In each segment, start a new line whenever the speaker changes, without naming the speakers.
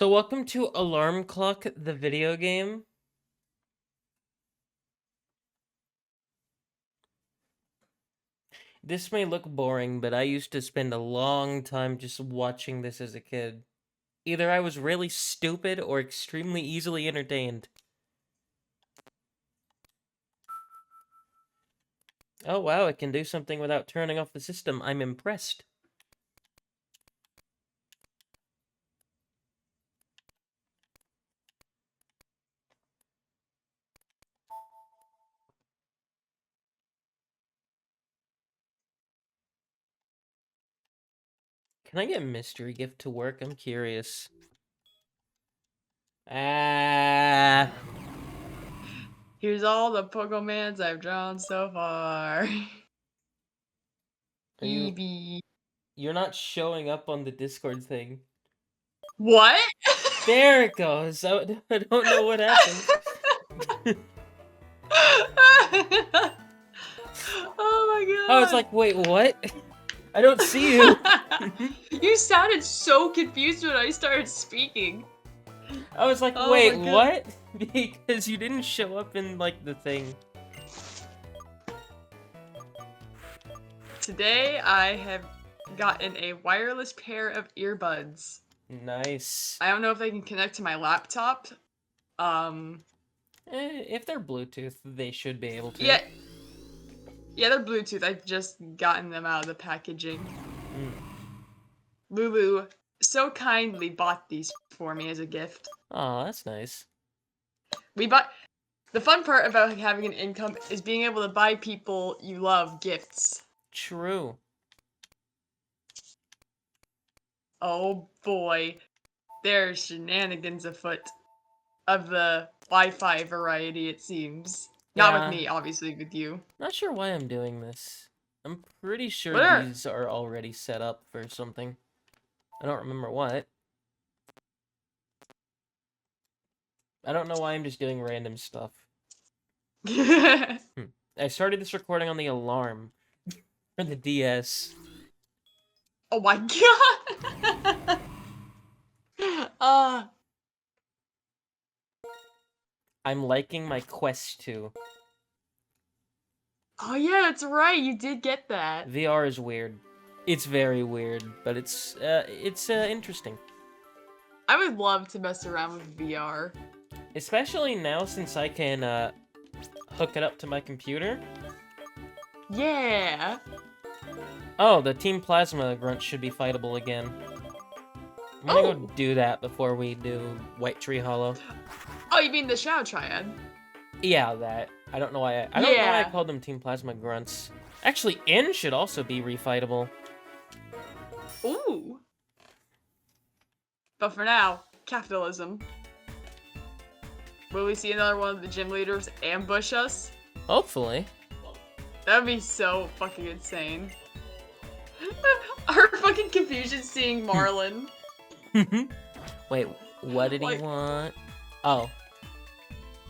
So welcome to Alarm Clock, the video game. This may look boring, but I used to spend a long time just watching this as a kid. Either I was really stupid or extremely easily entertained. Oh wow, it can do something without turning off the system. I'm impressed. Can I get mystery gift to work? I'm curious. Ah.
Here's all the Pokemans I've drawn so far.
Are you...
Eevee.
You're not showing up on the Discord thing.
What?
There it goes. I don't know what happened.
Oh my god.
I was like, wait, what? I don't see you.
You sounded so confused when I started speaking.
I was like,
Oh
wait,
my God.
what? Because you didn't show up in, like, the thing.
Today I have gotten a wireless pair of earbuds.
Nice.
I don't know if they can connect to my laptop.
If they're Bluetooth, they should be able to.
Yeah. Yeah, they're Bluetooth. I've just gotten them out of the packaging. Lulu so kindly bought these for me as a gift.
Aw, that's nice.
The fun part about having an income is being able to buy people you love gifts.
True.
Oh boy, there's shenanigans afoot. Of the Wi-Fi variety, it seems. Not with
Yeah.
me, obviously, with you.
Not sure why I'm doing this. I'm pretty sure
What
these are already set up for something. I don't remember what. I don't know why I'm just doing random stuff. I started this recording on the alarm for the DS.
Oh my god!
I'm liking my Quest 2.
Oh yeah, that's right, you did get that.
VR is weird. It's very weird, but it's interesting.
I would love to mess around with VR.
Especially now since I can hook it up to my computer.
Yeah!
Oh, the Team Plasma grunt should be fightable again. I'm gonna go do that before we do White Tree Hollow.
Oh, you mean the Shadow Triad?
Yeah, that. I don't know why I don't know why I called them Team Plasma grunts. Actually, N should also be refightable.
Ooh! But for now, capitalism. Will we see another one of the gym leaders ambush us?
Hopefully.
That would be so fucking insane. Our fucking confusion seeing Marlin.
Wait, what did he want? Oh.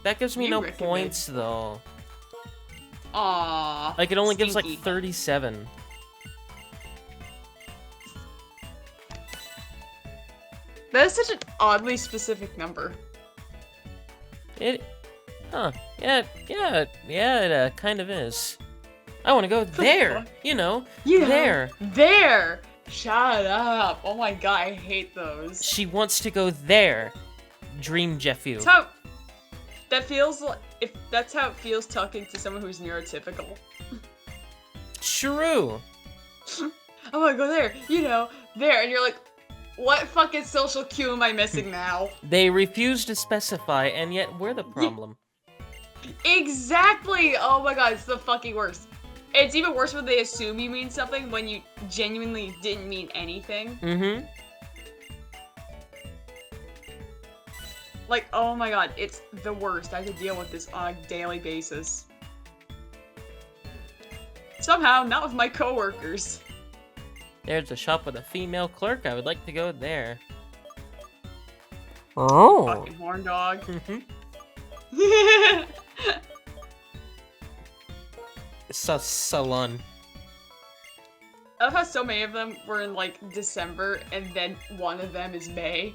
That gives me no points, though.
Aww.
Like, it only gives, like, 37.
That is such an oddly specific number.
Huh. Yeah, it kind of is. I want to go there! You know, there!
There! Shut up! Oh my god, I hate those.
She wants to go there! Dream Jeffu.
That feels like, if that's how it feels talking to someone who's neurotypical.
True!
I wanna go there, you know, there, and you're like, what fucking social cue am I missing now?
They refuse to specify, and yet we're the problem.
Exactly! Oh my god, it's the fucking worst. It's even worse when they assume you mean something when you genuinely didn't mean anything.
Mm-hmm.
Like, oh my god, it's the worst. I have to deal with this on a daily basis. Somehow, not with my coworkers.
There's a shop with a female clerk. I would like to go there. Oh.
Fucking horn dog.
Salon.
I love how so many of them were in, like, December, and then one of them is May.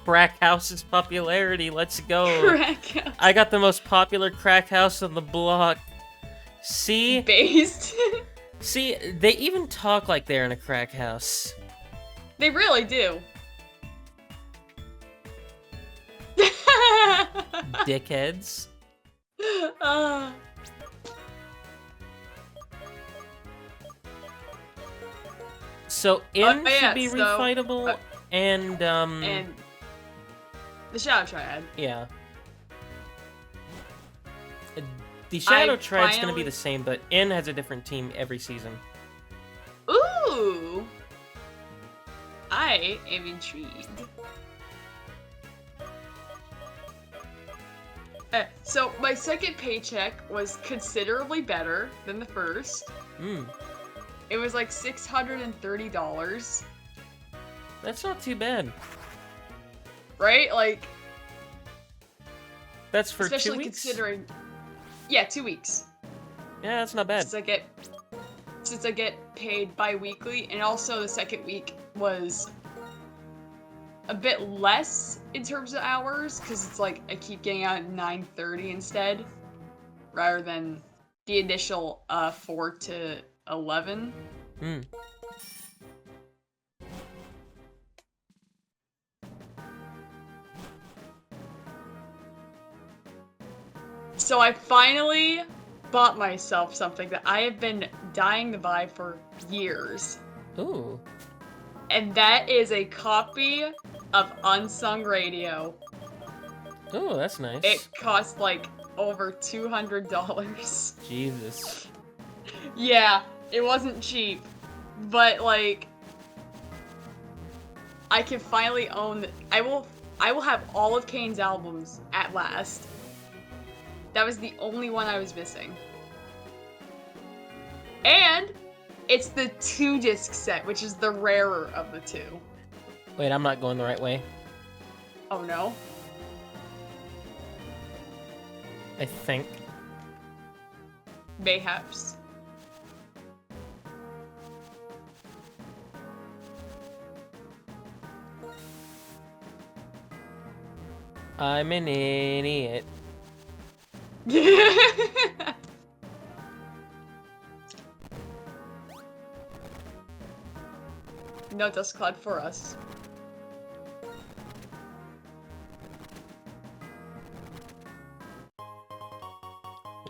Crack House's popularity, let's go.
Crack house.
I got the most popular crack house on the block. See?
Based.
See, they even talk like they're in a crack house.
They really do.
Dickheads. So, In should be refightable, and
the Shadow Triad.
Yeah. The Shadow Triad's gonna be the same, but In has a different team every season.
Ooh! I am intrigued. So, my second paycheck was considerably better than the first. It was like $630.
That's not too bad.
Right? Like...
That's for 2 weeks?
Especially considering... Yeah, 2 weeks.
Yeah, that's not bad.
Since I get paid bi-weekly, and also the second week was a bit less in terms of hours, because it's like I keep getting out at 9:30 instead, rather than the initial 4 to 11. So I finally bought myself something that I have been dying to buy for years.
Ooh.
And that is a copy of Unsung Radio.
Oh, that's nice.
It cost like over $200.
Jesus.
Yeah, it wasn't cheap. But like I can finally own I will have all of Kane's albums at last. That was the only one I was missing. And it's the 2-disc set, which is the rarer of the two.
Wait, I'm not going the right way.
Oh no?
I think.
Mayhaps.
I'm an idiot.
No dust cloud for us.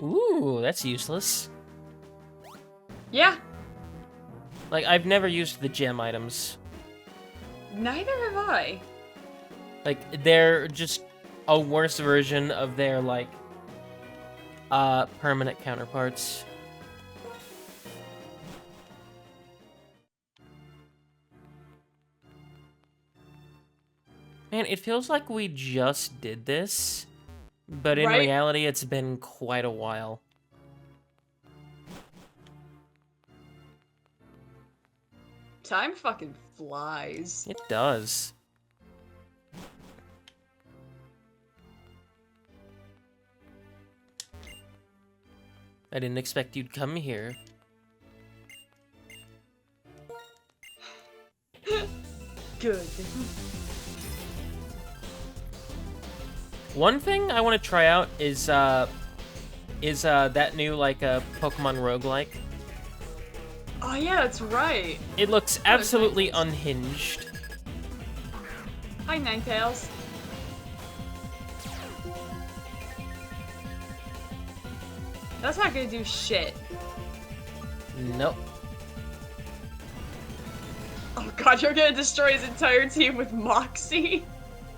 Ooh, that's useless.
Yeah.
Like, I've never used the gem items.
Neither have I.
Like, they're just a worse version of their, like, permanent counterparts. Man, it feels like we just did this, but in reality, it's been quite a while.
Time fucking flies.
It does. I didn't expect you'd come here.
Good.
One thing I want to try out is that new, like, Pokemon roguelike.
Oh yeah, that's right.
It looks absolutely unhinged.
Hi, Ninetales. That's not gonna do shit.
Nope.
Oh god, you're gonna destroy his entire team with Moxie?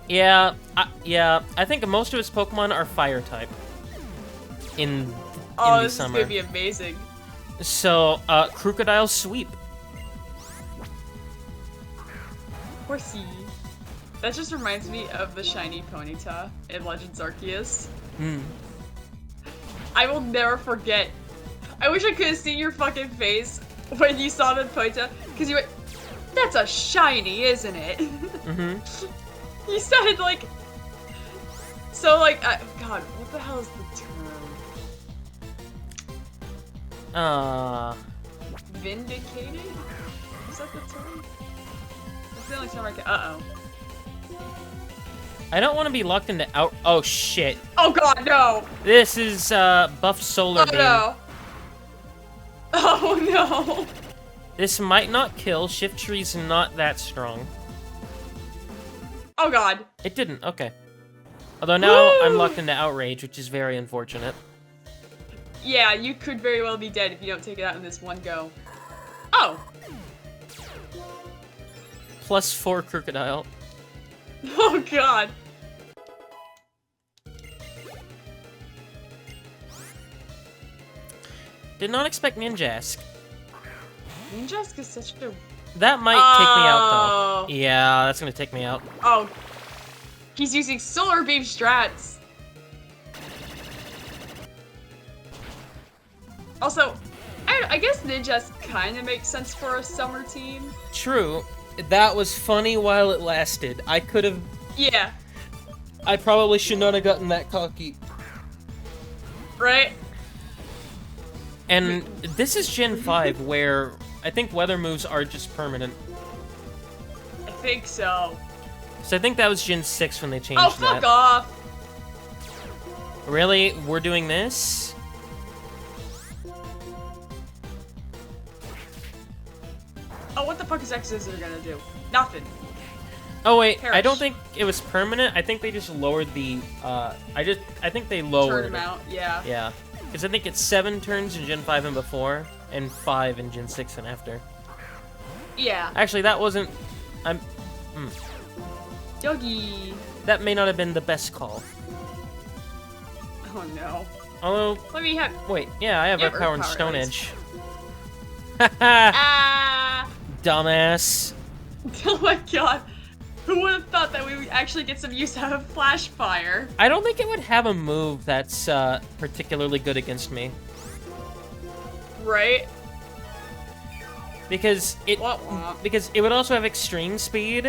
Yeah, I think most of his Pokemon are Fire type. In the
this
summer.
is gonna be amazing.
So, Crocodile Sweep.
Horsey. That just reminds me of the shiny Ponyta in Legends Arceus. I will never forget. I wish I could have seen your fucking face when you saw the Ponyta, because you went, "That's a shiny, isn't it?" You sounded like... So, like, God, what the hell is the term? Vindicated? Is that the term? That's the only time I can. Uh-oh.
I don't want to be locked into out. Oh shit!
Oh god, no!
This is buff solar
Oh
beam.
no! Oh no!
This might not kill. Shift tree's not that strong.
Oh god.
It didn't. Okay. Although now
Woo!
I'm locked into outrage, which is very unfortunate.
Yeah, you could very well be dead if you don't take it out in this one go. Oh!
+4 crocodile.
Oh god.
Did not expect Ninjask.
Ninjask is such a...
That might take me out,
Oh.
though. Yeah, that's gonna take me out.
Oh. He's using solar beam strats. Also, I guess Ninjask kind of makes sense for a summer team.
True. That was funny while it lasted. I could have...
Yeah.
I probably should not have gotten that cocky.
Right?
And this is Gen 5, where I think weather moves are just permanent.
I think so.
So I think that was Gen 6 when they changed
Oh,
that.
fuck off!
Really? We're doing this?
Oh, what the fuck is X-Scissor gonna do? Nothing.
Oh wait,
Perish.
I don't think it was permanent. I think they just lowered the, I think they lowered
Turn him
it.
out, yeah.
Yeah. Because I think it's 7 turns in Gen 5 and before, and 5 in Gen 6 and after.
Yeah.
Actually, that wasn't...
Yogi.
That may not have been the best call.
Oh no.
Although,
Let me have...
wait, yeah, I have
Yeah,
Earth Power and
Earth
Stone
Power at
Edge. Haha!
Ah!
Dumbass.
Oh my god. Who would have thought that we would actually get some use out of Flash Fire?
I don't think it would have a move that's particularly good against me.
Right?
Because it would also have extreme speed,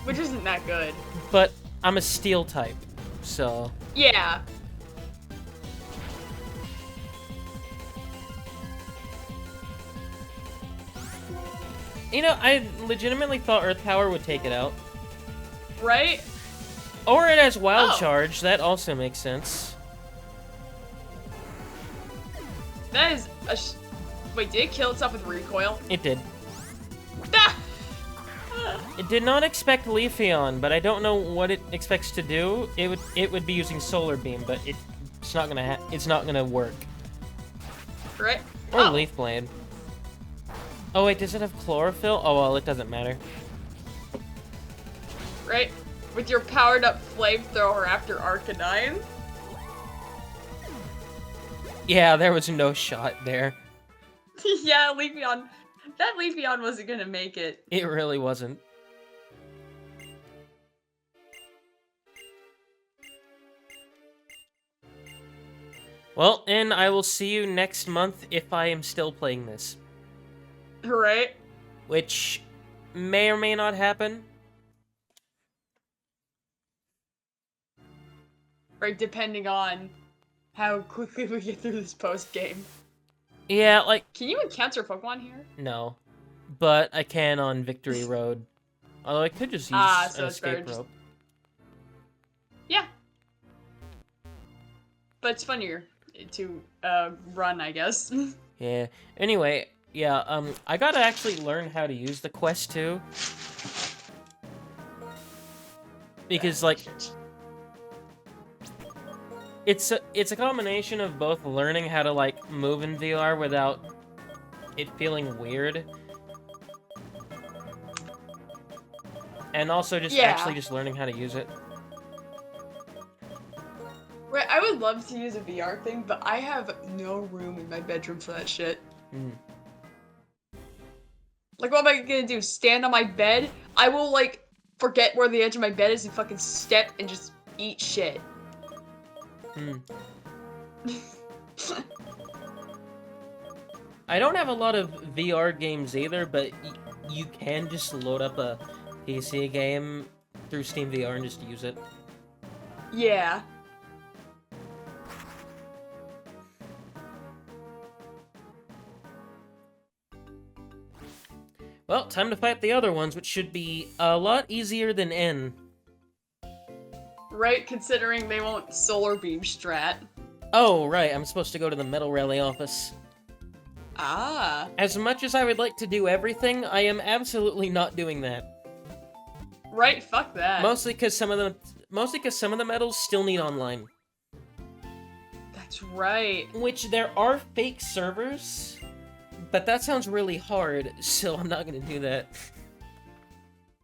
Which isn't that good.
but I'm a steel type, so...
Yeah.
You know, I legitimately thought Earth Power would take it out.
Right?
Or it has Wild
Oh.
Charge, that also makes sense.
That is a Wait, did it kill itself with recoil?
It did.
Ah!
It did not expect Leafeon, but I don't know what it expects to do. It would be using Solar Beam, but it's not gonna work.
Right?
Or
Oh.
Leaf Blade. Oh wait, does it have Chlorophyll? Oh well, it doesn't matter.
Right? With your powered up flamethrower after Arcanine?
Yeah, there was no shot there.
Yeah, Leafeon. That Leafeon wasn't gonna make it.
It really wasn't. Well, and I will see you next month if I am still playing this.
Right?
Which may or may not happen.
Right, depending on how quickly we get through this post game.
Yeah, like,
Can you encounter Pokemon here?
no. But I can on Victory Road. Although I could just use
So
an
it's better
escape
just-
rope.
Yeah. But it's funnier to run, I guess.
Yeah. Anyway, yeah, I gotta actually learn how to use the quest too. Because, like, it's a combination of both learning how to, like, move in VR without it feeling weird. And also just actually just learning how to use it.
Right, I would love to use a VR thing, but I have no room in my bedroom for that shit. Like, what am I gonna do? Stand on my bed? I will, like, forget where the edge of my bed is and fucking step and just eat shit.
I don't have a lot of VR games either, but you can just load up a PC game through Steam VR and just use it.
Yeah.
Well, time to fight the other ones, which should be a lot easier than N.
Right, considering they won't solar beam strat.
Oh, right, I'm supposed to go to the Metal Rally office.
Ah.
As much as I would like to do everything, I am absolutely not doing that.
Right, fuck that.
Mostly because some of the medals still need online.
That's right.
Which there are fake servers, but that sounds really hard, so I'm not gonna do that.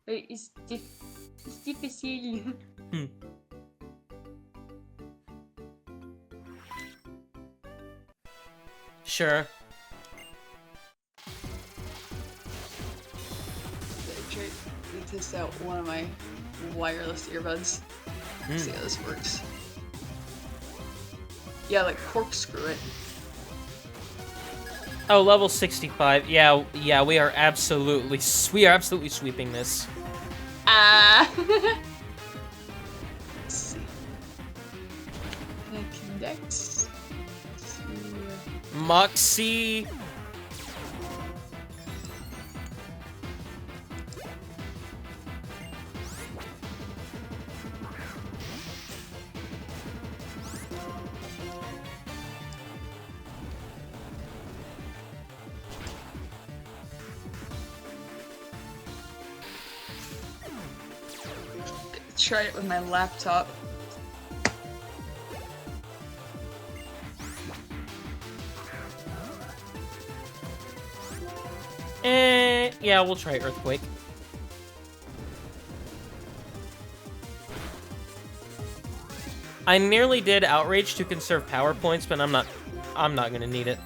Wait, it's difficile.
Sure.
Try to test out one of my wireless earbuds. See how this works. Yeah, like corkscrew it.
Oh, level 65. Yeah, we are absolutely sweeping this.
Let's see. Can I connect?
Moxie.
Try it with my laptop.
Yeah, we'll try Earthquake. I nearly did Outrage to conserve power points, but I'm not gonna need it.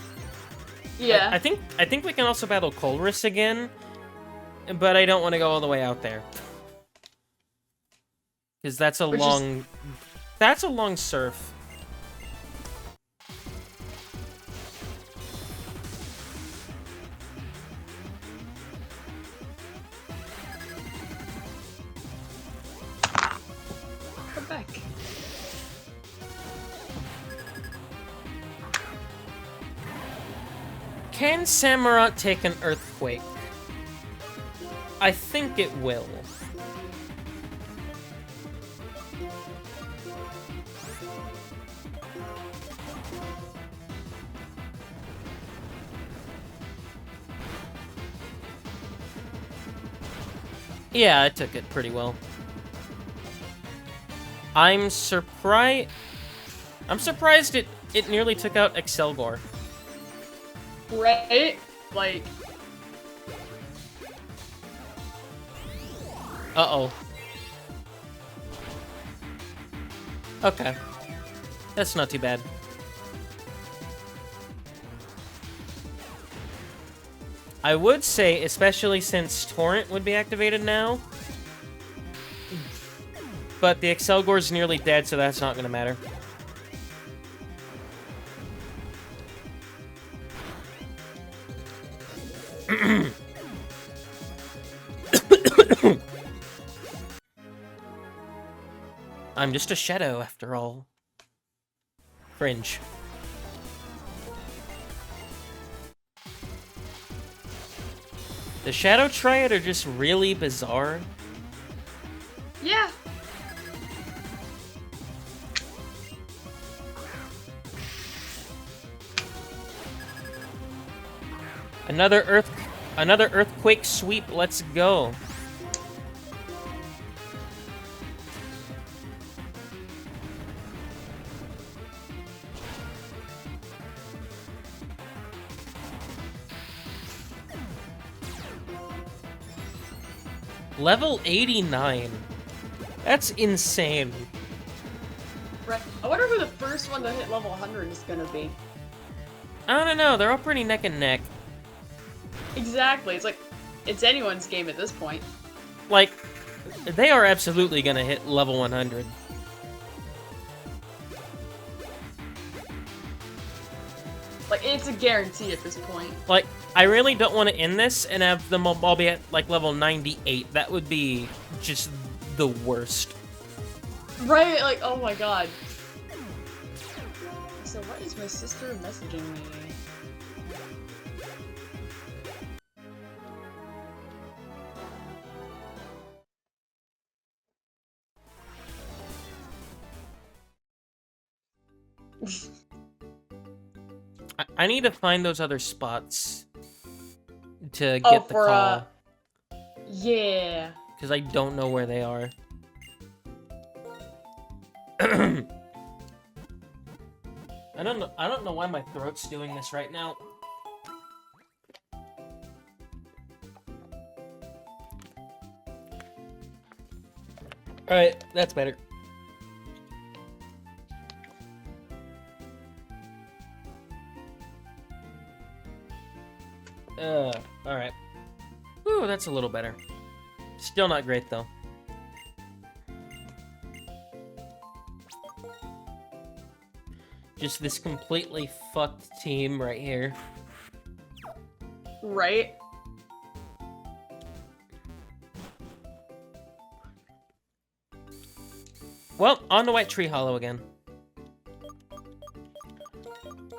Yeah.
I think we can also battle Colress again, but I don't want to go all the way out there. Because that's a long surf.
Come back.
Can Samurott take an Earthquake? I think it will. Yeah, it took it pretty well. I'm surprised it nearly took out Excelgor.
Right? Like...
Uh-oh. Okay. That's not too bad. I would say, especially since Torrent would be activated now, but the Excelgor's nearly dead, so that's not gonna matter. I'm just a shadow, after all. Cringe. The Shadow Triad are just really bizarre.
Yeah.
Another Earthquake sweep, let's go. Level 89. That's insane.
Right. I wonder who the first one to hit level 100 is gonna be.
I don't know, they're all pretty neck and neck.
Exactly. It's like, it's anyone's game at this point.
Like, they are absolutely gonna hit level 100.
Like, it's a guarantee at this point.
Like, I really don't want to end this and have them all be at, like, level 98. That would be just the worst.
Right? Like, oh my god. So what is my sister messaging me?
I need to find those other spots to get the call.
Yeah.
Because I don't know where they are. I don't know why my throat's doing this right now. Alright, that's better. Alright. Ooh, that's a little better. Still not great, though. Just this completely fucked team right here.
Right?
Well, on to White Tree Hollow again.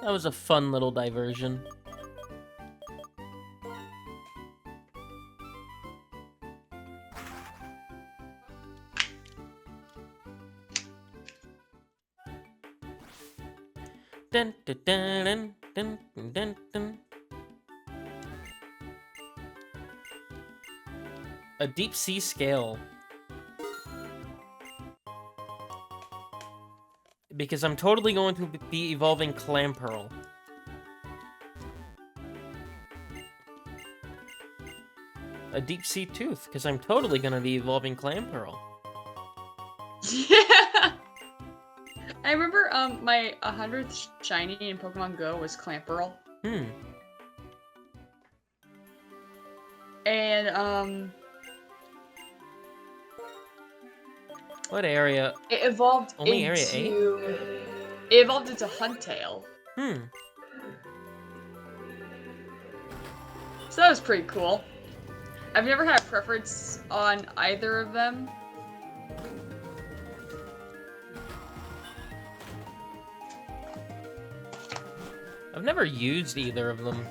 That was a fun little diversion. Dun, dun, dun, dun, dun, dun, dun. A deep sea scale. Because I'm totally going to be evolving Clamperl. A deep sea tooth, because I'm totally going to be evolving Clamperl.
Yeah. I remember my 100th shiny in Pokemon Go was Clamperl. And
what area?
it evolved
Only
into
area 8?
It evolved into Huntail. So that was pretty cool. I've never had a preference on either of them.
I've never used either of them.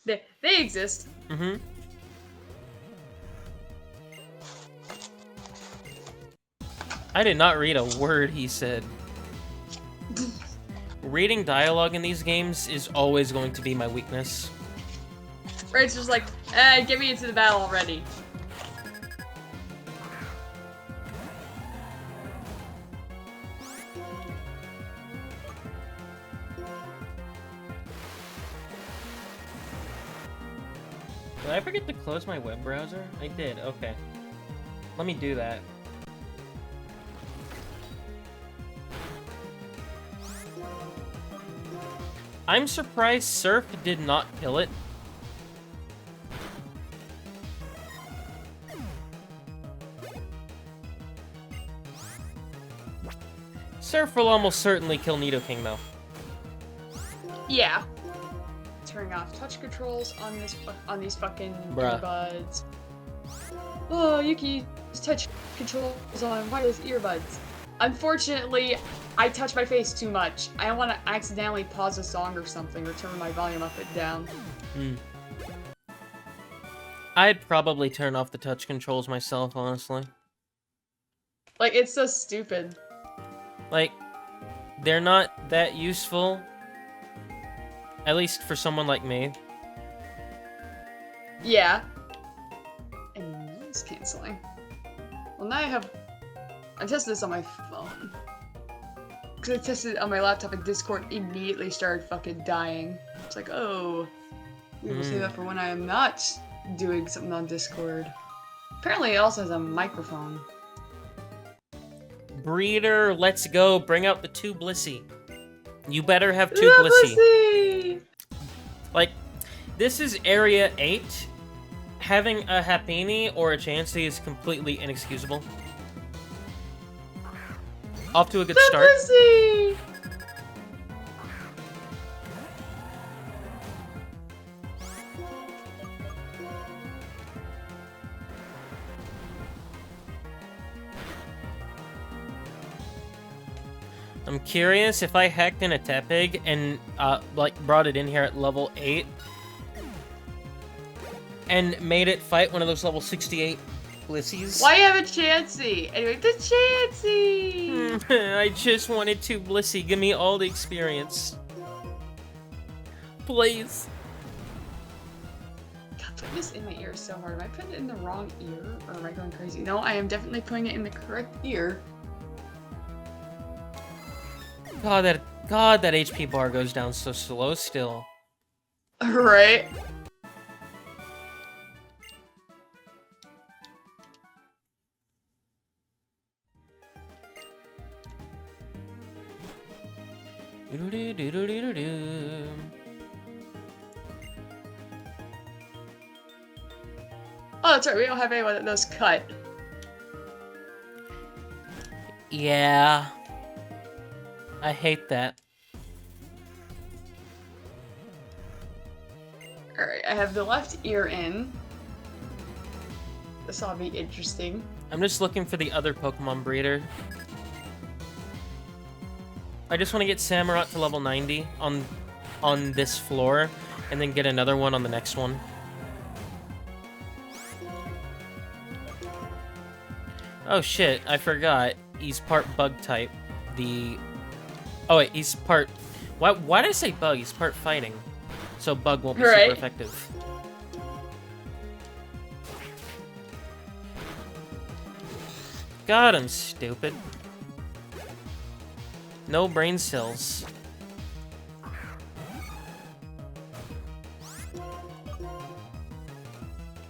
They exist.
Mm-hmm. I did not read a word he said. Reading dialogue in these games is always going to be my weakness.
Right, it's just like, get me into the battle already.
Did I forget to close my web browser? I did, okay. Let me do that. I'm surprised Surf did not kill it. Surf will almost certainly kill Nidoking, though.
Yeah. Turning off touch controls on these fucking
Bruh.
earbuds. Oh, Yuki's touch controls on wireless earbuds. Unfortunately, I touch my face too much. I don't want to accidentally pause a song or something or turn my volume up and down.
I'd probably turn off the touch controls myself, honestly.
Like, it's so stupid.
Like, they're not that useful. At least for someone like me.
Yeah. And noise canceling. Well, now I tested this on my phone. Because I tested it on my laptop and Discord immediately started fucking dying. It's like, oh. We will save that for when I am not doing something on Discord. Apparently it also has a microphone.
Breeder, let's go. Bring out the 2 Blissey. You better have 2 Blissey.
Blissey!
Like, this is Area 8. Having a Happiny or a Chansey is completely inexcusable. Off to a good start.
Blissey!
I'm curious if I hacked in a Tepig and, like, brought it in here at level 8 and made it fight one of those level 68 Blissies.
Why you have a Chansey? Anyway, the Chansey!
I just wanted to Blissey. Give me all the experience. Please.
God, putting this in my ear is so hard. Am I putting it in the wrong ear? Or am I going crazy? No, I am definitely putting it in the correct ear.
God, that HP bar goes down so slow still.
Right? Oh, that's right. We don't have anyone that knows cut.
Yeah. I hate that.
Alright, I have the left ear in. This will be interesting.
I'm just looking for the other Pokemon breeder. I just want to get Samurott to level 90 on this floor, and then get another one on the next one. Oh shit, I forgot. He's part bug type. Oh wait, he's part... Why did I say bug? He's part fighting. So bug won't be super effective. God, I'm stupid. No brain cells.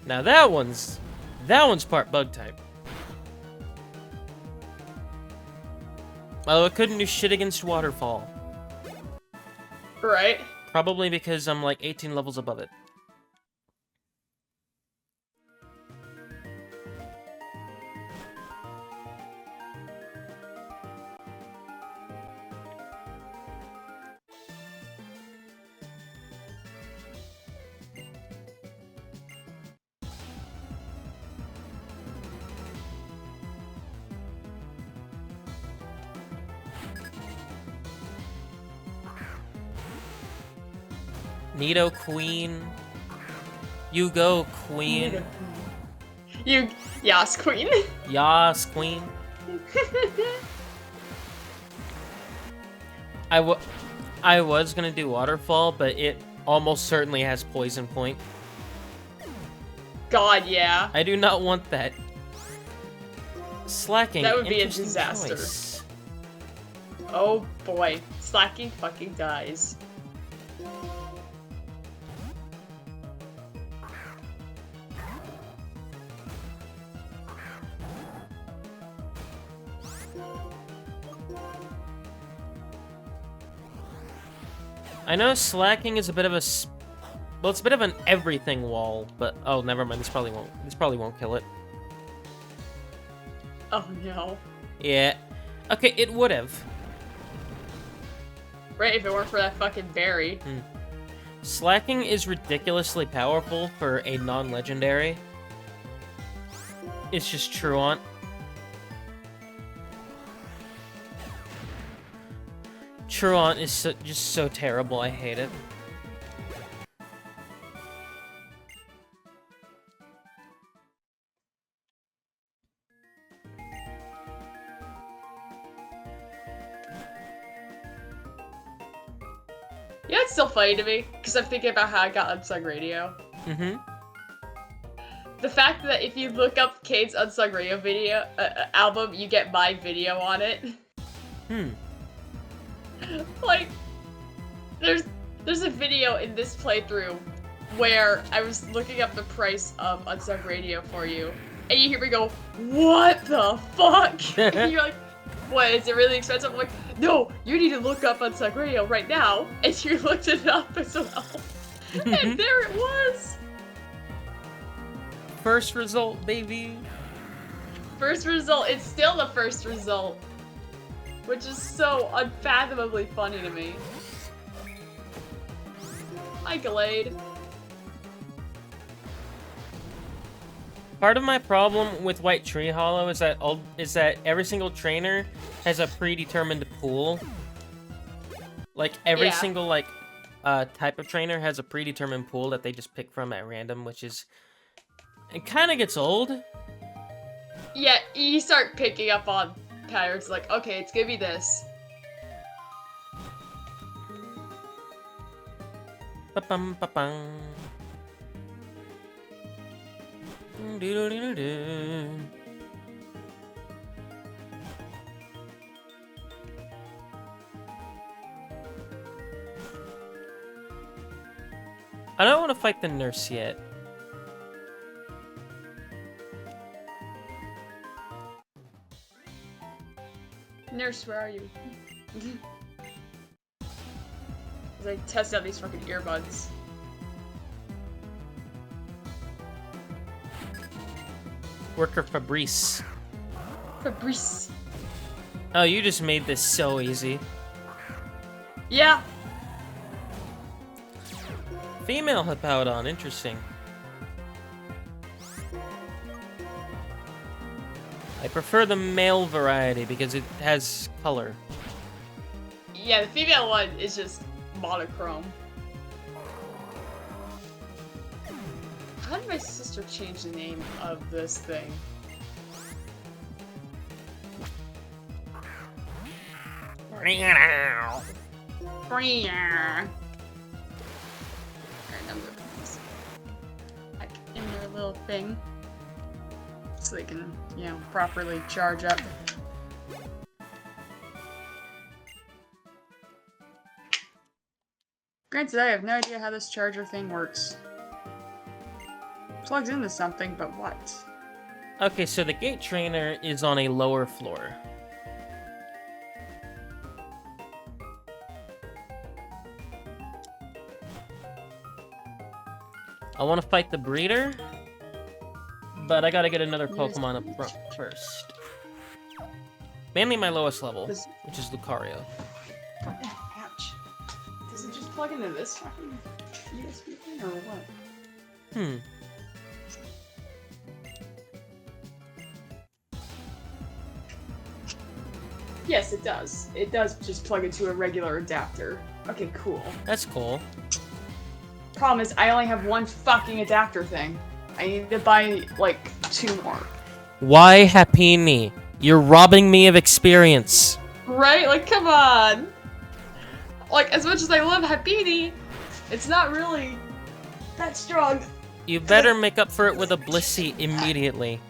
Now that one's part bug type. Although it couldn't do shit against Waterfall.
Right.
Probably because I'm like 18 levels above it. Nido Queen. You go, Queen.
Yas, Queen.
Yas, Queen. I was gonna do Waterfall, but it almost certainly has Poison Point.
God, yeah.
I do not want that. Slacking.
That would be a disaster.
Choice.
Oh boy. Slacking fucking dies.
I know Slacking is a bit of a... Well, it's a bit of an everything wall, but... Oh, never mind. This probably won't kill it.
Oh no.
Yeah. Okay, it would have.
Right, if it weren't for that fucking berry.
Slacking is ridiculously powerful for a non-legendary. It's just Truant. Truant is just so terrible, I hate it.
Yeah, it's still funny to me, because I'm thinking about how I got Unsung Radio.
Mm-hmm.
The fact that if you look up Kate's Unsung Radio video album, you get my video on it. Like, there's a video in this playthrough where I was looking up the price of Unsung Radio for you, and you hear me go, "What the fuck?" And you're like, "What, is it really expensive?" I'm like, "No, you need to look up Unsung Radio right now," and you looked it up as well. And there it was!
First result, baby!
First result, it's still the first result. Which is so unfathomably funny to me. Hi, Glade.
Part of my problem with White Tree Hollow is that every single trainer has a predetermined pool. Like every single type of trainer has a predetermined pool that they just pick from at random, which is it kind of gets old.
Yeah, you start picking up on patterns like, okay, it's gonna be this.
Ba-bum, ba-bum. Do-do-do-do-do. I don't want to fight the nurse yet.
Nurse, where are you? As I test out these fucking earbuds.
Worker Fabrice.
Fabrice.
Oh, you just made this so easy.
Yeah.
Female Hippowdon, interesting. I prefer the male variety because it has color.
Yeah, the female one is just monochrome. How did my sister change the name of this thing? Like in their little thing. So they can, you know, properly charge up. Granted, I have no idea how this charger thing works. Plugs into something, but what?
Okay, so the gate trainer is on a lower floor. I want to fight the breeder, but I gotta get another Pokemon up front first. Mainly my lowest level, which is Lucario.
Ouch. Does it just plug into this fucking USB thing, or what?
Hmm.
Yes, it does. It does just plug into a regular adapter. Okay, cool.
That's cool.
Problem is, I only have one fucking adapter thing. I need to buy, like, 2 more.
Why Happiny? You're robbing me of experience.
Right? Like, come on! Like, as much as I love Happiny, it's not really that strong.
You better make up for it with a Blissey immediately.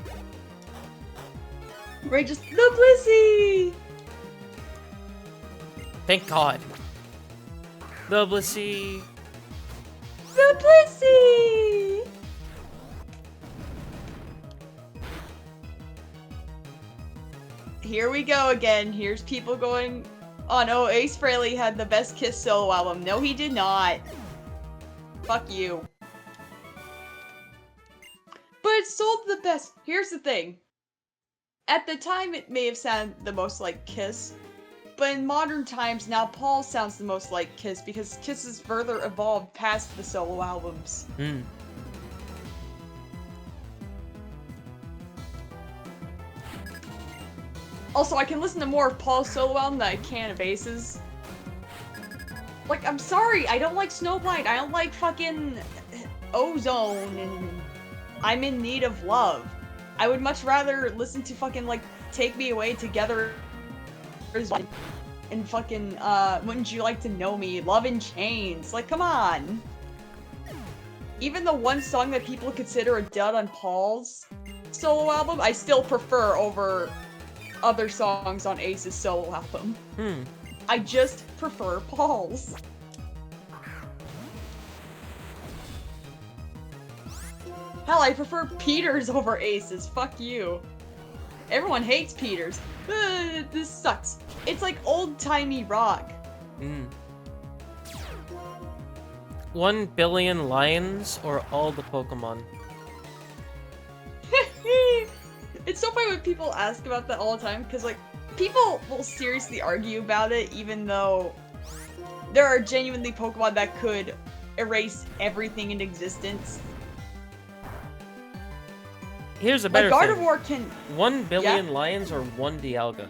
Right, just the Blissey!
Thank God. The Blissey.
The Blissey! Here we go again. Here's people going, oh no, Ace Frehley had the best Kiss solo album. No, he did not. Fuck you. But it sold the best. Here's the thing. At the time, it may have sounded the most like Kiss, but in modern times, now Paul sounds the most like Kiss because Kiss has further evolved past the solo albums.
Hmm.
Also, I can listen to more of Paul's solo album than I can of Ace's. Like, I'm sorry, I don't like Snowblind, I don't like fucking Ozone, and I'm in Need of Love. I would much rather listen to fucking, like, Take Me Away Together and fucking, Wouldn't You Like to Know Me, Love in Chains. Like, come on. Even the one song that people consider a dud on Paul's solo album, I still prefer over other songs on Ace's solo album. I just prefer Paul's. Hell, I prefer Peter's over Ace's. Fuck you. Everyone hates Peter's. This sucks. It's like old-timey rock.
1 billion lions or all the Pokemon?
It's so funny when people ask about that all the time, because, like, people will seriously argue about it, even though there are genuinely Pokemon that could erase everything in existence.
Here's a better
like,
thing.
Gardevoir can...
1 billion lions or 1 Dialga?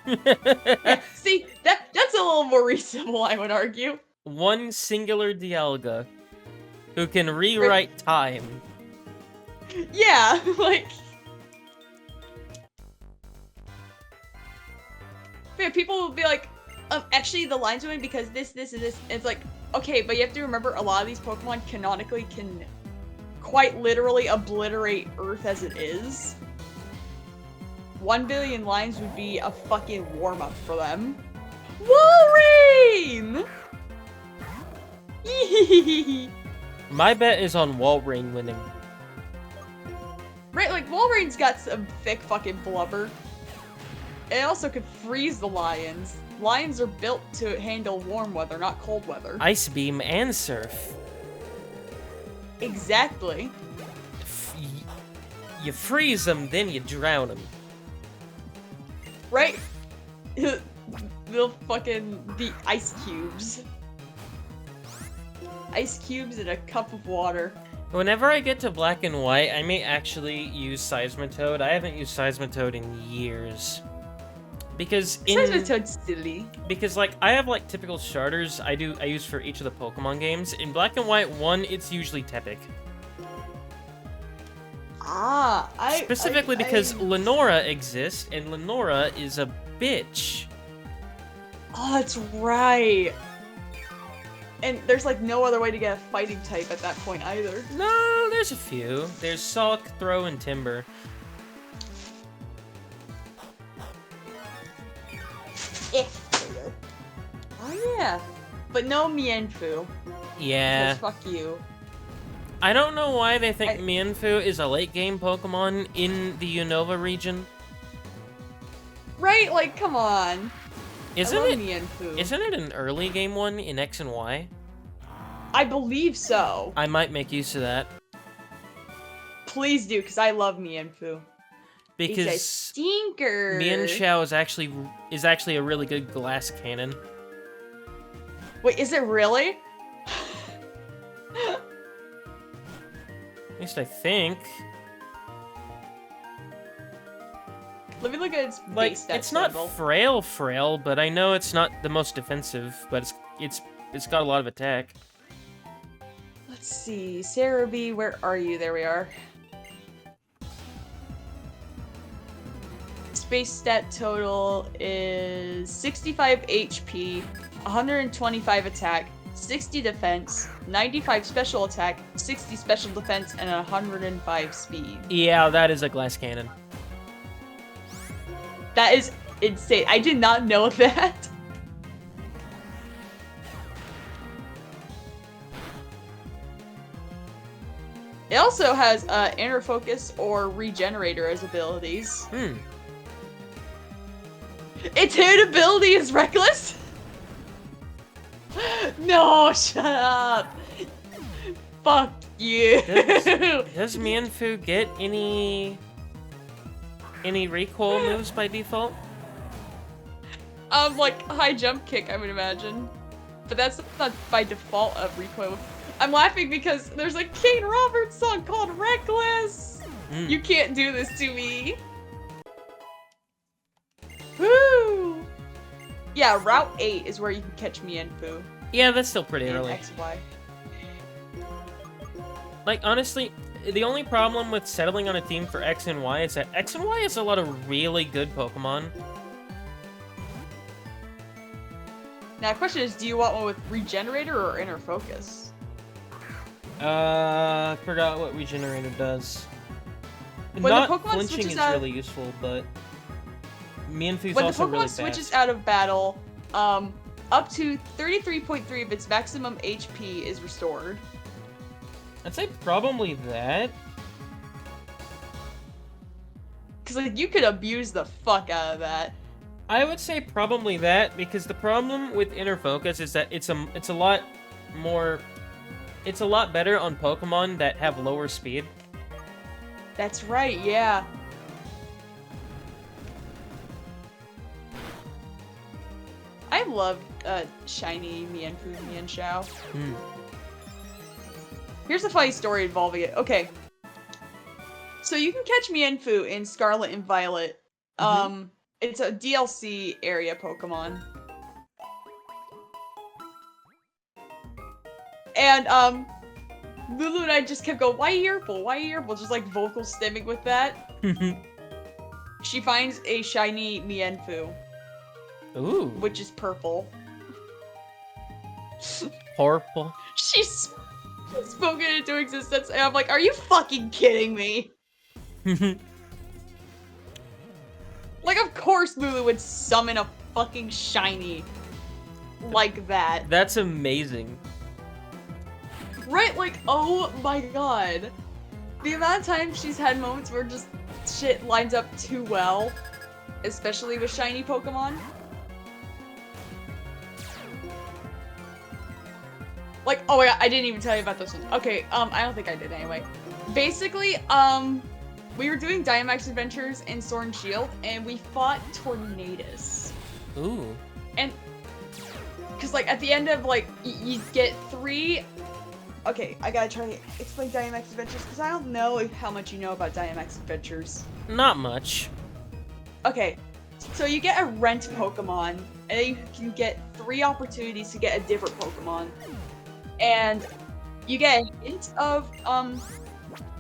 Yeah, see, that's a little more reasonable, I would argue.
1 singular Dialga who can rewrite time.
Yeah, like... Yeah, people will be like, actually the lines win because this, and this. And it's like, okay, but you have to remember a lot of these Pokemon canonically can quite literally obliterate Earth as it is. 1 billion lines would be a fucking warm-up for them. Walrein!
My bet is on Walrein winning.
Right, like, Walrein's got some thick fucking blubber. It also could freeze the lions. Lions are built to handle warm weather, not cold weather.
Ice Beam and Surf.
Exactly.
You freeze them, then you drown them.
Right? The ice cubes. Ice cubes in a cup of water.
Whenever I get to Black and White, I may actually use Seismitoad. I haven't used Seismitoad in years. Because
Seismitoad's silly.
Because, like, I have, like, typical starters I use for each of the Pokemon games. In Black and White 1, it's usually Tepig. Specifically because Lenora exists, and Lenora is a bitch.
Oh, that's right. And there's like no other way to get a fighting type at that point either.
No, there's a few. There's Sulk, Throw, and Timber.
Oh yeah. But no Mienfoo.
Yeah.
Fuck you.
I don't know why they think Mienfoo is a late game Pokemon in the Unova region.
Right? Like, come on.
Isn't
I love
it
Mienfoo.
Isn't it an early game one in X and Y?
I believe so.
I might make use of that.
Please do, because I love Mienfoo.
Because
He's a stinker.
Mienshao is actually a really good glass cannon.
Wait, is it really?
At least I think.
Let me look at its
Like,
base stats.
it's not frail, but I know it's not the most defensive, but it's got a lot of attack.
Let's see, Cerebi, where are you? There we are. Base stat total is 65 HP, 125 attack, 60 defense, 95 special attack, 60 special defense, and 105 speed.
Yeah, that is a glass cannon.
That is insane. I did not know that. It also has Inner Focus or Regenerator as abilities. Its hit ability is Reckless? No, shut up. Fuck you.
Does Mienfoo get any recoil moves by default?
Like high jump kick, I would imagine. But that's not by default of recoil. I'm laughing because there's a Kane Roberts song called Reckless. You can't do this to me. Woo! Yeah, Route 8 is where you can catch Mienfoo.
Yeah, that's still pretty early.
XY.
Like, honestly, the only problem with settling on a team for X and Y is that X and Y has a lot of really good Pokemon.
Now, the question is, do you want one with Regenerator or Inner Focus?
I forgot what Regenerator does.
When
Not
the Pokemon
flinching
switches
is
out...
really useful, but Mienfoo's
when
also
the Pokemon
really
switches
fast.
out of battle, up to 33.3 of its maximum HP is restored.
I'd say probably that.
Cause like you could abuse the fuck out of that.
I would say probably that, because the problem with Inner Focus is that it's a lot better on Pokemon that have lower speed.
That's right, yeah. I love shiny Mienfoo Mienshao. Here's a funny story involving it. Okay. So you can catch Mienfoo in Scarlet and Violet. It's a DLC area Pokemon. And Lulu and I just kept going, why Earful? Why Earful? Just like vocal stimming with that. She finds a shiny Mienfoo.
Ooh.
which is
Purple.
She's spoken into existence, and I'm like, are you fucking kidding me? Like, of course Lulu would summon a fucking shiny like that.
That's amazing.
Right? Like, oh my god. The amount of times she's had moments where just shit lines up too well, especially with shiny Pokemon. Like, oh my god, I didn't even tell you about this one. Okay, I don't think I did anyway. Basically, we were doing Dynamax Adventures in Sword and Shield, and we fought Tornadus.
Ooh.
And, cause like, at the end of, like, you get 3... Okay, I gotta try to explain Dynamax Adventures, because I don't know how much you know about Dynamax Adventures.
Not much.
Okay, so you get a rent Pokemon, and then you can get 3 opportunities to get a different Pokemon. And you get a hint of,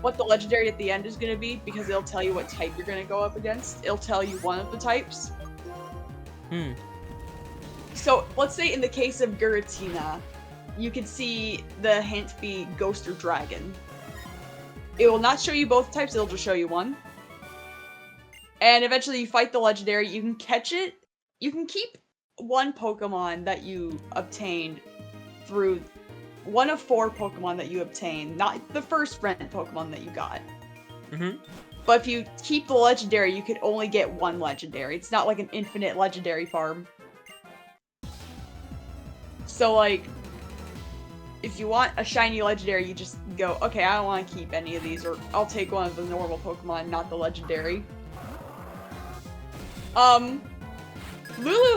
what the legendary at the end is gonna be, because it'll tell you what type you're gonna go up against. It'll tell you one of the types. So, let's say in the case of Giratina, you can see the hint be Ghost or Dragon. It will not show you both types, it'll just show you one. And eventually you fight the legendary, you can catch it. You can keep one Pokemon that you obtained through one of 4 Pokemon that you obtained, not the first rent Pokemon that you got. But if you keep the legendary, you could only get 1 legendary. It's not like an infinite legendary farm. So like, if you want a shiny legendary, you just go, okay, I don't want to keep any of these, or I'll take one of the normal Pokemon, not the legendary. Lulu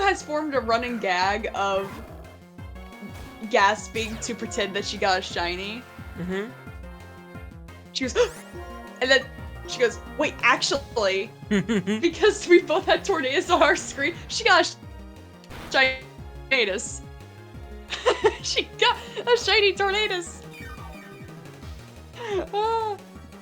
has formed a running gag of gasping to pretend that she got a shiny. She goes, and then she goes, wait, actually, because we both had Tornadus on our screen, she got a Tornadus. She got a shiny Tornadus.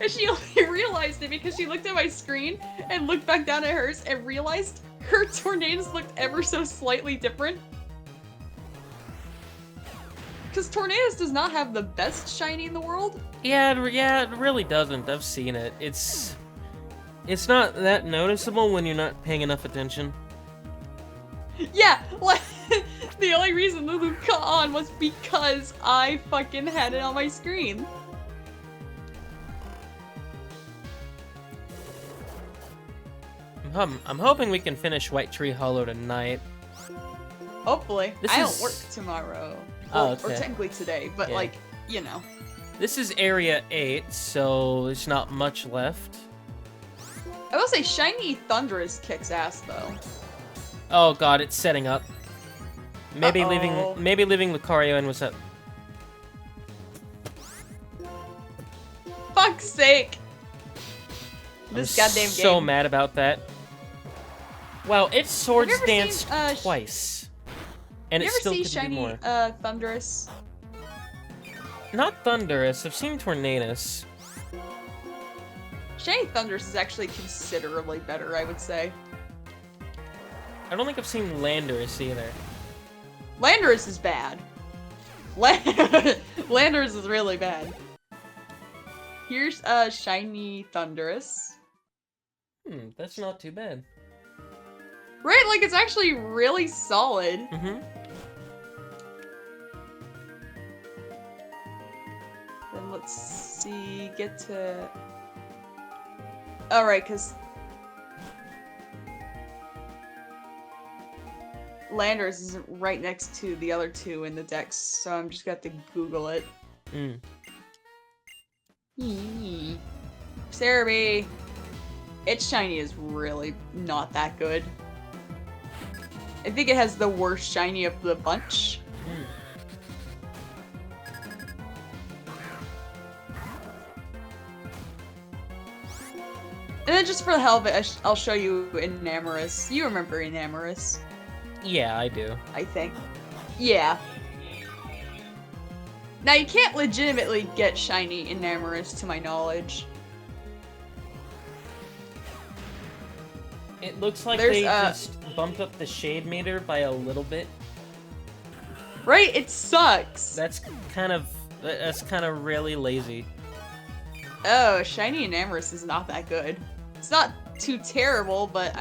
And she only realized it because she looked at my screen and looked back down at hers and realized her Tornadus looked ever so slightly different. Because Tornadus does not have the best shiny in the world.
Yeah, it really doesn't. I've seen it. It's not that noticeable when you're not paying enough attention.
Yeah, like, the only reason Lulu caught on was because I fucking had it on my screen.
I'm hoping we can finish White Tree Hollow tonight.
Hopefully. I don't work tomorrow. Well,
okay.
Or technically today, but
Yeah.
like, you know.
This is Area 8, so there's not much left.
I will say Shiny Thundurus kicks ass though.
Oh god, it's setting up. Maybe
Uh-oh.
leaving Lucario in was up.
Fuck's sake! This
I'm
goddamn game.
so mad about that. Wow, it's Swords
Have you ever
Dance
seen,
twice. And
You
it
ever
still
see
could
Shiny
do more.
Thundurus?
Not Thundurus, I've seen Tornadus.
Shiny Thundurus is actually considerably better, I would say.
I don't think I've seen Landorus either.
Landorus is bad. Landorus is really bad. Here's a Shiny Thundurus.
That's not too bad.
Right, like it's actually really solid.
Mm-hmm.
Then let's see, get to... Alright, because... Landorus is right next to the other 2 in the dex, so I'm just gonna have to Google it. Cerebi! Its shiny is really not that good. I think it has the worst shiny of the bunch. And then just for the hell of it, I'll show you Enamorus. You remember Enamorus?
Yeah, I do.
I think. Yeah. Now, you can't legitimately get shiny Enamorus, to my knowledge.
It looks like
There's,
they just bumped up the shade meter by a little bit.
Right? It sucks.
That's kind of really lazy.
Oh, Shiny and Amorous is not that good. It's not too terrible, but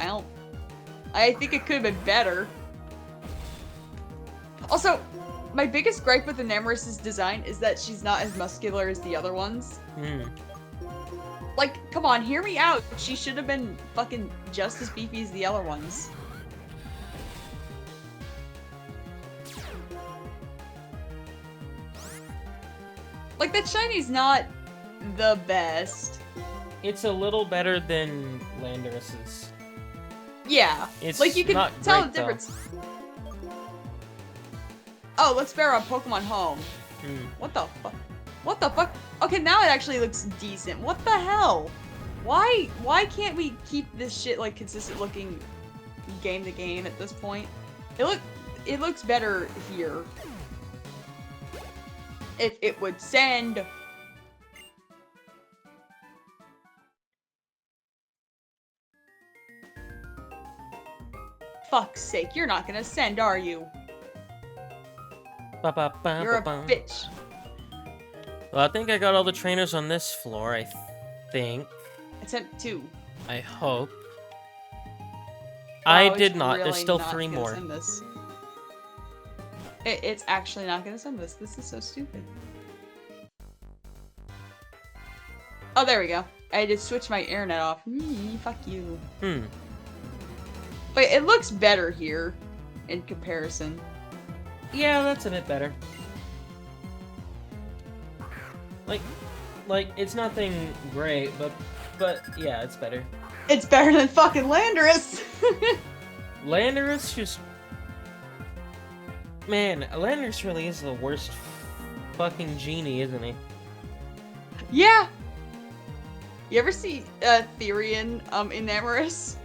I think it could have been better. Also, my biggest gripe with Enamous's design is that she's not as muscular as the other ones. Like, come on, hear me out. She should have been fucking just as beefy as the other ones. Like, that Shiny's not the best.
It's a little better than Landorus's.
Yeah.
It's
like, you can
not
tell
great,
the difference. Oh, let's bear on Pokemon Home. What the fuck? What the fuck? Okay, now it actually looks decent. What the hell? Why can't we keep this shit, like, consistent looking game to game at this point? It looks better here. If it would send... Fuck's sake, you're not gonna send, are you? You're a bitch.
Well, I think I got all the trainers on this floor, I think.
Attempt 2.
I hope.
Wow,
I
it's
did not.
really
There's still
not
3
gonna
more.
send this. It's actually not gonna send this. This is so stupid. Oh, there we go. I just switched my internet off. Fuck you. But it looks better here in comparison.
Yeah, that's a bit better. Like it's nothing great, but yeah, it's better.
It's better than fucking Landorus.
Landorus just... Man, Landorus really is the worst fucking genie, isn't he?
Yeah. You ever see Therian in Amorous?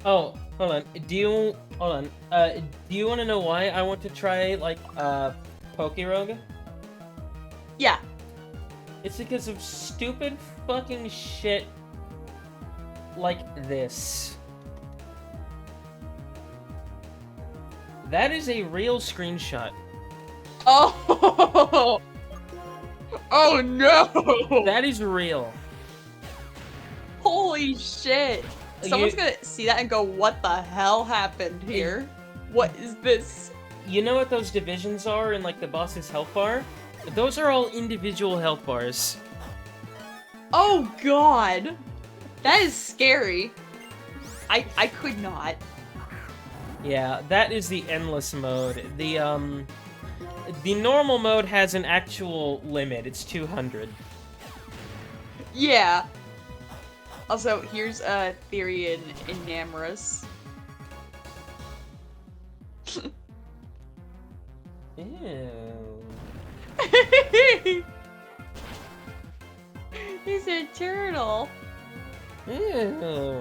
Oh, hold on. Do you want to know why I want to try like Pokerogue?
Yeah.
It's because of stupid fucking shit like this. That is a real screenshot.
Oh. Oh no.
That is real.
Holy shit. Someone's gonna see that and go, what the hell happened here? What is this?
You know what those divisions are in, like, the boss's health bar? Those are all individual health bars.
Oh god! That is scary. I could not.
Yeah, that is the endless mode. The normal mode has an actual limit. It's 200.
Yeah. Also, here's Therian Enamorous.
Ew.
He's a turtle.
Ew,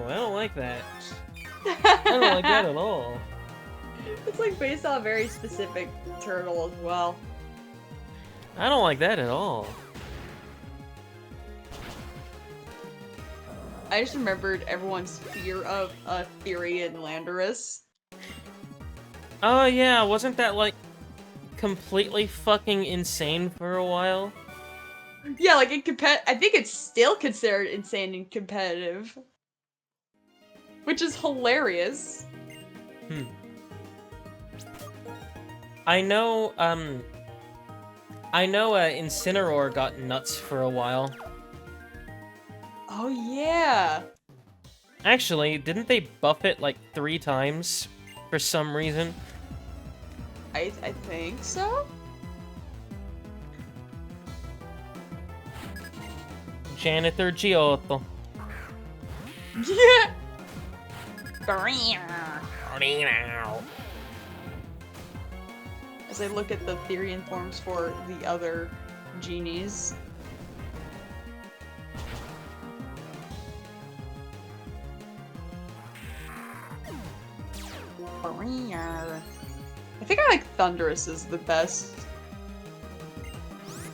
I don't like that. I don't like that at all.
It's like based on a very specific turtle as well.
I don't like that at all.
I just remembered everyone's fear of Therian Landorus.
Oh yeah, wasn't that like completely fucking insane for a while?
Yeah, like in I think it's still considered insane and competitive. Which is hilarious.
I know Incineroar got nuts for a while.
Oh yeah.
Actually, didn't they buff it like 3 times for some reason?
I think so.
Janitor Giotto.
Yeah. As I look at the Therian forms for the other genies. I think I like Thundurus is the best.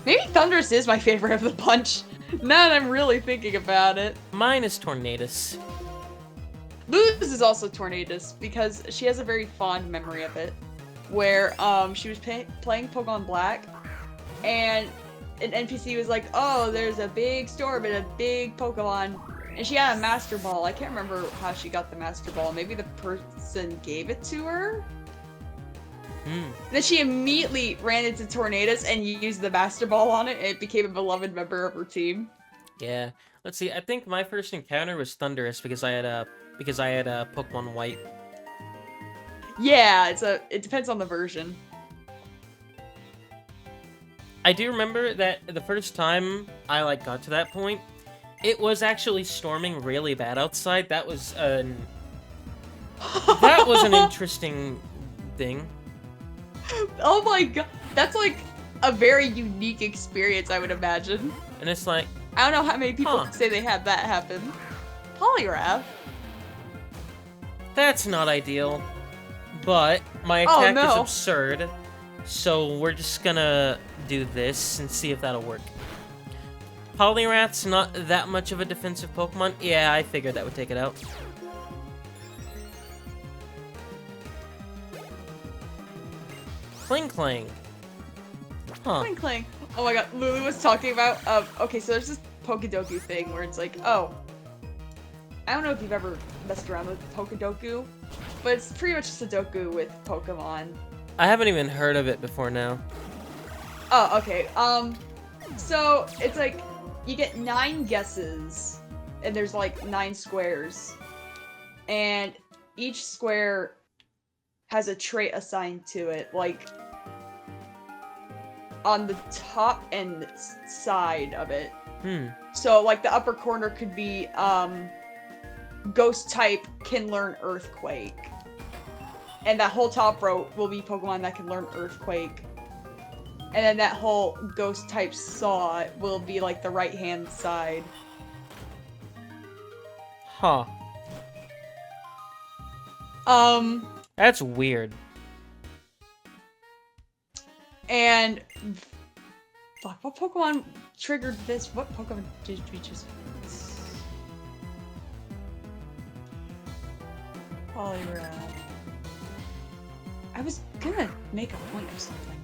Maybe Thundurus is my favorite of the bunch. Now that I'm really thinking about it.
Mine is Tornadus.
Luz is also Tornadus because she has a very fond memory of it. Where she was playing Pokemon Black, and an NPC was like, "Oh, there's a big storm and a big Pokemon," and she had a Master Ball. I can't remember how she got the Master Ball. Maybe the person gave it to her. Then she immediately ran into Tornadus and used the Master Ball on it, and it became a beloved member of her team.
Yeah. Let's see. I think my first encounter was Thundurus because I had a Pokemon White.
Yeah, it depends on the version.
I do remember that the first time I got to that point, it was actually storming really bad outside. That was an interesting thing.
Oh my god, that's like a very unique experience, I would imagine.
And it's like,
I don't know how many people say they had that happen. Poliwrath.
That's not ideal. But my attack is absurd. So we're just gonna do this and see if that'll work. Poliwrath's not that much of a defensive Pokemon. Yeah, I figured that would take it out. Cling Clang. Huh.
Cling Clang. Oh my god, Lulu was talking about, okay, so there's this Pokedoku thing where it's like, oh, I don't know if you've ever messed around with Pokedoku, but it's pretty much Sudoku with Pokemon.
I haven't even heard of it before now.
Oh, okay, so it's like, you get 9 guesses, and there's like 9 squares, and each square has a trait assigned to it, like, on the top and side of it. So, like, the upper corner could be, Ghost type can learn Earthquake. And that whole top row will be Pokemon that can learn Earthquake. And then that whole Ghost type Saw will be, like, the right-hand side.
Huh. That's weird.
And fuck, what Pokemon triggered this? What Pokemon did we just? Poliwrath. I was gonna make a point of something.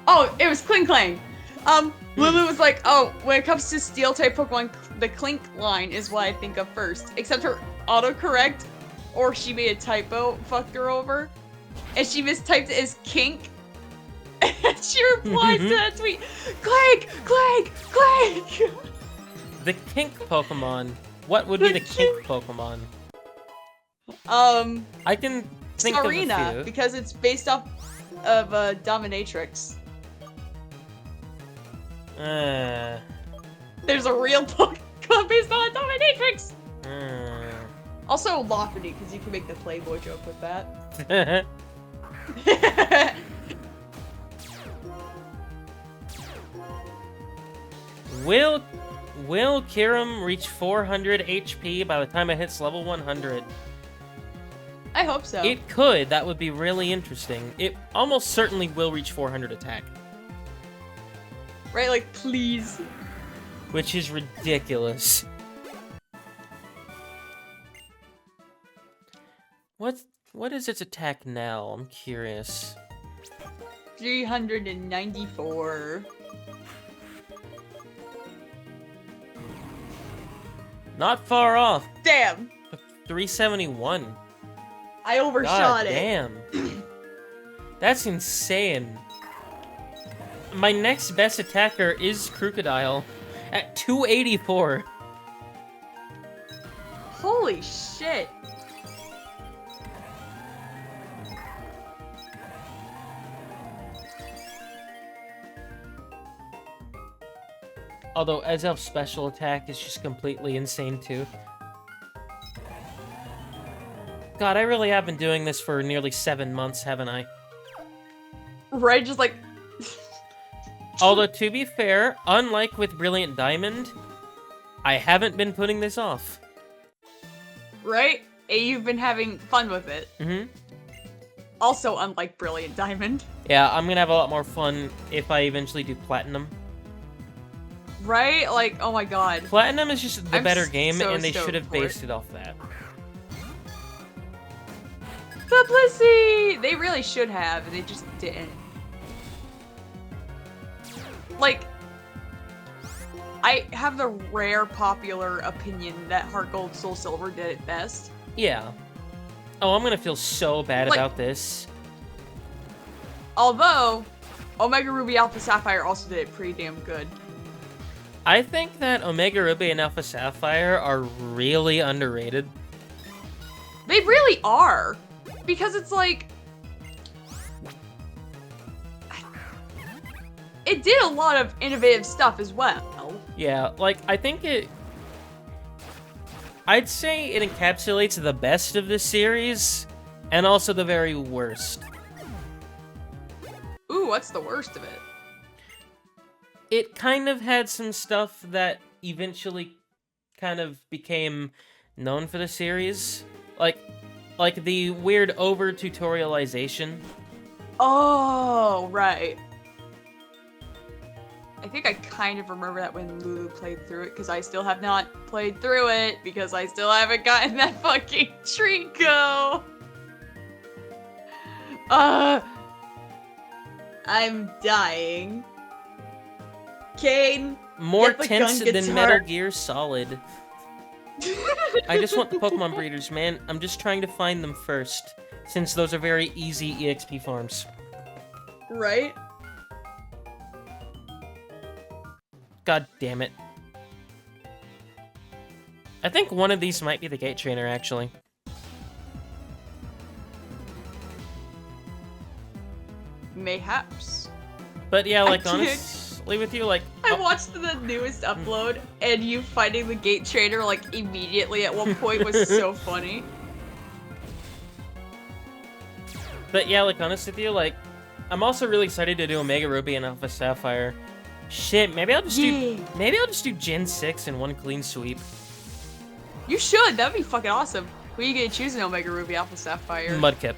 Oh, it was Cling Clang. Lulu was like, oh, when it comes to Steel type Pokemon, the Clink line is what I think of first. Except her autocorrect, or she made a typo, fucked her over, and she mistyped it as Kink. And she replies to that tweet, Clank! Clank! Clank!
The Kink Pokemon. What would be the Kink Pokemon? I can think of a few.
Because it's based off of Dominatrix. There's a real Pokemon based on Dominatrix! Also Lockety, because you can make the Playboy joke with that.
Will Kirim reach 400 HP by the time it hits level 100?
I hope so.
It could. That would be really interesting. It almost certainly will reach 400 attack.
Right, like, please.
Which is ridiculous. What is its attack now? I'm curious.
394.
Not far off.
Damn.
371.
I overshot it.
Damn. That's insane. My next best attacker is Crocodile at 284.
Holy shit.
Although Ezel's special attack is just completely insane too. God, I really have been doing this for nearly 7 months, haven't I?
Right, just like...
Although, to be fair, unlike with Brilliant Diamond, I haven't been putting this off.
Right? you've been having fun with it.
Mm-hmm.
Also, unlike Brilliant Diamond.
Yeah, I'm gonna have a lot more fun if I eventually do Platinum.
Right? Like, oh my god.
Platinum is just the better game,
so
and they
stoked
should have
for
based it off that.
Publicity! They really should have, and they just didn't. Like, I have the rare popular opinion that Heart Gold Soul Silver did it best.
Yeah. Oh, I'm gonna feel so bad
Like-
about this.
Although, Omega Ruby Alpha Sapphire also did it pretty damn good.
I think that Omega Ruby and Alpha Sapphire are really underrated.
They really are. Because it's like... It did a lot of innovative stuff as well.
Yeah, like, I think it... I'd say it encapsulates the best of the series, and also the very worst.
Ooh, what's the worst of it?
It kind of had some stuff that eventually kind of became known for the series. Like the weird over-tutorialization.
Oh, right. I think I kind of remember that when Lulu played through it, because I still have not played through it, because I still haven't gotten that fucking Trico. I'm dying. Kane,
More
get the
tense
gun
than
guitar.
Metal Gear Solid. I just want the Pokemon breeders, man. I'm just trying to find them first, since those are very easy EXP farms.
Right?
God damn it. I think one of these might be the Gate Trainer, actually.
Mayhaps.
But yeah, like,
I
honestly with you, like...
I watched the newest upload, and you finding the Gate Trainer, like, immediately at one point was so funny.
But yeah, like, honestly with you, like... I'm also really excited to do Omega Ruby and Alpha Sapphire. Shit, maybe I'll just do Gen 6 in one clean sweep.
You should, that'd be fucking awesome. Who are you gonna choose in Omega Ruby Alpha Sapphire?
Mudkip.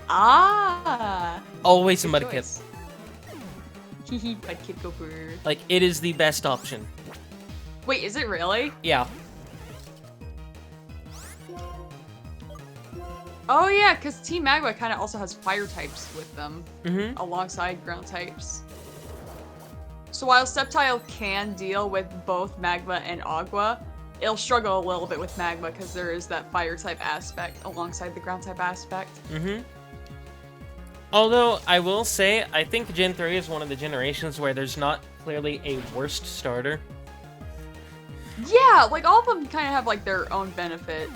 Ah!
Always a
Good
Mudkip.
choice. Hehe, Mudkip go for...
Like, it is the best option.
Wait, is it really?
Yeah.
Oh yeah, because Team Magma kind of also has fire types with them,
Mm-hmm.
alongside ground types. So while Sceptile can deal with both Magma and Agua, it'll struggle a little bit with Magma because there is that fire type aspect alongside the ground type aspect.
Mm-hmm. Although, I will say, I think Gen 3 is one of the generations where there's not clearly a worst starter.
Yeah, like all of them kind of have like their own benefit.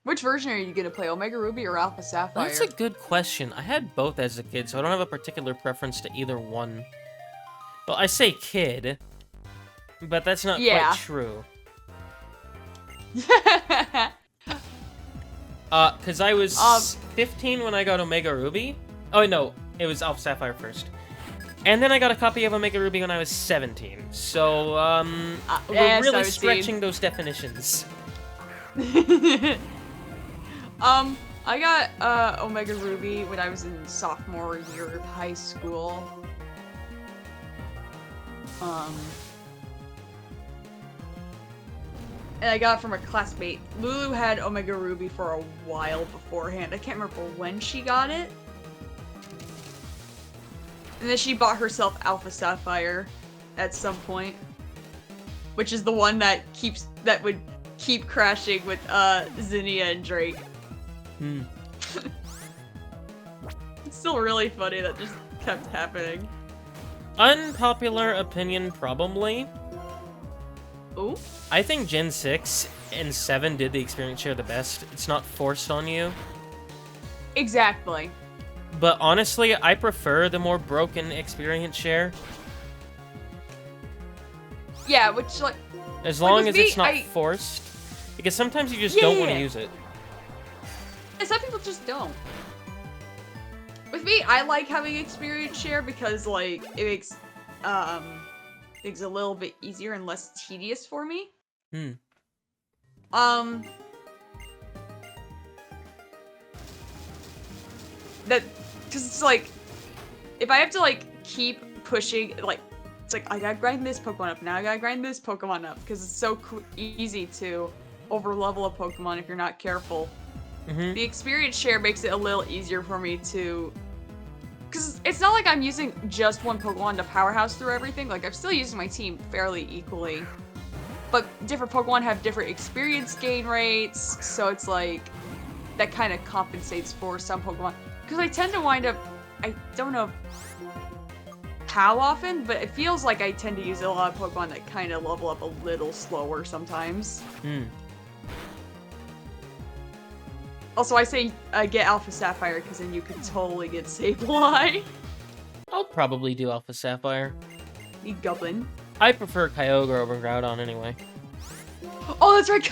Which version are you gonna play, Omega Ruby or Alpha Sapphire?
That's a good question. I had both as a kid, so I don't have a particular preference to either one. Well, I say kid, but that's not quite true. Because I was 15 when I got Omega Ruby. Oh, no, it was Alpha Sapphire first. And then I got a copy of Omega Ruby when I was 17. So, we're really
17.
stretching those definitions.
I got Omega Ruby when I was in sophomore year of high school. And I got it from a classmate. Lulu had Omega Ruby for a while beforehand. I can't remember when she got it. And then she bought herself Alpha Sapphire at some point. Which is the one that would keep crashing with Zinnia and Drake.
Hmm.
It's still really funny that just kept happening.
Unpopular opinion, probably.
Ooh.
I think Gen 6 and 7 did the experience share the best. It's not forced on you.
Exactly.
But honestly, I prefer the more broken experience share.
Yeah, which, like...
As long as
with me,
it's not forced. Because sometimes you just don't want to use it.
And some people just don't. With me, I like having experience share because, like, it makes things a little bit easier and less tedious for me. That, because it's like, if I have to like keep pushing, like, it's like I gotta grind this Pokemon up, now I gotta grind this Pokemon up, because it's so easy to overlevel a Pokemon if you're not careful. The experience share makes it a little easier for me to, because it's not like I'm using just one Pokemon to powerhouse through everything. Like, I'm still using my team fairly equally, but different Pokemon have different experience gain rates, so it's like that kind of compensates for some Pokemon. Because I tend to wind up, I don't know how often, but it feels like I tend to use a lot of Pokemon that kind of level up a little slower sometimes. Also, I say get Alpha Sapphire because then you can totally get Sableye.
I'll probably do Alpha Sapphire.
You goblin.
I prefer Kyogre over Groudon anyway.
Oh, that's right.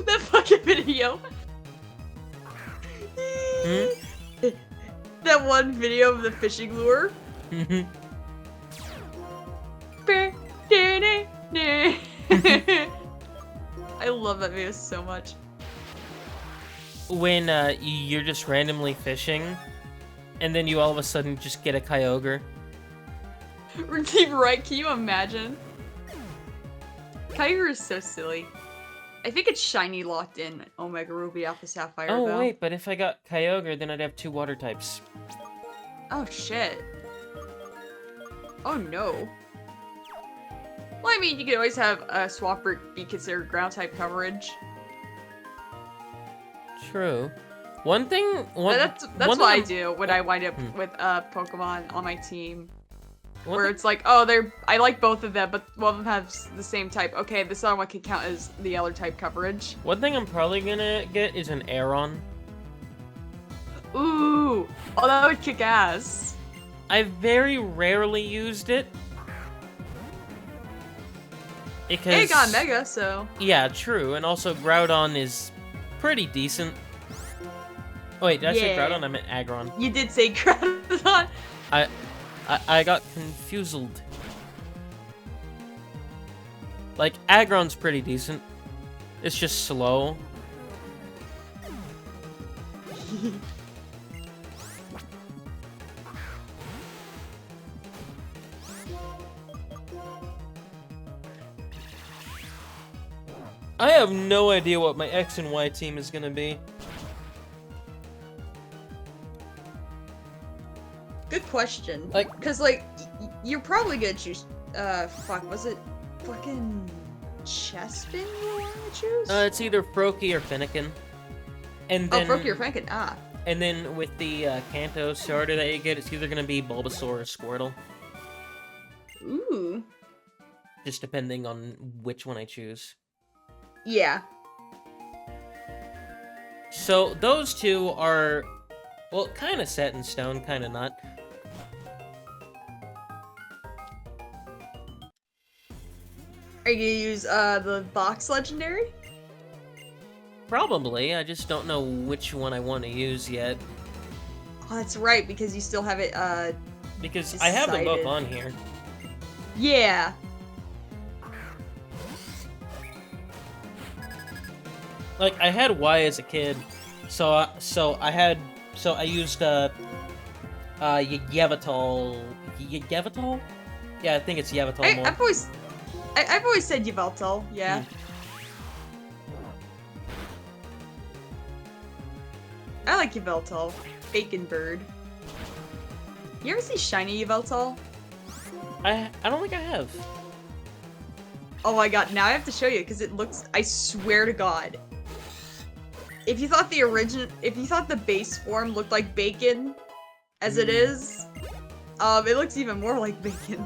That fucking video. That one video of the fishing lure. I love that video so much.
When you're just randomly fishing, and then you all of a sudden just get a Kyogre.
Right, can you imagine? Kyogre is so silly. I think it's shiny locked in Omega Ruby Alpha Sapphire,
Oh,
though.
wait, but if I got Kyogre, then I'd have 2 water types.
Oh, shit. Oh, no. Well, I mean, you could always have a Swampert be considered ground-type coverage.
True. One thing...
That's what I do when I wind up with Pokemon on my team. Where it's like, oh, I like both of them, but one of them has the same type. Okay, this other one can count as the other type coverage.
One thing I'm probably gonna get is an Aeron.
Ooh! Oh, that would kick ass.
I've very rarely used it. Because...
It got Mega, so...
Yeah, true. And also, Groudon is pretty decent. Oh, wait, did I say Groudon? I meant Aggron.
You did say Groudon.
I got confused. Like, Aggron's pretty decent. It's just slow. I have no idea what my X and Y team is gonna be.
Good question.
Like,
cause like, you're probably gonna choose, fuck, was it fucking Chespin you wanna choose?
It's either Froakie or Finnegan. And then,
Froakie or Finnegan,
And then with the Kanto starter that you get, it's either gonna be Bulbasaur or Squirtle.
Ooh.
Just depending on which one I choose.
Yeah.
So those two are, well, kind of set in stone, kind of not.
Are you gonna use the box legendary?
Probably. I just don't know which one I want to use yet.
Oh, that's right, because you still have it
because
decided.
I have them both on here.
Yeah.
Like, I had Y as a kid, so I used Yveltal. Yveltal? Yeah, I think it's Yveltal more.
I've always said Yveltal, yeah. I like Yveltal. Bacon Bird. You ever see shiny Yveltal?
I don't think I have.
Oh my god, now I have to show you because it looks, I swear to god. If you thought the base form looked like bacon, as it is, it looks even more like bacon.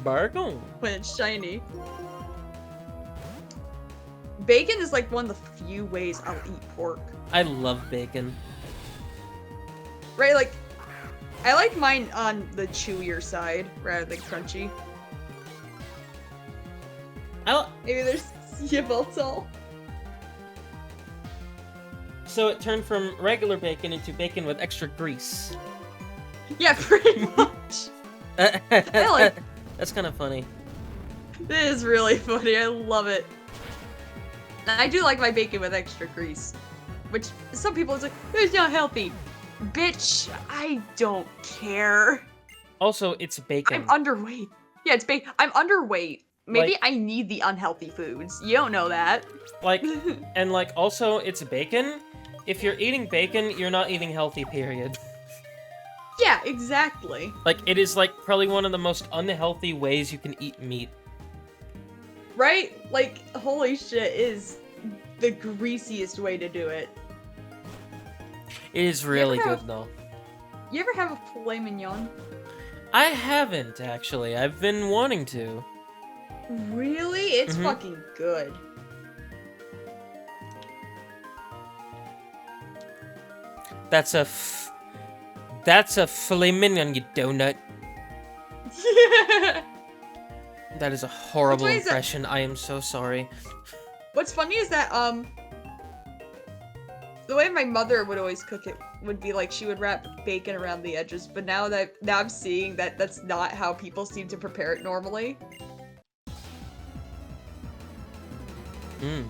Bargain.
When it's shiny. Bacon is like one of the few ways I'll eat pork.
I love bacon.
Right, like, I like mine on the chewier side rather than crunchy. Maybe there's Yveltal.
So it turned from regular bacon into bacon with extra grease.
Yeah, pretty much. like.
That's kind of funny.
It is really funny. I love it. And I do like my bacon with extra grease, which some people is like, it's not healthy. Bitch, I don't care.
Also, it's bacon.
I'm underweight. Yeah, it's bacon. I'm underweight. Maybe
Like-
I need the unhealthy foods. You don't know that.
Like, and like, also, it's bacon. If you're eating bacon, you're not eating healthy, period.
Yeah, exactly.
Like, it is, like, probably one of the most unhealthy ways you can eat meat.
Right? Like, holy shit, is the greasiest way to do it.
It is really
ever
good,
have-
though.
You ever have a filet mignon?
I haven't, actually. I've been wanting to.
Really? It's
Mhm.
fucking good.
That's a filet mignon, you donut. That is a horrible
Which way is that?
impression. I am so sorry.
What's funny is that, the way my mother would always cook it would be like she would wrap bacon around the edges, but now I'm seeing that that's not how people seem to prepare it normally.
Mm.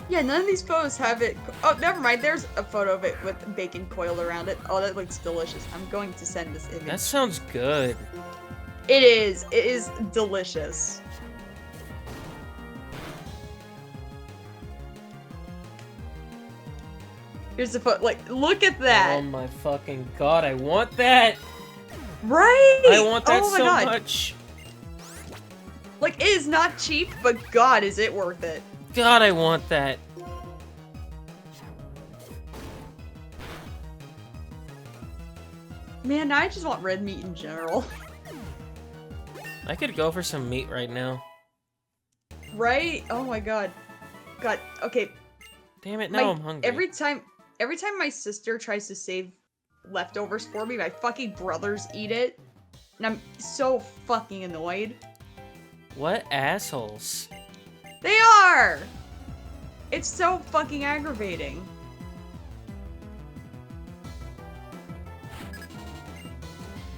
Yeah, none of these photos have it. Oh, never mind. There's a photo of it with bacon coiled around it. Oh, that looks delicious. I'm going to send this image.
That sounds good.
It is. It is delicious. Here's the photo. Like, look at that.
Oh my fucking god, I want that!
Right?
I want that
oh my
so
God.
much!
Like, it is not cheap, but God, is it worth it.
God, I want that.
Man, I just want red meat in general.
I could go for some meat right now.
Right? Oh my God. God, okay.
Damn it, now I'm hungry.
Every time my sister tries to save leftovers for me, my fucking brothers eat it. And I'm so fucking annoyed.
What assholes?
They are! It's so fucking aggravating.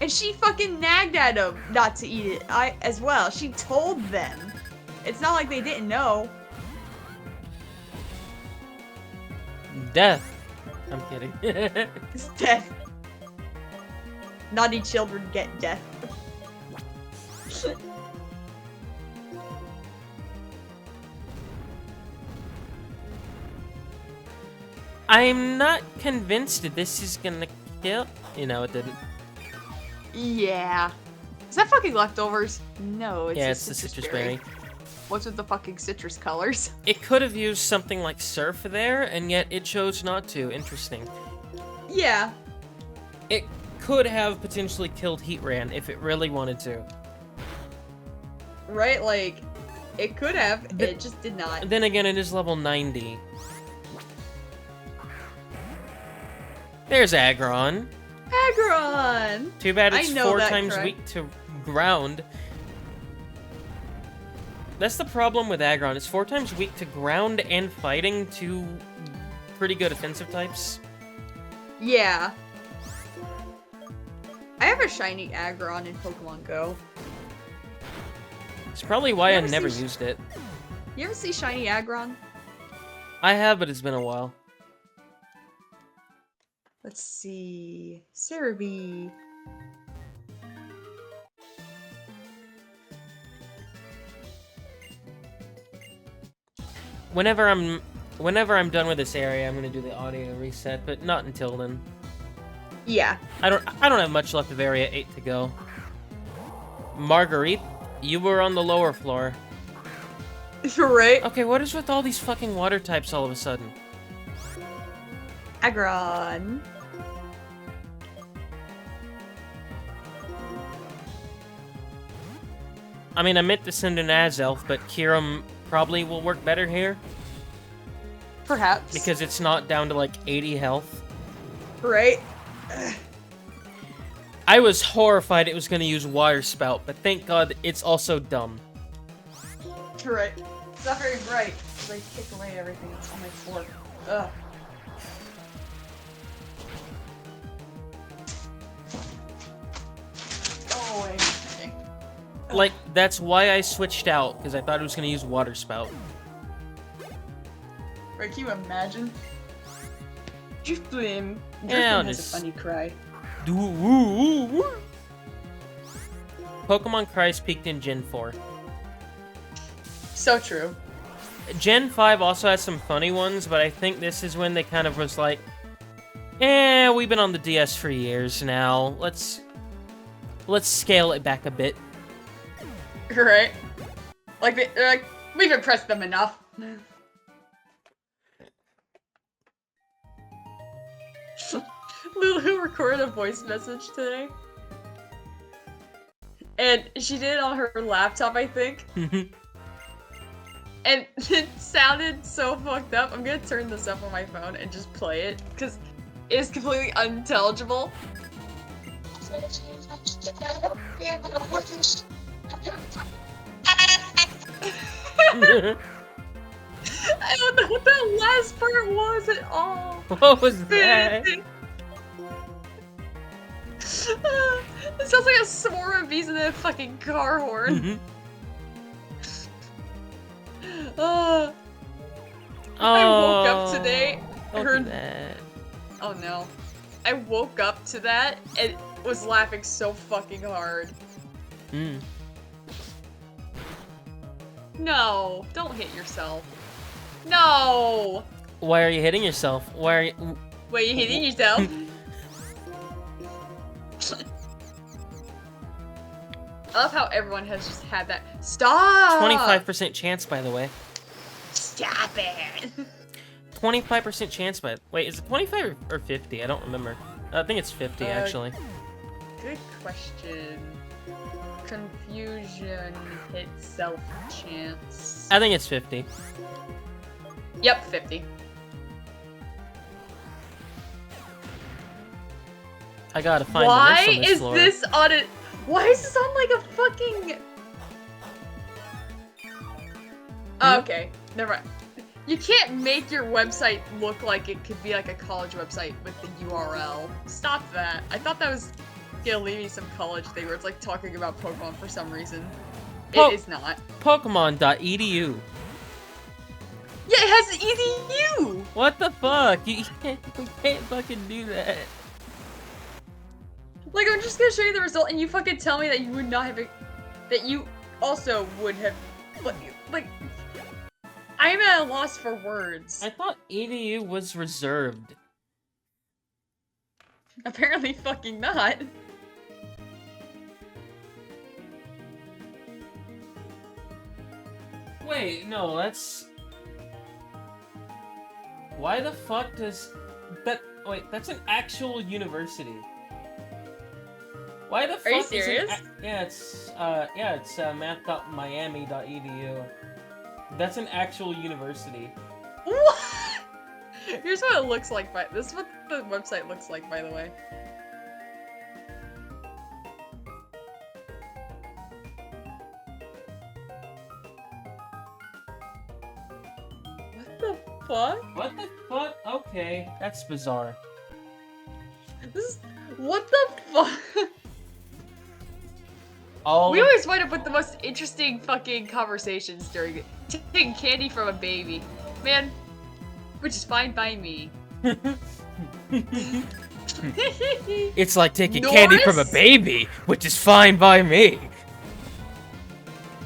And she fucking nagged at them not to eat it as well. She told them. It's not like they didn't know.
Death. I'm kidding.
It's death. Naughty children get death.
I'm not convinced that this is gonna kill. You know, it didn't.
Yeah. Is that fucking leftovers? No, it's
Yeah,
a
it's the citrus berry.
What's with the fucking citrus colors?
It could have used something like surf there, and yet it chose not to. Interesting.
Yeah.
It could have potentially killed Heatran if it really wanted to.
Right? Like, it could have. It just did not.
Then again, it is level 90. There's Aggron.
Aggron!
Too bad it's
I know
4
that,
times
correct?
weak to ground. That's the problem with Aggron. It's 4 times weak to ground and fighting, 2 pretty good offensive types.
Yeah. I have a shiny Aggron in Pokemon Go.
It's probably why
You
I
ever
never
see-
used it.
You ever see shiny Aggron?
I have, but it's been a while.
Let's see. Cerebi.
Whenever I'm done with this area, I'm gonna do the audio reset, but not until then.
Yeah.
I don't have much left of Area 8 to go. Marguerite, you were on the lower floor.
Right?
Okay, what is with all these fucking water types all of a sudden?
Aggron.
I mean, I meant to send an Azelf, but Kiram probably will work better here.
Perhaps.
Because it's not down to like 80 health.
Right?
I was horrified it was going to use Water Spout, but thank God it's also dumb.
Right. It's not very bright. So they kick away everything that's on my floor. Ugh. Go away. Okay.
Like, that's why I switched out, because I thought it was going to use water spout.
Right, can you imagine? Drifblim.
Yeah,
Drifblim has
just-
a funny cry.
Pokemon Christ peaked in Gen 4.
So true.
Gen 5 also has some funny ones, but I think this is when they kind of was like, we've been on the DS for years now. Let's scale it back a bit.
Right? Like, they're like, we've impressed them enough. Lulu recorded a voice message today. And she did it on her laptop, I think. And it sounded so fucked up. I'm gonna turn this up on my phone and just play it, because it's completely unintelligible. I don't know what that last part was at all.
What was that?
It sounds like a swarm of bees and a fucking car horn. I woke up today.
Don't
heard
do that.
Oh no. I woke up to that and was laughing so fucking hard. No, don't hit yourself. No!
Why are you hitting yourself? Why are you...
Wait, you hitting yourself? I love how everyone has just had that. Stop!
25% chance, by the way.
Stop it!
25% chance, by... Wait, is it 25 or 50? I don't remember. I think it's 50, actually.
Good question. Confusion hit self chance.
I think it's 50.
Yep, 50.
I gotta find the list on this floor.
Why is this on it? Why is this on like a fucking... Okay, never mind. You can't make your website look like it could be like a college website with the URL. Stop that. I thought that was gonna leave me some college thing where it's like talking about Pokemon for some reason. It is not.
Pokemon.edu.
Yeah, it has EDU!
What the fuck? You can't fucking do that.
Like, I'm just gonna show you the result and you fucking tell me that you would not have that you also would have, like, I'm at a loss for words.
I thought EDU was reserved.
Apparently fucking not.
Wait, no, that's... Why the fuck does... that... Wait, that's an actual university. Why the fuck
Are you
is it
serious?
it's math.miami.edu. That's an actual university.
What? Here's what it looks like, this is what the website looks like, by the way. What the fuck?
What the fuck? Okay, that's bizarre.
This is... What the fuck? We
of-
always wind up with the most interesting fucking conversations during it. Taking candy from a baby. Man, which is fine by me.
It's like taking candy from a baby, which is fine by me.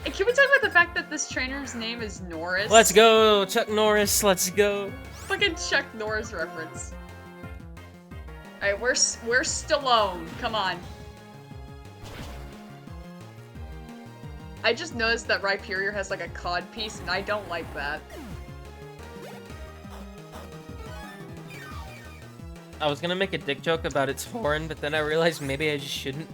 And can we talk about the fact that this trainer's name is Norris?
Let's go, Chuck Norris, let's go.
Fucking Chuck Norris reference. Alright, where's Stallone? Come on. I just noticed that Rhyperior has like a cod piece, and I don't like that.
I was gonna make a dick joke about its horn, but then I realized maybe I just shouldn't.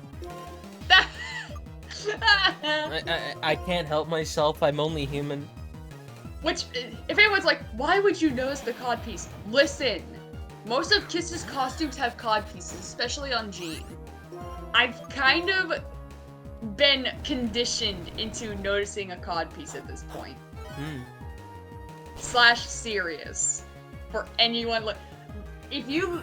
I can't help myself, I'm only human.
Which, if anyone's like, why would you notice the cod piece? Listen, most of Kiss's costumes have cod pieces, especially on Jean. I've kind of been conditioned into noticing a cod piece at this point. / serious. For anyone if you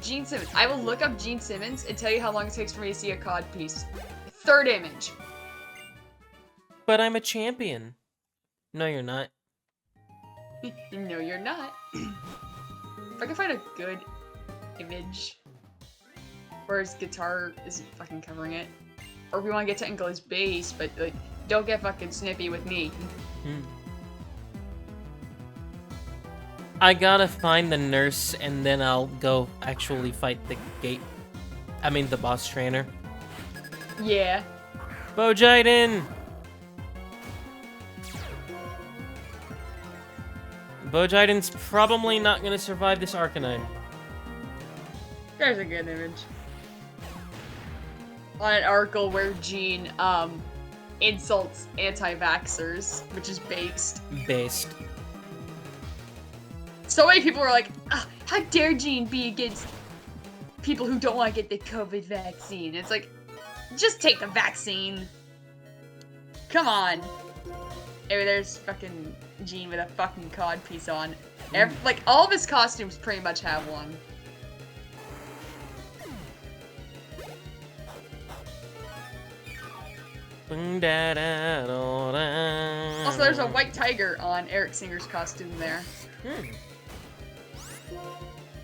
Gene Simmons. I will look up Gene Simmons and tell you how long it takes for me to see a cod piece. Third image.
But I'm a champion. No, you're not.
No, you're not. If I can find a good image where his guitar isn't fucking covering it. Or if we want to get technical, his bass, but like, don't get fucking snippy with me.
I gotta find the nurse and then I'll go actually fight the the boss trainer.
Yeah.
Bojaiden! Bojaiden's probably not gonna survive this Arcanine.
There's a good image. On an article where Gene, insults anti-vaxxers, which is based.
Based.
So many people were like, how dare Gene be against people who don't want to get the COVID vaccine? It's like, just take the vaccine. Come on. Anyway, there's fucking Gene with a fucking cod piece on. Like, all of his costumes pretty much have one. Also, there's a white tiger on Eric Singer's costume there.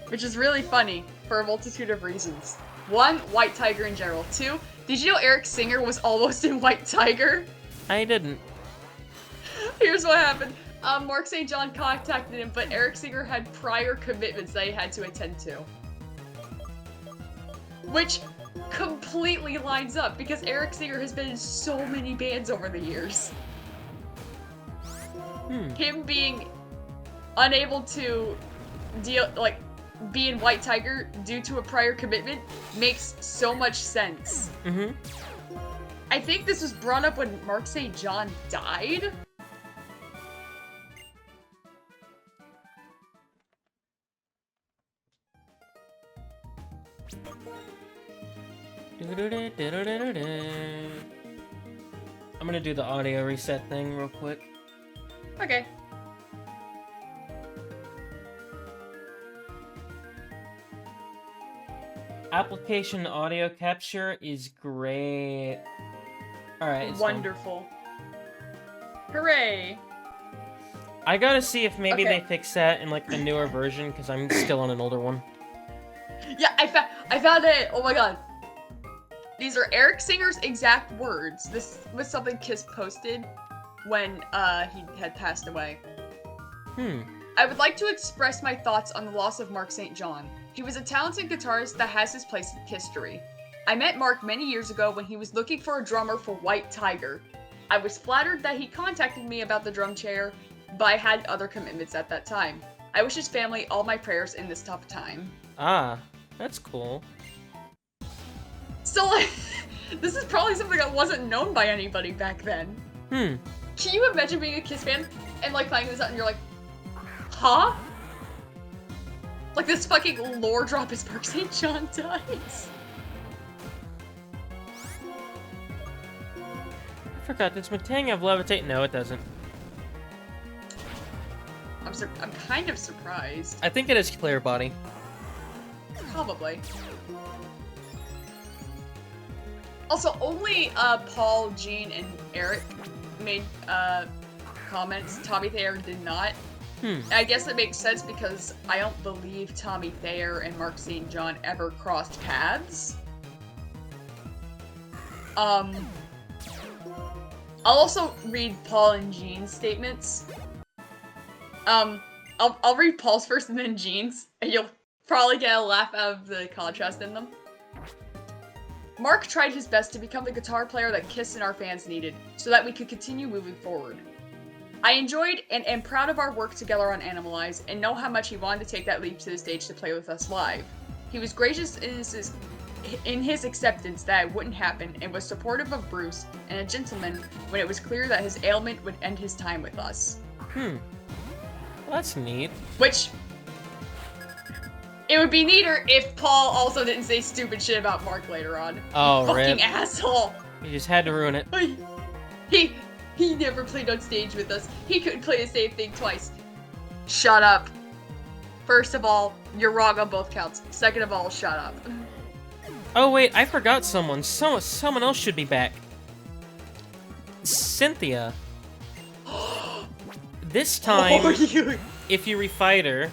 Which is really funny for a multitude of reasons. 1, white tiger in general. 2, did you know Eric Singer was almost in White Tiger?
I didn't.
Here's what happened. Mark St. John contacted him, but Eric Singer had prior commitments that he had to attend to. Which completely lines up, because Eric Singer has been in so many bands over the years. Him being unable to be in White Tiger due to a prior commitment makes so much sense. I think this was brought up when Mark St. John died.
I'm gonna do the audio reset thing real quick.
Okay.
Application audio capture is great. Alright,
Wonderful. Hooray!
I gotta see if maybe they fix that in like the newer version, because I'm still on an older one.
Yeah, I found it. Oh my god. These are Eric Singer's exact words. This was something Kiss posted when he had passed away. I would like to express my thoughts on the loss of Mark St. John. He was a talented guitarist that has his place in history. I met Mark many years ago when he was looking for a drummer for White Tiger. I was flattered that he contacted me about the drum chair, but I had other commitments at that time. I wish his family all my prayers in this tough time.
Ah, that's cool.
So, like, this is probably something that wasn't known by anybody back then. Can you imagine being a Kiss fan and, like, finding this out and you're like, huh? Like, this fucking lore drop is Mark St. John dies.
I forgot, does Matang have Levitate? No, it doesn't.
I'm kind of surprised.
I think it is Clear Body.
Probably. Also, only Paul, Gene, and Eric made comments. Tommy Thayer did not. I guess it makes sense because I don't believe Tommy Thayer and Mark St. John ever crossed paths. I'll also read Paul and Gene's statements. I'll read Paul's first and then Gene's, and you'll probably get a laugh out of the contrast in them. Mark tried his best to become the guitar player that Kiss and our fans needed, so that we could continue moving forward. I enjoyed and am proud of our work together on Animalize, and know how much he wanted to take that leap to the stage to play with us live. He was gracious in his acceptance that it wouldn't happen, and was supportive of Bruce, and a gentleman when it was clear that his ailment would end his time with us.
Well, that's neat.
Which It would be neater if Paul also didn't say stupid shit about Mark later on.
Oh,
Fucking
rip.
asshole.
You just had to ruin it.
He never played on stage with us. He couldn't play the same thing twice. Shut up. First of all, you're wrong on both counts. Second of all, shut up.
Oh wait, I forgot someone. Someone else should be back. Cynthia. This time, if you refight her,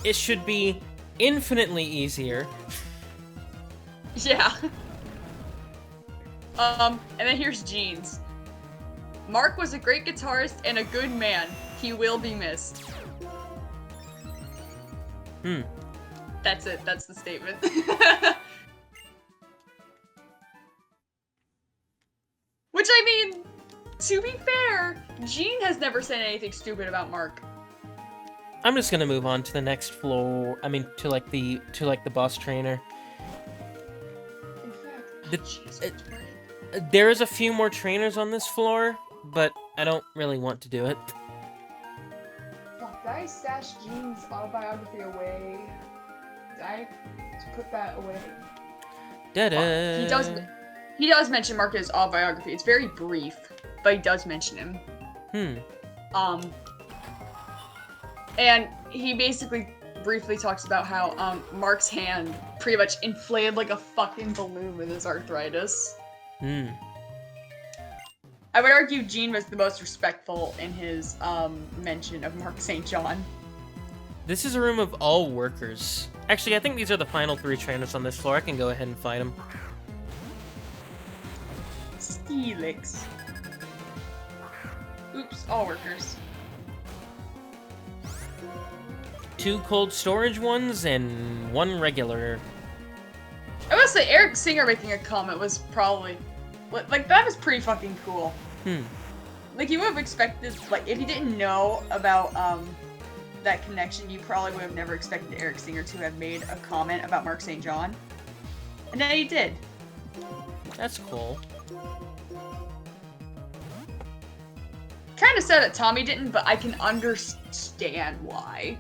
it should be infinitely easier.
Yeah. And then here's Jeans. Mark was a great guitarist and a good man. He will be missed. That's it. That's the statement. Which, I mean, to be fair, Jean has never said anything stupid about Mark.
I'm just gonna move on to the next floor. I mean, to like the boss trainer.
In fact,
There is a few more trainers on this floor, but I don't really want to do it.
fuck, did I stash Jean's autobiography away? Did I put that away?
Da-da.
He does mention Mark's autobiography. It's very brief, but he does mention him. And he basically briefly talks about how Mark's hand pretty much inflated like a fucking balloon with his arthritis. I would argue Gene was the most respectful in his mention of Mark St. John.
This is a room of all workers. Actually, I think these are the final 3 trainers on this floor. I can go ahead and fight them.
Steelix. Oops, all workers.
2 cold storage ones and 1 regular.
I will say, Eric Singer making a comment was probably... Like, that was pretty fucking cool. Like, you would have expected... Like, if you didn't know about, that connection, you probably would have never expected Eric Singer to have made a comment about Mark St. John. And then he did.
That's cool.
Kinda sad that Tommy didn't, but I can understand why.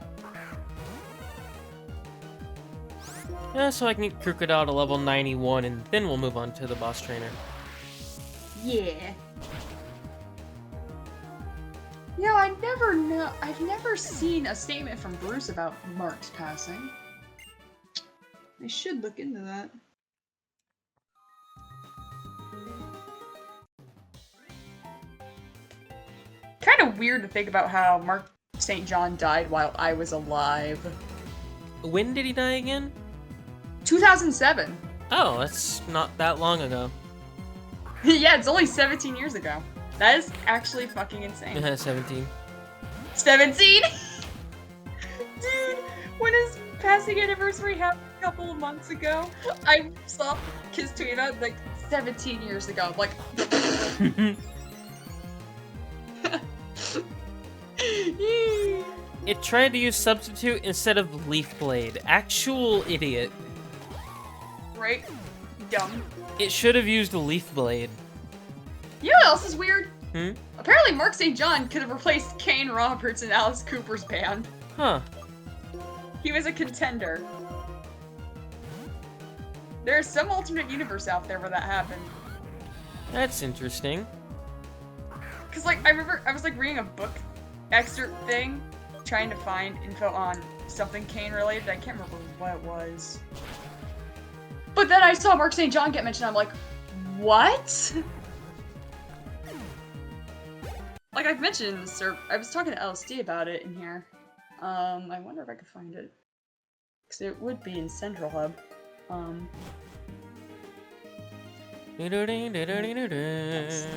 Yeah, so I can get Crocodile to level 91, and then we'll move on to the boss trainer.
Yeah. Yeah, I've never seen a statement from Bruce about Mark's passing. I should look into that. Kind of weird to think about how Mark St. John died while I was alive.
When did he die again?
2007.
Oh, that's not that long ago.
Yeah, it's only 17 years ago. That is actually fucking insane.
17.
17? Dude, when his passing anniversary happened a couple of months ago, I saw his tweet out like 17 years ago. I'm like,
It tried to use Substitute instead of Leaf Blade. Actual idiot.
right? Dumb.
It should have used a Leaf Blade.
You know what else is weird?
Hmm?
Apparently Mark St. John could have replaced Kane Roberts in Alice Cooper's band.
Huh.
He was a contender. There's some alternate universe out there where that happened.
That's interesting.
Cause like, I remember, I was like reading a book excerpt thing, trying to find info on something Kane related. I can't remember what it was. But then I saw Mark St. John get mentioned, I'm like, what? Like I've mentioned in this, I was talking to LSD about it in here. I wonder if I could find it. Cause it would be in Central Hub. Yes.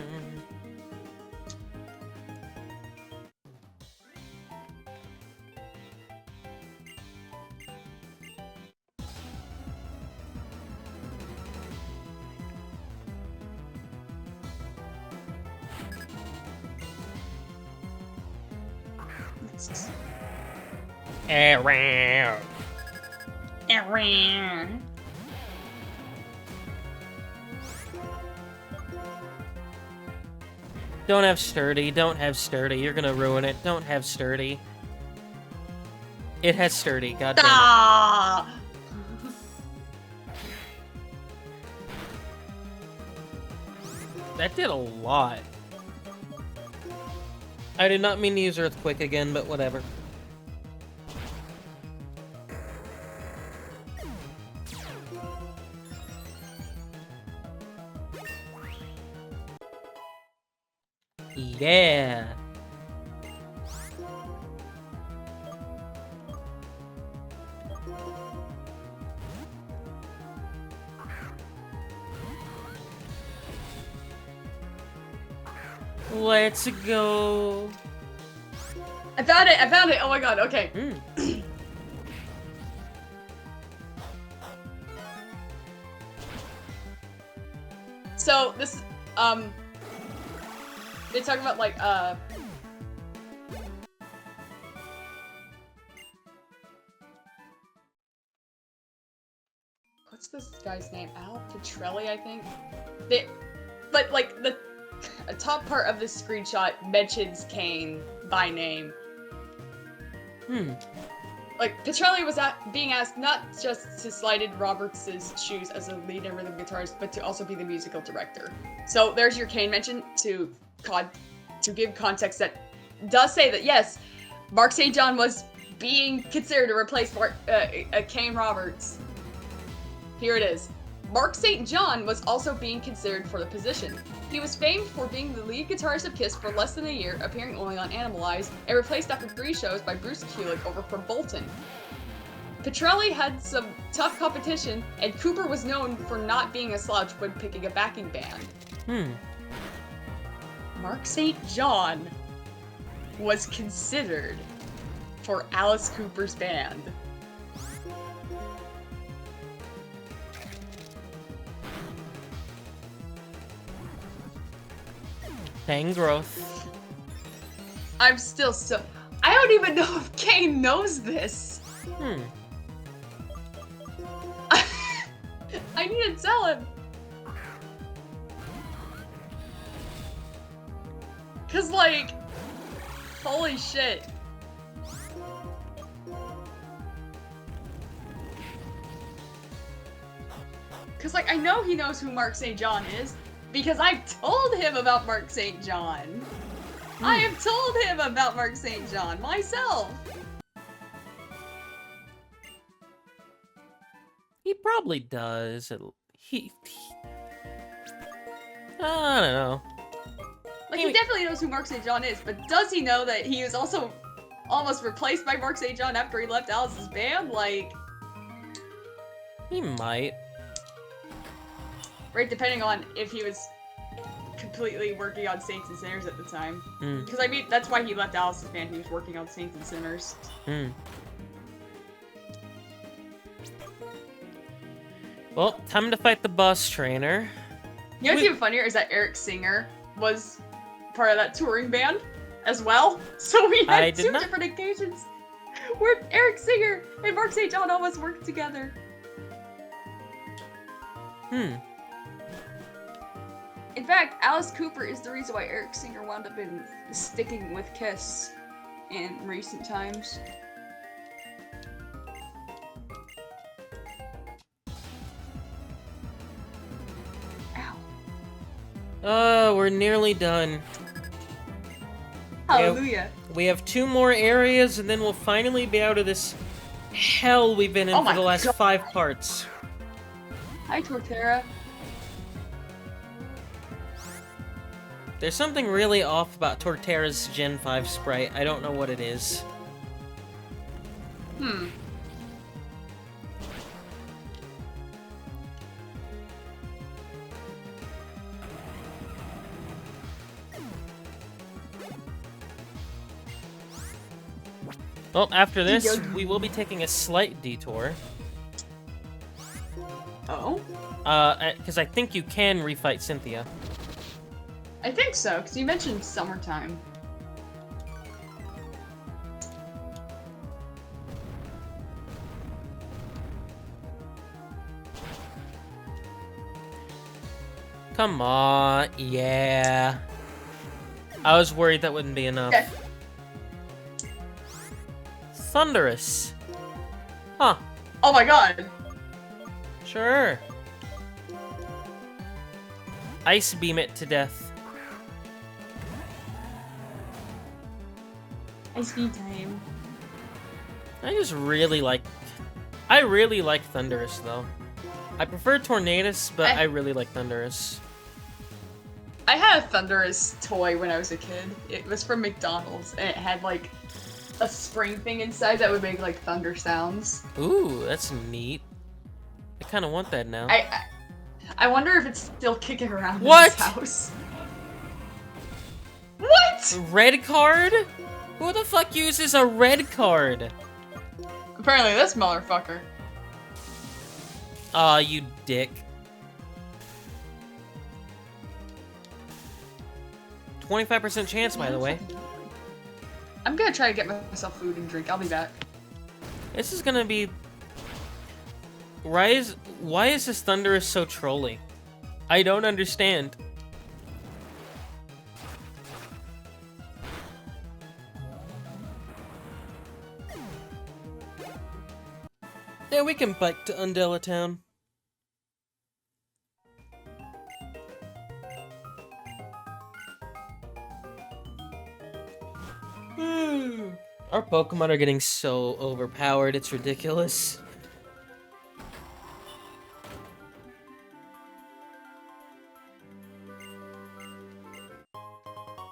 Don't have Sturdy, don't have Sturdy. You're gonna ruin it. Don't have Sturdy. It has sturdy. God damn it.
Ah!
That did a lot. I did not mean to use Earthquake again, but whatever. Yeah. Let's go.
I found it! I found it! Oh my god, okay. So, this, they talk about, like, what's this guy's name? Al Petrelli, I think? But, like, the top part of this screenshot mentions Kane by name. Like, Petrelli was being asked not just to slide in Roberts' shoes as a lead and rhythm guitarist, but to also be the musical director. So there's your Kane mention to give context that does say that, yes, Mark St. John was being considered to replace Kane Roberts. Here it is. Mark St. John was also being considered for the position. He was famed for being the lead guitarist of Kiss for less than a year, appearing only on Animalize, and replaced after 3 shows by Bruce Kulick over from Bolton. Petrelli had some tough competition, and Cooper was known for not being a slouch when picking a backing band. Mark St. John was considered for Alice Cooper's band.
Dang growth.
I'm still so... I don't even know if Kane knows this. I need to tell him. Cause like, holy shit. Cause like, I know he knows who Mark St. John is, because I've told him about Mark St. John. I have told him about Mark St. John myself.
He probably does. He I don't know.
Like, he definitely knows who Mark St. John is, but does he know that he was also almost replaced by Mark St. John after he left Alice's band? Like...
He might.
Right, depending on if he was completely working on Saints and Sinners at the time. Because, I mean, that's why he left Alice's band. He was working on Saints and Sinners.
Well, time to fight the boss trainer.
You know what's even funnier is that Eric Singer was part of that touring band as well. So we had two different occasions where Eric Singer and Mark St. John almost worked together. In fact, Alice Cooper is the reason why Eric Singer wound up sticking with Kiss in recent times. Ow.
Oh, we're nearly done.
Hallelujah.
We have 2 more areas, and then we'll finally be out of this hell we've been in for the last 5 parts.
Hi, Torterra.
There's something really off about Torterra's Gen 5 sprite. I don't know what it is. Well, after this, we will be taking a slight detour.
Oh?
Because I think you can refight Cynthia.
I think so, because you mentioned summertime.
Come on, yeah. I was worried that wouldn't be enough.
Okay.
Thunderous. Huh.
Oh my god.
Sure. Ice beam it to death.
Ice beam time.
I really like Thunderous though. I prefer Tornadus, but I really like Thunderous.
I had a Thunderous toy when I was a kid. It was from McDonald's, and it had like a spring thing inside that would make like thunder sounds.
Ooh, that's neat. I kind of want that now.
I wonder if it's still kicking around
What?
in this house. What?
Red card? Who the fuck uses a red card?
Apparently this motherfucker.
Aw, you dick. 25% chance, by the way.
I'm gonna try to get myself food and drink. I'll be back.
This is gonna be... Why is this Thunderous so trolly? I don't understand. Yeah, we can bike to Undella Town. Our Pokemon are getting so overpowered, it's ridiculous.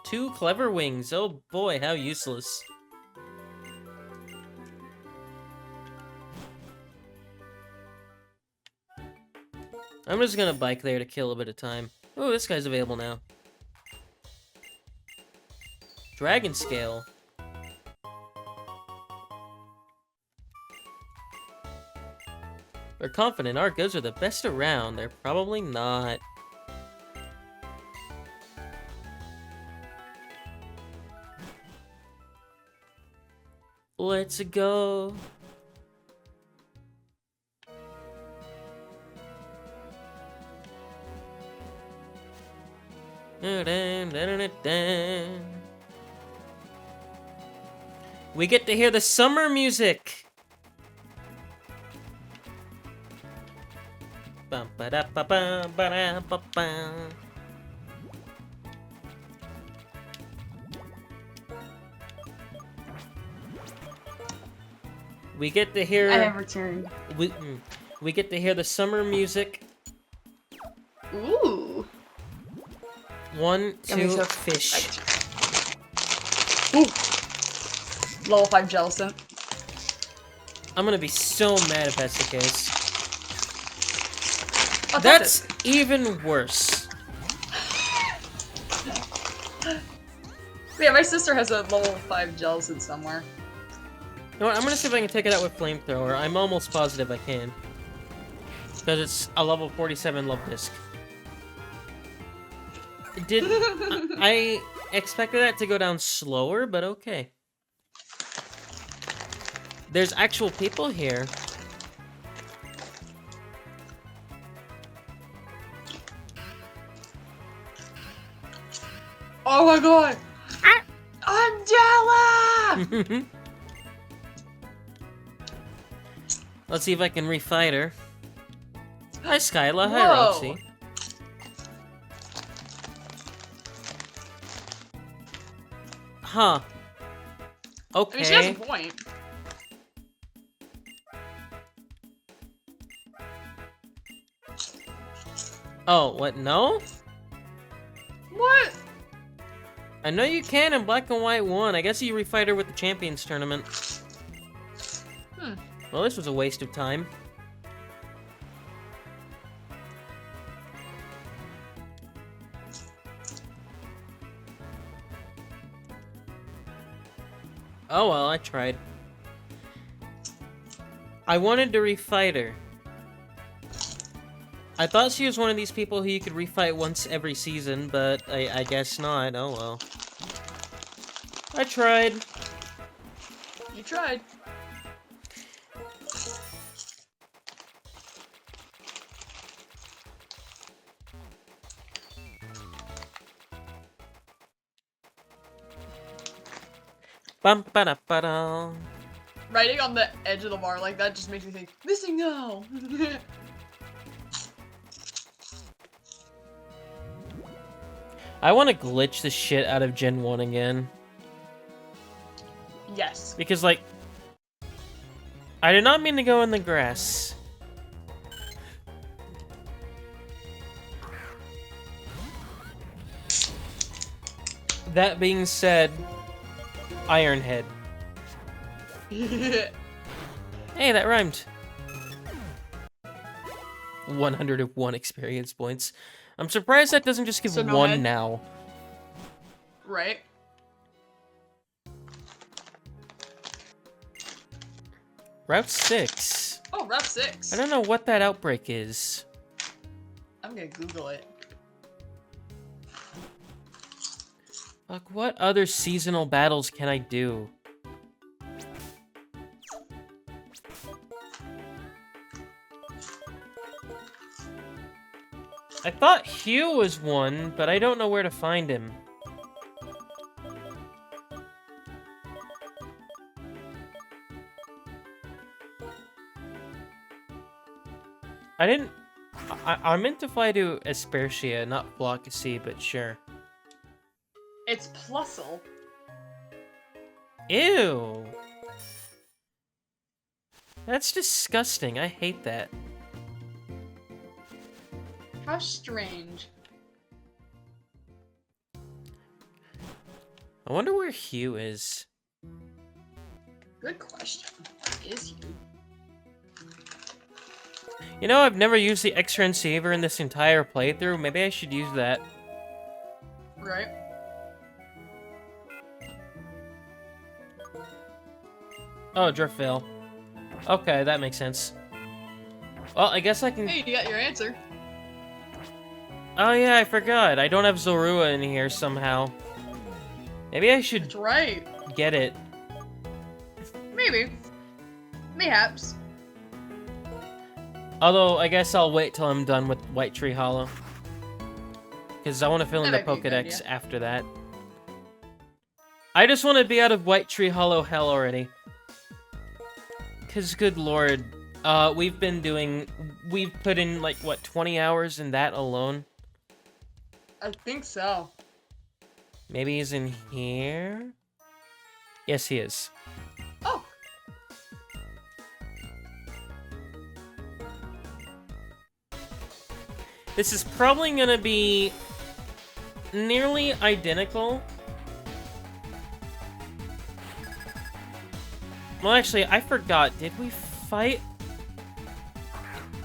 Two Clever Wings, oh boy, how useless. I'm just gonna bike there to kill a bit of time. Oh, this guy's available now. Dragon Scale. We're confident our goods are the best around. They're probably not. Let's go. We get to hear the summer music. Bum, ba-da, ba-bum, ba-da, ba-bum. We get to hear.
I have returned.
We get to hear the summer music.
Ooh.
1, 2, fish.
Ooh. Level 5 Jellicent.
I'm gonna be so mad if that's the case.
Oh,
that's even worse.
Yeah, my sister has a level 5 Jellicent somewhere.
You know what, I'm gonna see if I can take it out with Flamethrower. I'm almost positive I can. Because it's a level 47 Love Disc. I expected that to go down slower, but okay. There's actual people here.
Oh my god! Angela!
Let's see if I can refight her. Hi, Skyla. Hi, Roxy. Huh. Okay.
I mean, she has a point.
Oh, what? No?
What?
I know you can in Black and White 1. I guess you refight her with the Champions Tournament. Well, this was a waste of time. Oh well, I tried. I wanted to refight her. I thought she was one of these people who you could refight once every season, but I guess not. Oh well. I tried.
You tried.
Bum ba da ba da.
Writing on the edge of the bar like that just makes me think, missing now!
I want to glitch the shit out of Gen 1 again.
Yes.
Because, like, I did not mean to go in the grass. That being said, Ironhead. Hey, that rhymed. 101 experience points. I'm surprised that doesn't just give
So no
one
head?
now.
Right?
Route 6.
Oh, Route 6.
I don't know what that outbreak is.
I'm gonna Google it.
Fuck, what other seasonal battles can I do? I thought Hugh was one, but I don't know where to find him. I meant to fly to Aspertia, not Blockacy, but sure.
It's Plusle.
Ew. That's disgusting. I hate that.
How strange.
I wonder where Hugh is.
Good question. Where is he?
You know, I've never used the extra saver in this entire playthrough. Maybe I should use that.
Right?
Oh, Driftveil. Okay, that makes sense. Well, I guess I can...
Hey, you got your answer.
Oh yeah, I forgot. I don't have Zorua in here somehow. Maybe I should
That's right.
get it.
Maybe. Mayhaps.
Although, I guess I'll wait till I'm done with White Tree Hollow. Because I want to fill in the
That might be a good
Pokedex
idea.
after that. I just want to be out of White Tree Hollow hell already. Because, good lord, we've put in, like, what, 20 hours in that alone?
I think so.
Maybe he's in here? Yes, he is.
Oh.
This is probably gonna be nearly identical. Well, actually, I forgot. Did we fight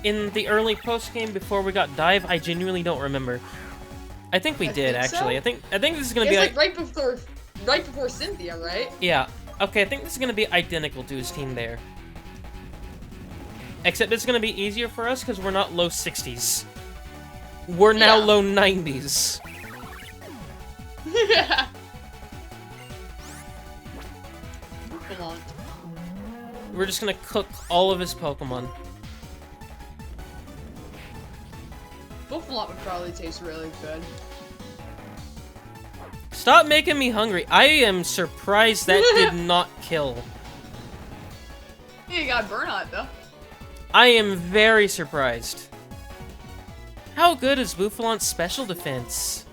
in the early post-game before we got dive? I genuinely don't remember. I think we did,
think so.
actually. I think this is gonna
It's
be
like right before Cynthia, right?
Yeah. Okay, I think this is gonna be identical to his team there. Except it's gonna be easier for us because we're not low 60s. We're now
Yeah.
low 90s.
Yeah. Come on.
We're just gonna cook all of his Pokemon.
Buffalot would probably taste really good.
Stop making me hungry. I am surprised that did not kill.
Yeah, you got Burnout though.
I am very surprised. How good is Buffalon's special defense?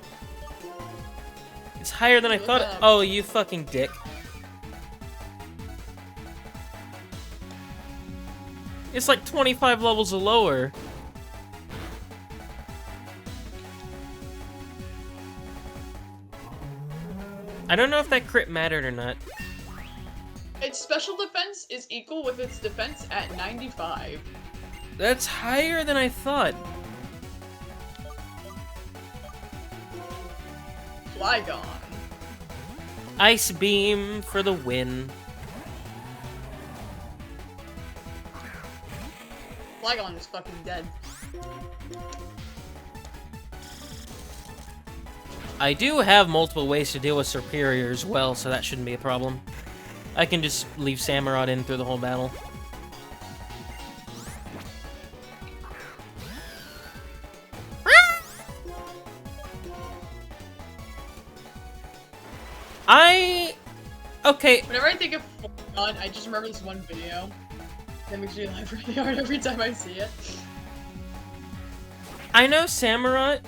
It's higher than I
Look
thought.
up.
Oh, you fucking dick. It's like 25 levels lower. I don't know if that crit mattered or not.
Its special defense is equal with its defense at 95.
That's higher than I thought.
Flygon.
Ice Beam for the win.
Flygon is fucking dead.
I do have multiple ways to deal with Superior as well, so that shouldn't be a problem. I can just leave Samurott in through the whole battle. Okay.
Whenever I think of Fun, I just remember this one video that makes me laugh really hard every time I see it.
I know Samura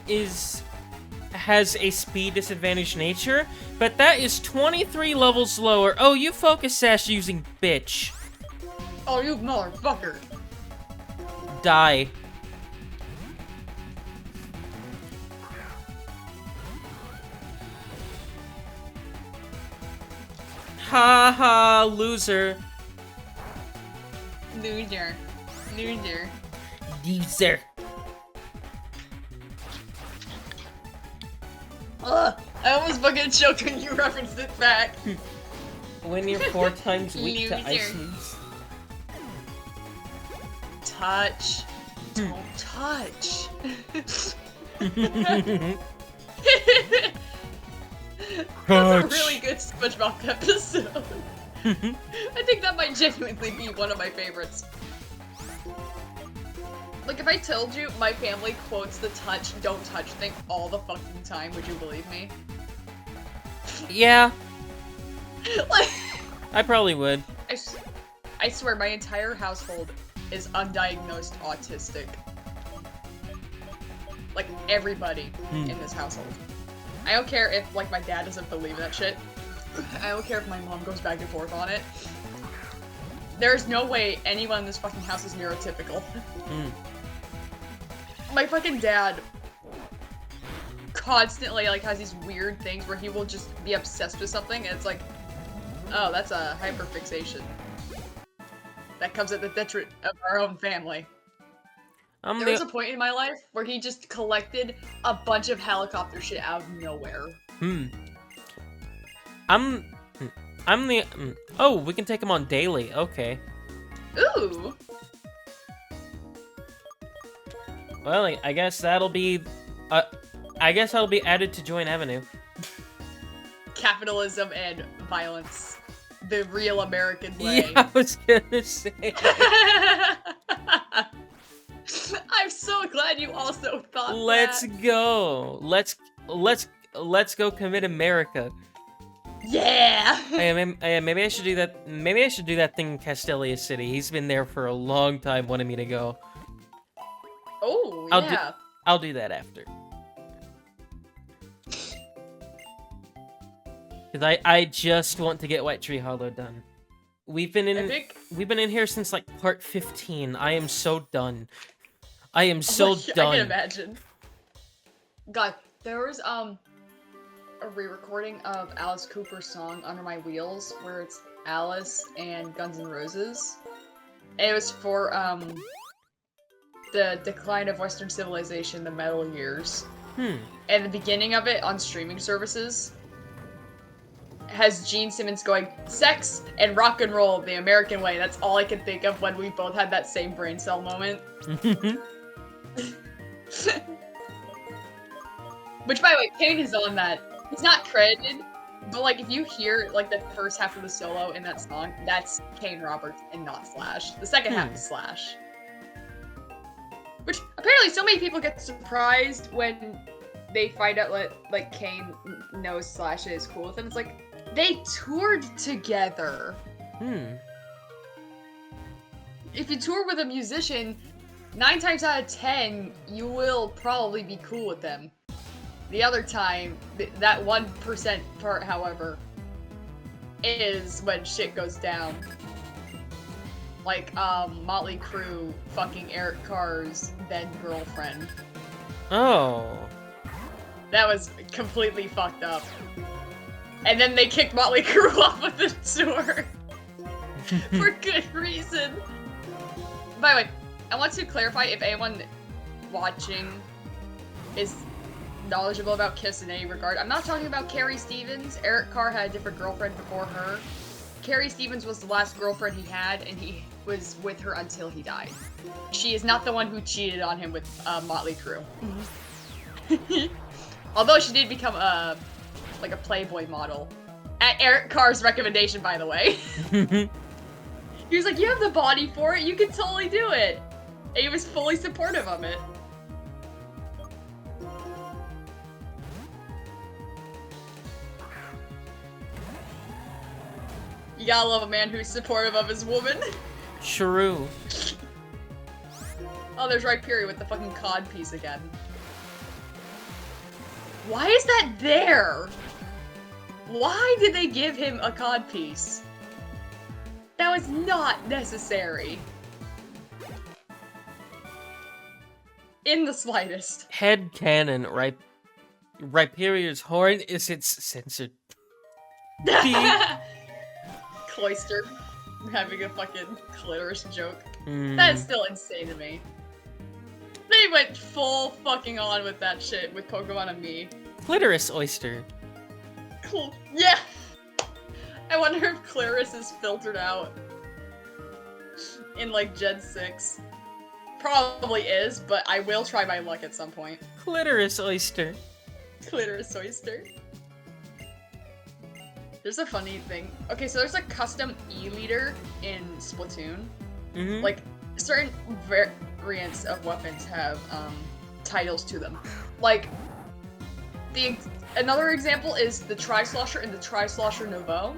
has a speed disadvantage nature, but that is 23 levels lower. Oh, you focus sash using bitch.
Oh, you motherfucker.
Die. Ha ha, loser.
Loser. Loser.
Loser.
Ugh, I almost fucking choked when you referenced it back.
When you're 4 times weak to ice
Loser.
moves.
Touch. Don't touch. That's a really good SpongeBob episode. I think that might genuinely be one of my favorites. Like, if I told you my family quotes the touch, don't touch thing all the fucking time, would you believe me?
Yeah,
Like,
I probably would.
I swear my entire household is undiagnosed autistic. Like, everybody in this household. I don't care if, like, my dad doesn't believe that shit. I don't care if my mom goes back and forth on it. There's no way anyone in this fucking house is neurotypical. My fucking dad constantly, like, has these weird things where he will just be obsessed with something, and it's like, oh, that's a hyperfixation. That comes at the detriment of our own family. There was a point in my life where he just collected a bunch of helicopter shit out of nowhere.
Oh, we can take him on daily. Okay.
Ooh.
Well, I guess that'll be added to Join Avenue.
Capitalism and violence. The real American way.
Yeah, I was gonna say.
I'm so glad you also thought
Let's
that.
go. Let's go commit America.
Yeah.
Maybe I should do that. Maybe I should do that thing in Castelia City. He's been there for a long time, wanting me to go.
Oh, yeah.
I'll do that after. Cause I just want to get White Tree Hollow done. We've been in here since like part 15. I am so done. I am so done.
I can imagine. God, there was a re-recording of Alice Cooper's song "Under My Wheels," where it's Alice and Guns N' Roses. And it was for the decline of Western civilization, the Metal Years. And the beginning of it on streaming services has Gene Simmons going, "Sex and rock and roll the American way." That's all I can think of when we both had that same brain cell moment. Which, by the way, Kane is on that. He's not credited, but like if you hear like the first half of the solo in that song, that's Kane Roberts and not Slash. The second half is Slash. Which apparently so many people get surprised when they find out like Kane knows Slash is cool with him. It's like they toured together. If you tour with a musician, 9 times out of 10, you will probably be cool with them. The other time, that 1% part, however, is when shit goes down. Like, Motley Crue fucking Eric Carr's then girlfriend.
Oh.
That was completely fucked up. And then they kicked Motley Crue off of the tour. For good reason. By the way, I want to clarify if anyone watching is knowledgeable about Kiss in any regard. I'm not talking about Carrie Stevens. Eric Carr had a different girlfriend before her. Carrie Stevens was the last girlfriend he had, and he was with her until he died. She is not the one who cheated on him with Motley Crue. Although she did become like a Playboy model. At Eric Carr's recommendation, by the way. He was like, "You have the body for it, you can totally do it." And he was fully supportive of it. You gotta love a man who's supportive of his woman.
True.
Oh, there's Rhyperior with the fucking cod piece again. Why is that there? Why did they give him a cod piece? That was not necessary. In the slightest.
Head canon, Rhyperior's horn is its censored.
Cloister having a fucking clitoris joke.
Mm.
That's still insane to me. They went full fucking on with that shit with Pokemon and me.
Clitoris oyster.
Cool. Yeah! I wonder if Claris is filtered out in like Gen 6. Probably is, but I will try my luck at some point.
Clitoris oyster.
Clitoris oyster. There's a funny thing. Okay, so there's a custom E-leader in Splatoon.
Mm-hmm.
Like, certain variants of weapons have titles to them. Like, another example is the Tri-Slosher and the Tri-Slosher Nouveau.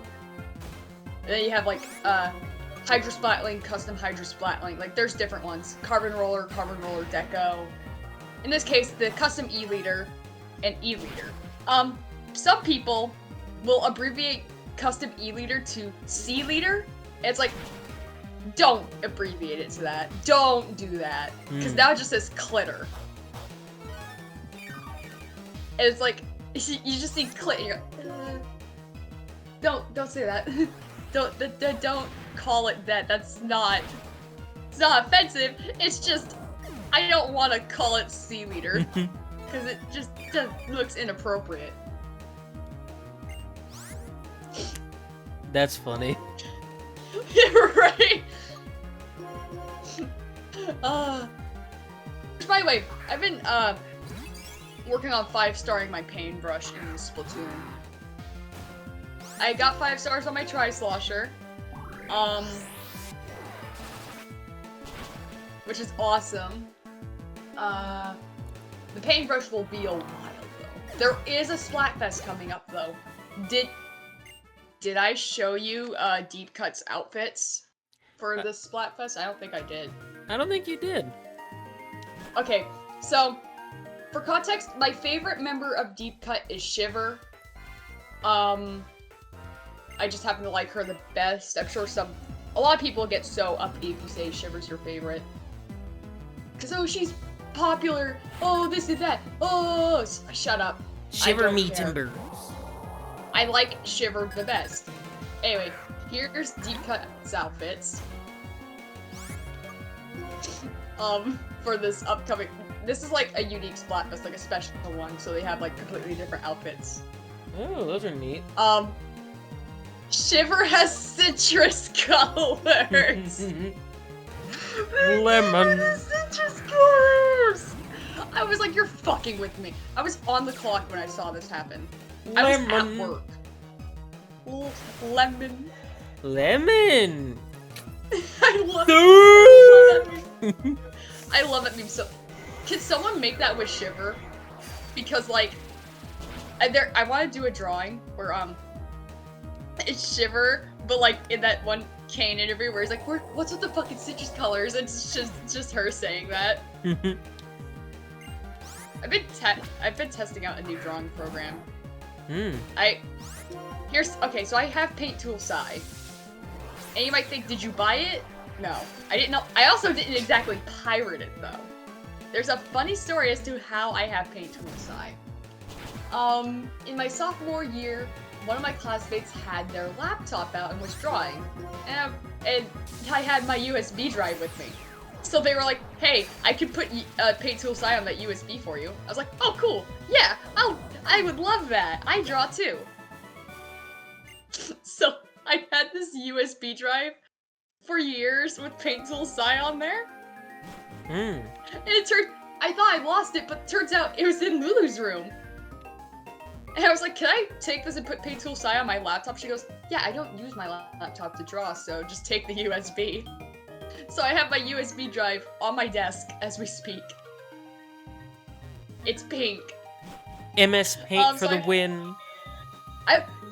And then you have like Hydro Splatling, custom Hydro Splatling. Like, there's different ones. Carbon Roller Deco. In this case, the custom E-leader and E-leader. Some people will abbreviate custom E-leader to C-leader. It's like, don't abbreviate it to that. Don't do that. Because now it just says clitter. And it's like, you just see clit and you're like, don't say that. don't call it that. It's not offensive. It's just, I don't want to call it C-leader. Because it just looks inappropriate.
That's funny.
Right? By the way, I've been working on 5-starring my paintbrush in Splatoon. I got 5 stars on my Tri-Slosher. Which is awesome. The paintbrush will be a while though. There is a Splatfest coming up though. Did I show you Deep Cut's outfits for the Splatfest? I don't think I did.
I don't think you did.
Okay, so for context, my favorite member of Deep Cut is Shiver. I just happen to like her the best. I'm sure a lot of people get so uppity if you say Shiver's your favorite. Cause oh, she's popular. Oh, this and that. Oh, shut up.
Shiver me timbers.
I like Shiver the best. Anyway, here's Deep Cut's outfits. For this upcoming... This is like a unique Splatfest, like a special one, so they have like completely different outfits.
Oh, those are neat.
Shiver has citrus colors!
Lemon.
Citrus colors! I was like, you're fucking with me. I was on the clock when I saw this happen.
Lemon.
I was at work. Lemon.
Lemon.
I love that meme. I love that meme so. Can someone make that with Shiver? Because like, I want to do a drawing where it's Shiver, but like in that one Kane interview where he's like, "What's with the fucking citrus colors?" It's just her saying that. I've been testing out a new drawing program. Okay, so I have Paint Tool Sai. And you might think, did you buy it? No, I didn't know. I also didn't exactly pirate it though. There's a funny story as to how I have Paint Tool Sai. In my sophomore year, one of my classmates had their laptop out and was drawing. And I had my USB drive with me. So they were like, hey, I can put Paint Tool Sai on that USB for you. I was like, oh cool, yeah, I would love that. I draw too. So I had this USB drive for years with Paint Tool Sai on there. And I thought I lost it, but turns out it was in Lulu's room. And I was like, can I take this and put Paint Tool Sai on my laptop? She goes, yeah, I don't use my laptop to draw, so just take the USB. So I have my USB drive on my desk as we speak. It's pink.
MS Paint for the win.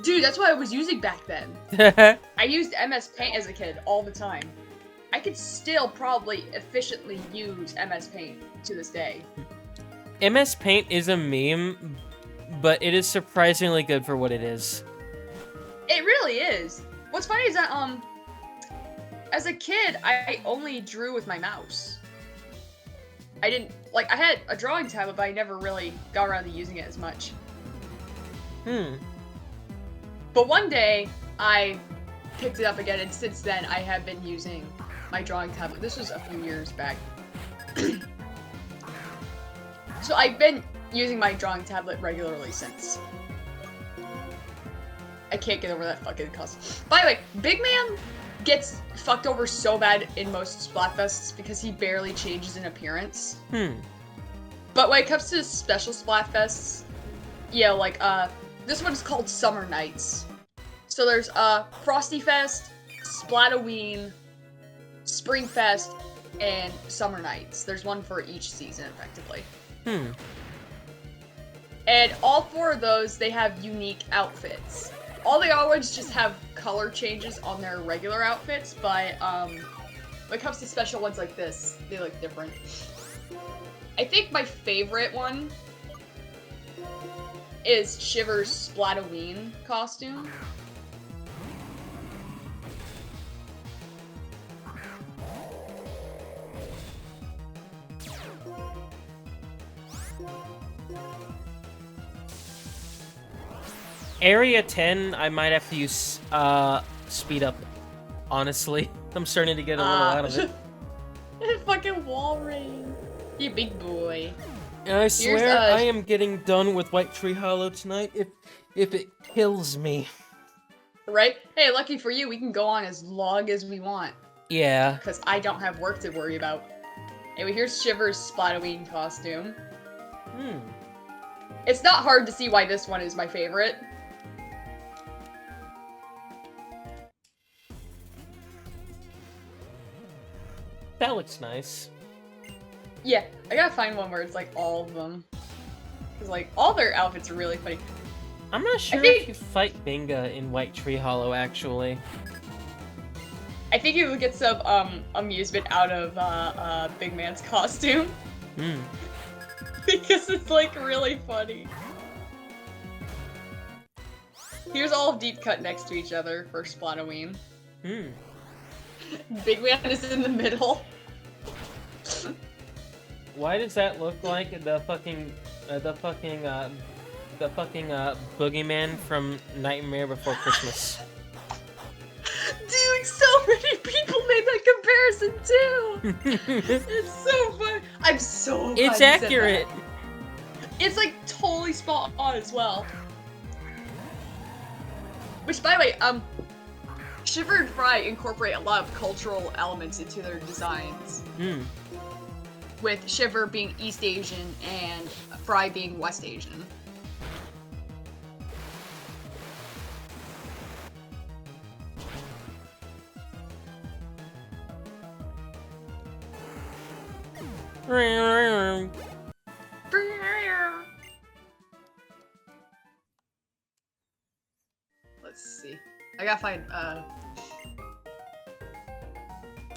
Dude, that's what I was using back then. I used MS Paint as a kid all the time. I could still probably efficiently use MS Paint to this day.
MS Paint is a meme, but it is surprisingly good for what it is.
It really is. What's funny is that, as a kid, I only drew with my mouse. I didn't, like, I had a drawing tablet, but I never really got around to using it as much. But one day, I picked it up again, and since then, I have been using my drawing tablet. This was a few years back. So I've been using my drawing tablet regularly since. I can't get over that fucking cuss. By the way, Big Man gets fucked over so bad in most Splatfests because he barely changes in appearance. But when it comes to special Splatfests, yeah, like, this one's called Summer Nights. So there's, Frosty Fest, Splatoween, Spring Fest, and Summer Nights. There's one for each season, effectively. And all four of those, they have unique outfits. All the other ones just have color changes on their regular outfits, but, when it comes to special ones like this, they look different. I think my favorite one is Shiver's Splatoween costume.
Area 10, I might have to use speed up. Honestly, I'm starting to get a little out of it.
Fucking wall ring. You big boy.
And I swear I am getting done with White Tree Hollow tonight if it kills me.
Right? Hey, lucky for you, we can go on as long as we want.
Yeah.
Because I don't have work to worry about. Anyway, here's Shiver's Splatoween costume. It's not hard to see why this one is my favorite.
That looks nice.
Yeah, I gotta find one where it's like all of them. Because like, all their outfits are really funny.
I'm not sure if you fight Binga in White Tree Hollow, actually.
I think you would get some amusement out of Big Man's costume. Because it's like really funny. Here's all of Deep Cut next to each other for Splatoween. Big Man is in the middle.
Why does that look like the fucking boogeyman from Nightmare Before Christmas?
Dude, so many people made that comparison too! It's so funny. I'm so glad
It's
you said
accurate!
that. It's like totally spot on as well. Which, by the way, Shiver and Fry incorporate a lot of cultural elements into their designs. With Shiver being East Asian and Fry being West Asian. Let's see. I gotta find,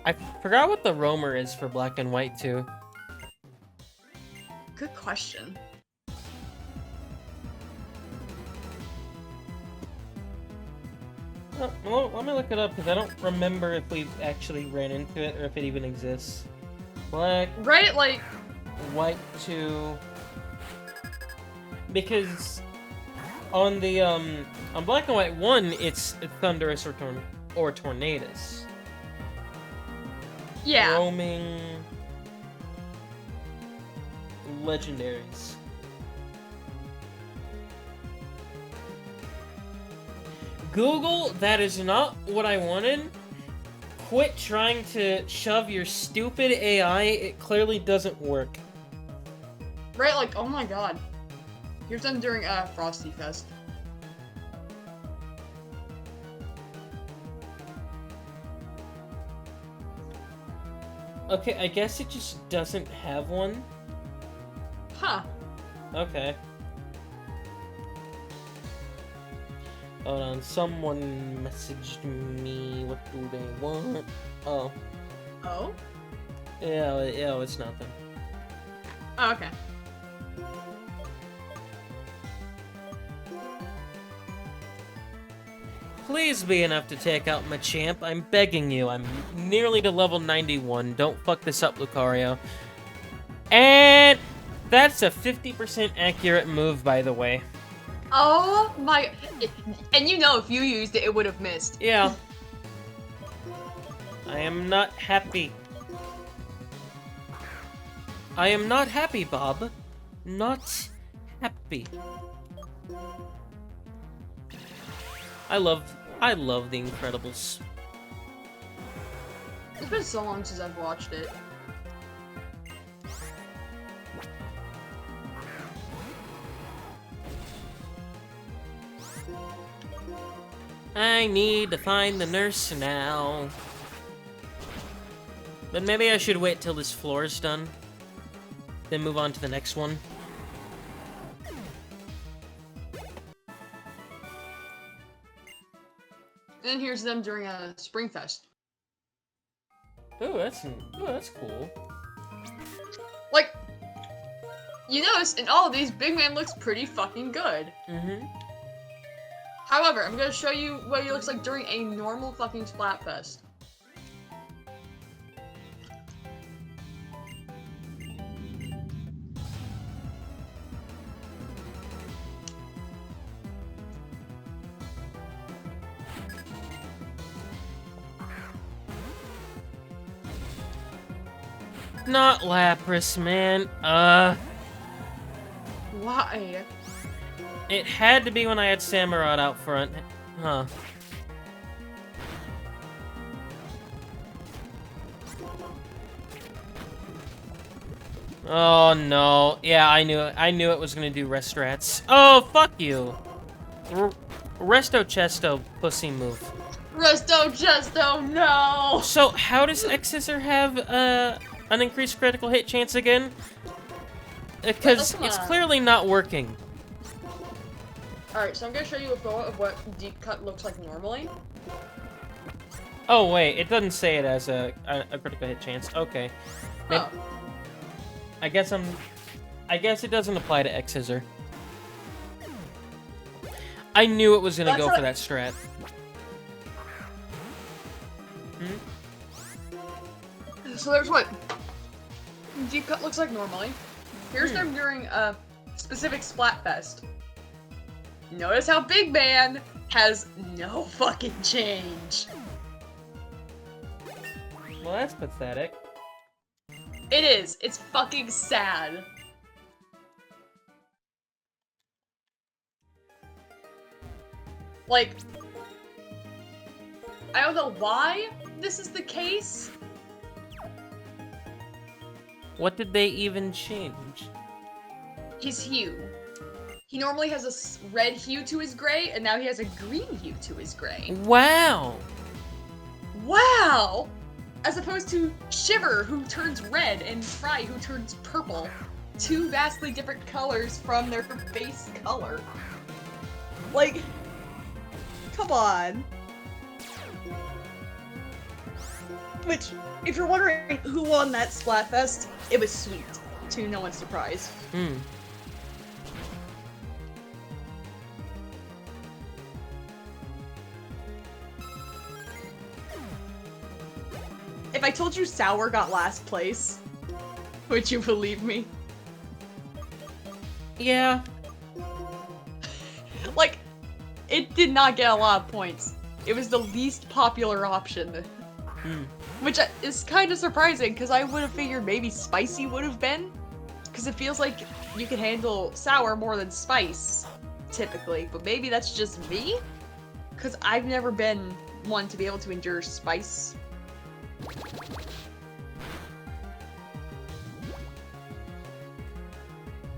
I forgot what the roamer is for Black and White, too.
Good question.
Well, let me look it up, because I don't remember if we've actually ran into it, or if it even exists. Black...
Right, like...
White 2... Because... On the, on Black and White 1, it's Thunderous or Tornadus.
Yeah.
Roaming... Legendaries. Google, that is not what I wanted. Quit trying to shove your stupid AI. It clearly doesn't work.
Right, like, oh my god. Here's them during, Frosty Fest.
Okay, I guess it just doesn't have one.
Huh.
Okay. Hold on, someone messaged me. What do they want? Oh.
Oh?
Yeah, it's nothing.
Oh, okay.
Please be enough to take out my champ. I'm begging you. I'm nearly to level 91. Don't fuck this up, Lucario. And that's a 50% accurate move, by the way.
Oh my... And you know if you used it, it would have missed.
Yeah. I am not happy. I am not happy, Bob. Not happy. I love The Incredibles.
It's been so long since I've watched it.
I need to find the nurse now. But maybe I should wait till this floor is done. Then move on to the next one.
And here's them during a Springfest.
Ooh, that's cool.
Like, you notice in all of these, Big Man looks pretty fucking good.
Mm-hmm.
However, I'm gonna show you what he looks like during a normal fucking Splatfest.
Not Lapras, man.
Why?
It had to be when I had Samurott out front. Huh. Oh no. Yeah, I knew it. I knew it was gonna do Restrats. Oh, fuck you. Resto Chesto pussy move.
Resto Chesto, no!
So, how does X-Scissor have an increased critical hit chance again? Because it's clearly not working.
Alright, so I'm gonna show you a photo of what Deep Cut looks like normally.
Oh wait, it doesn't say it as a critical hit chance. Okay.
Oh.
I guess it doesn't apply to X-Scissor. I knew it was gonna go for that strat.
So there's what Deep Cut looks like normally. Here's them during a specific Splatfest. Notice how Big Man has no fucking change.
Well, that's pathetic.
It is. It's fucking sad. Like, I don't know why this is the case.
What did they even change?
His hue. He normally has a red hue to his gray, and now he has a green hue to his gray.
Wow!
Wow! As opposed to Shiver, who turns red, and Fry, who turns purple. Two vastly different colors from their base color. Like, come on. Which, if you're wondering who won that Splatfest, it was Sweet, to no one's surprise.
Hmm.
If I told you Sour got last place, would you believe me?
Yeah.
Like, it did not get a lot of points. It was the least popular option. Which is kind of surprising, because I would have figured maybe Spicy would have been. Because it feels like you can handle Sour more than Spice, typically. But maybe that's just me? Because I've never been one to be able to endure Spice.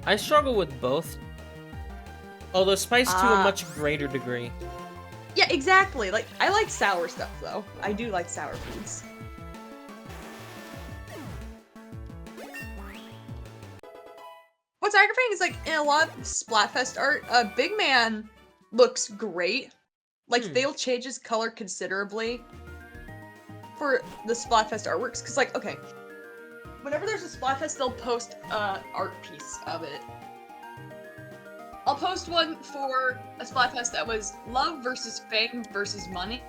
I struggle with both. Although Spice to a much greater degree.
Yeah, exactly. Like, I like sour stuff, though. I do like sour foods. What's aggravating is, like, in a lot of Splatfest art, Big Man looks great, Like, they'll change his color considerably for the Splatfest artworks. Because, like, okay, whenever there's a Splatfest, they'll post an art piece of it. I'll post one for a Splatfest that was love versus fame versus money.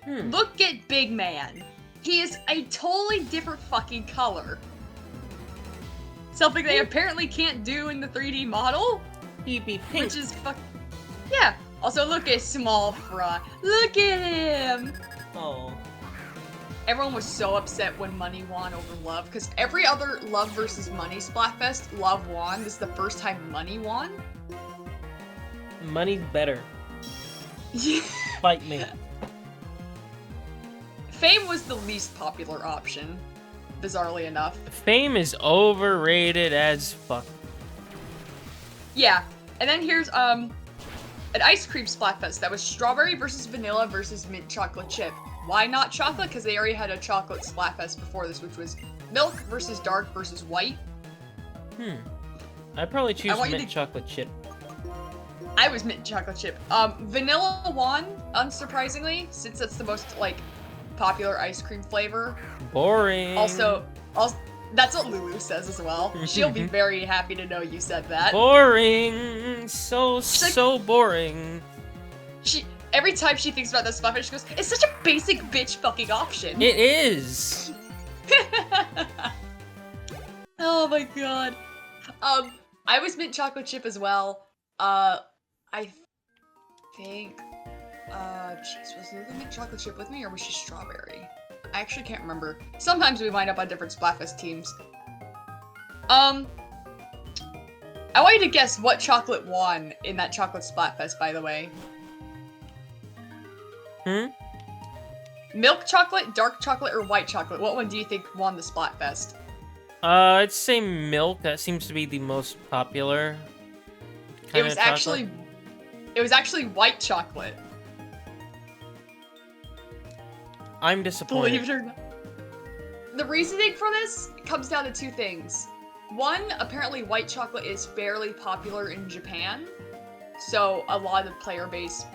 Look at Big Man. He is a totally different fucking color. Something they apparently can't do in the 3D model.
He'd be pink.
Which is yeah. Also, look at Small Fry. Look at him.
Oh.
Everyone was so upset when Money won over Love, because every other Love versus Money Splatfest, Love won. This is the first time Money won.
Money's better. Fight me.
Fame was the least popular option, bizarrely enough.
Fame is overrated as fuck.
Yeah, and then here's an ice cream Splatfest that was strawberry versus vanilla versus mint chocolate chip. Why not chocolate? Because they already had a chocolate Splatfest before this, which was milk versus dark versus white.
I'd probably choose mint chocolate chip.
I was mint chocolate chip. Vanilla won, unsurprisingly, since that's the most, like, popular ice cream flavor.
Boring.
Also, that's what Lulu says as well. She'll be very happy to know you said that.
Boring. So boring.
Every time she thinks about this Splatfest, she goes, "It's such a basic bitch fucking option."
It is.
Oh my god. I was mint chocolate chip as well. I think, jeez, was Lulu mint chocolate chip with me, or was she strawberry? I actually can't remember. Sometimes we wind up on different Splatfest teams. I want you to guess what chocolate won in that chocolate Splatfest, by the way. Milk chocolate, dark chocolate, or white chocolate? What one do you think won the Splatfest?
I'd say milk. That seems to be the most popular.
It was actually white chocolate.
I'm disappointed.
Believe it or not. The reasoning for this comes down to two things. One, apparently white chocolate is fairly popular in Japan, so a lot of the player base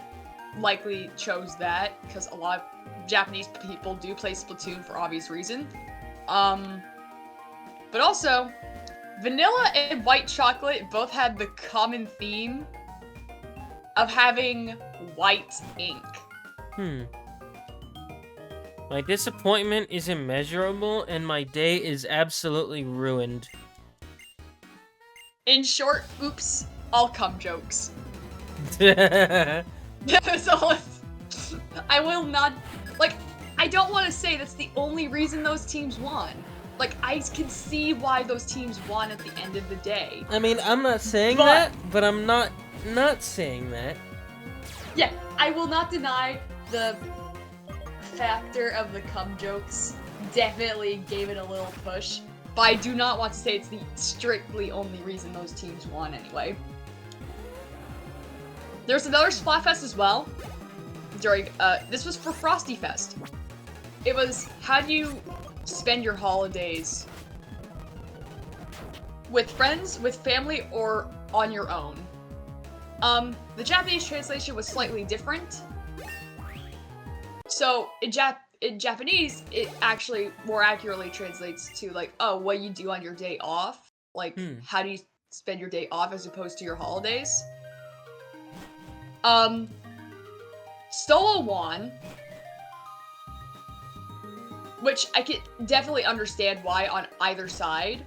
likely chose that, because a lot of Japanese people do play Splatoon for obvious reason. But also, vanilla and white chocolate both had the common theme of having white ink.
My disappointment is immeasurable, and my day is absolutely ruined.
In short, oops, all cum jokes. So, I will not, like, I don't want to say that's the only reason those teams won. Like, I can see why those teams won at the end of the day.
I mean, I'm not saying that, but I'm not saying that.
Yeah, I will not deny the factor of the cum jokes definitely gave it a little push, but I do not want to say it's the strictly only reason those teams won anyway. There's another Splatfest as well. During this was for Frosty Fest. It was, how do you spend your holidays? With friends, with family, or on your own? The Japanese translation was slightly different. So in Japanese, it actually more accurately translates to like, oh, what you do on your day off. Like, how do you spend your day off as opposed to your holidays? Solo won, which I can definitely understand why on either side.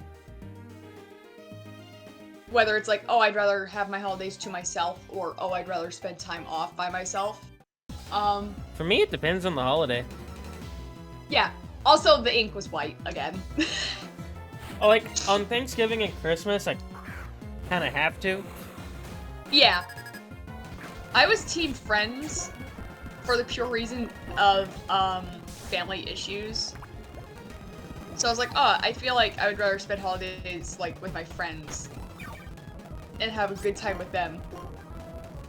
Whether it's like, oh, I'd rather have my holidays to myself, or oh, I'd rather spend time off by myself.
For me, it depends on the holiday.
Yeah. Also, the ink was white again.
Oh, like on Thanksgiving and Christmas, I kind of have to.
Yeah. I was team friends for the pure reason of family issues. So I was like, oh, I feel like I would rather spend holidays like with my friends and have a good time with them.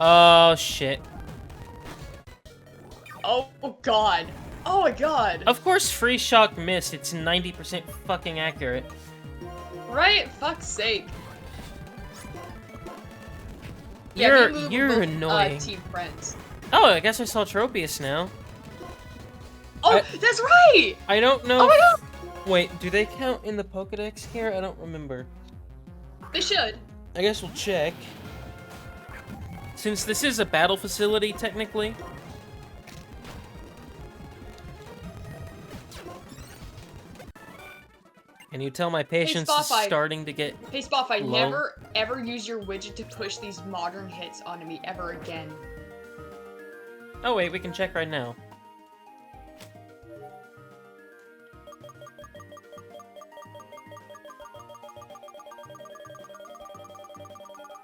Oh shit.
Oh god. Oh my god.
Of course, Free Shock missed. It's 90% fucking accurate.
Right? Fuck's sake. Yeah, me and Lulu
You're
were both,
annoying.
team friends.
Oh, I guess I saw Tropius now.
Oh, that's right!
I don't know.
Oh my god!
Wait, do they count in the Pokedex here? I don't remember.
They should.
I guess we'll check. Since this is a battle facility, technically. Can you tell my patience is
Spotify.
starting to get
Hey, Spotify,
low?
never ever use your widget to push these modern hits onto me ever again.
Oh wait, we can check right now.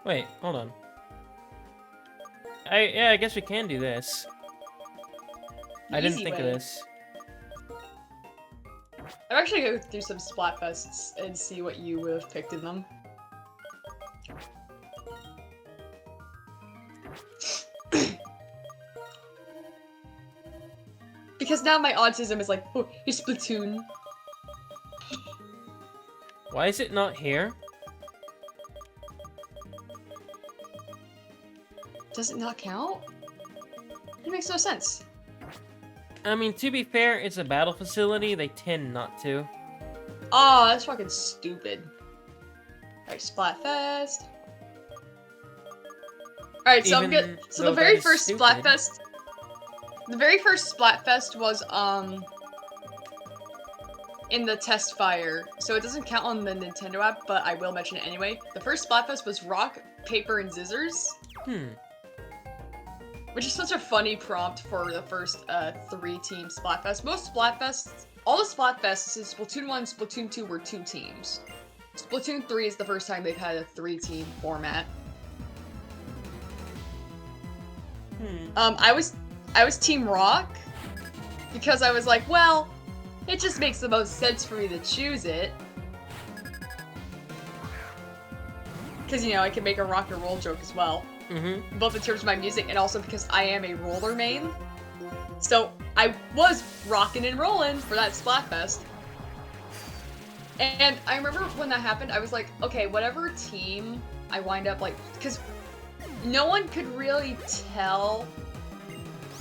Wait, hold on. I guess we can do this. I didn't
Easy
think of
way.
this.
I'm actually gonna go through some Splatfests and see what you would have picked in them. Because now my autism is like, oh, here's Splatoon.
Why is it not here?
Does it not count? It makes no sense.
I mean, to be fair, it's a battle facility. They tend not to.
Oh, that's fucking stupid. Alright, Splatfest. Alright, so I'm good. So the
though
very
that is
first
stupid.
Splatfest. The very first Splatfest was, in the test fire. So it doesn't count on the Nintendo app, but I will mention it anyway. The first Splatfest was rock, paper, and scissors. Which is such a funny prompt for the first 3-team Splatfest. Most Splatfests, all the Splatfests in Splatoon 1 and Splatoon 2 were 2 teams. Splatoon 3 is the first time they've had a 3-team format. I was Team Rock because I was like, well, it just makes the most sense for me to choose it. Because, you know, I can make a rock and roll joke as well. Both in terms of my music and also because I am a roller main. So I was rocking and rolling for that Splatfest. And I remember when that happened, I was like, okay, whatever team I wind up like, because no one could really tell.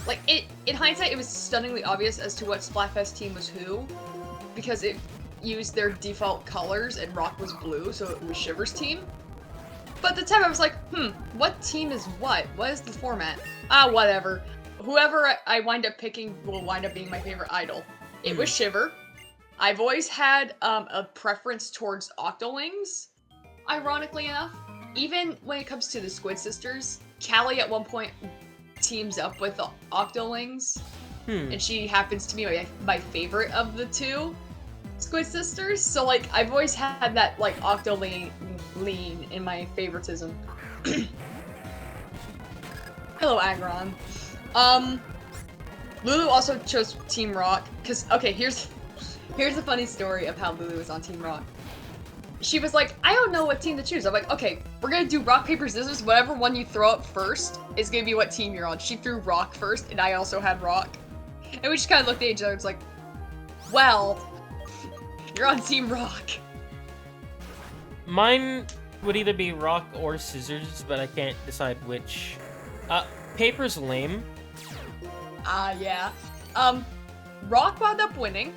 Like, in hindsight, it was stunningly obvious as to what Splatfest team was who, because it used their default colors and rock was blue, so it was Shiver's team. But at the time I was like, what team is what? What is the format? Ah, whatever. Whoever I wind up picking will wind up being my favorite idol. It was Shiver. I've always had a preference towards Octolings, ironically enough. Even when it comes to the Squid Sisters, Callie at one point teams up with the Octolings, and she happens to be my favorite of the 2 Squid Sisters. So, like, I've always had that, like, Octoling lean in my favoritism. Hello, Agron. Lulu also chose Team Rock, because, okay, here's a funny story of how Lulu was on Team Rock. She was like, I don't know what team to choose. I'm like, okay, we're gonna do rock, paper, scissors. Whatever one you throw up first is gonna be what team you're on. She threw rock first, and I also had rock. And we just kind of looked at each other, it's like, well, you're on Team Rock.
Mine would either be rock or scissors, but I can't decide which. Paper's lame.
Yeah. Rock wound up winning,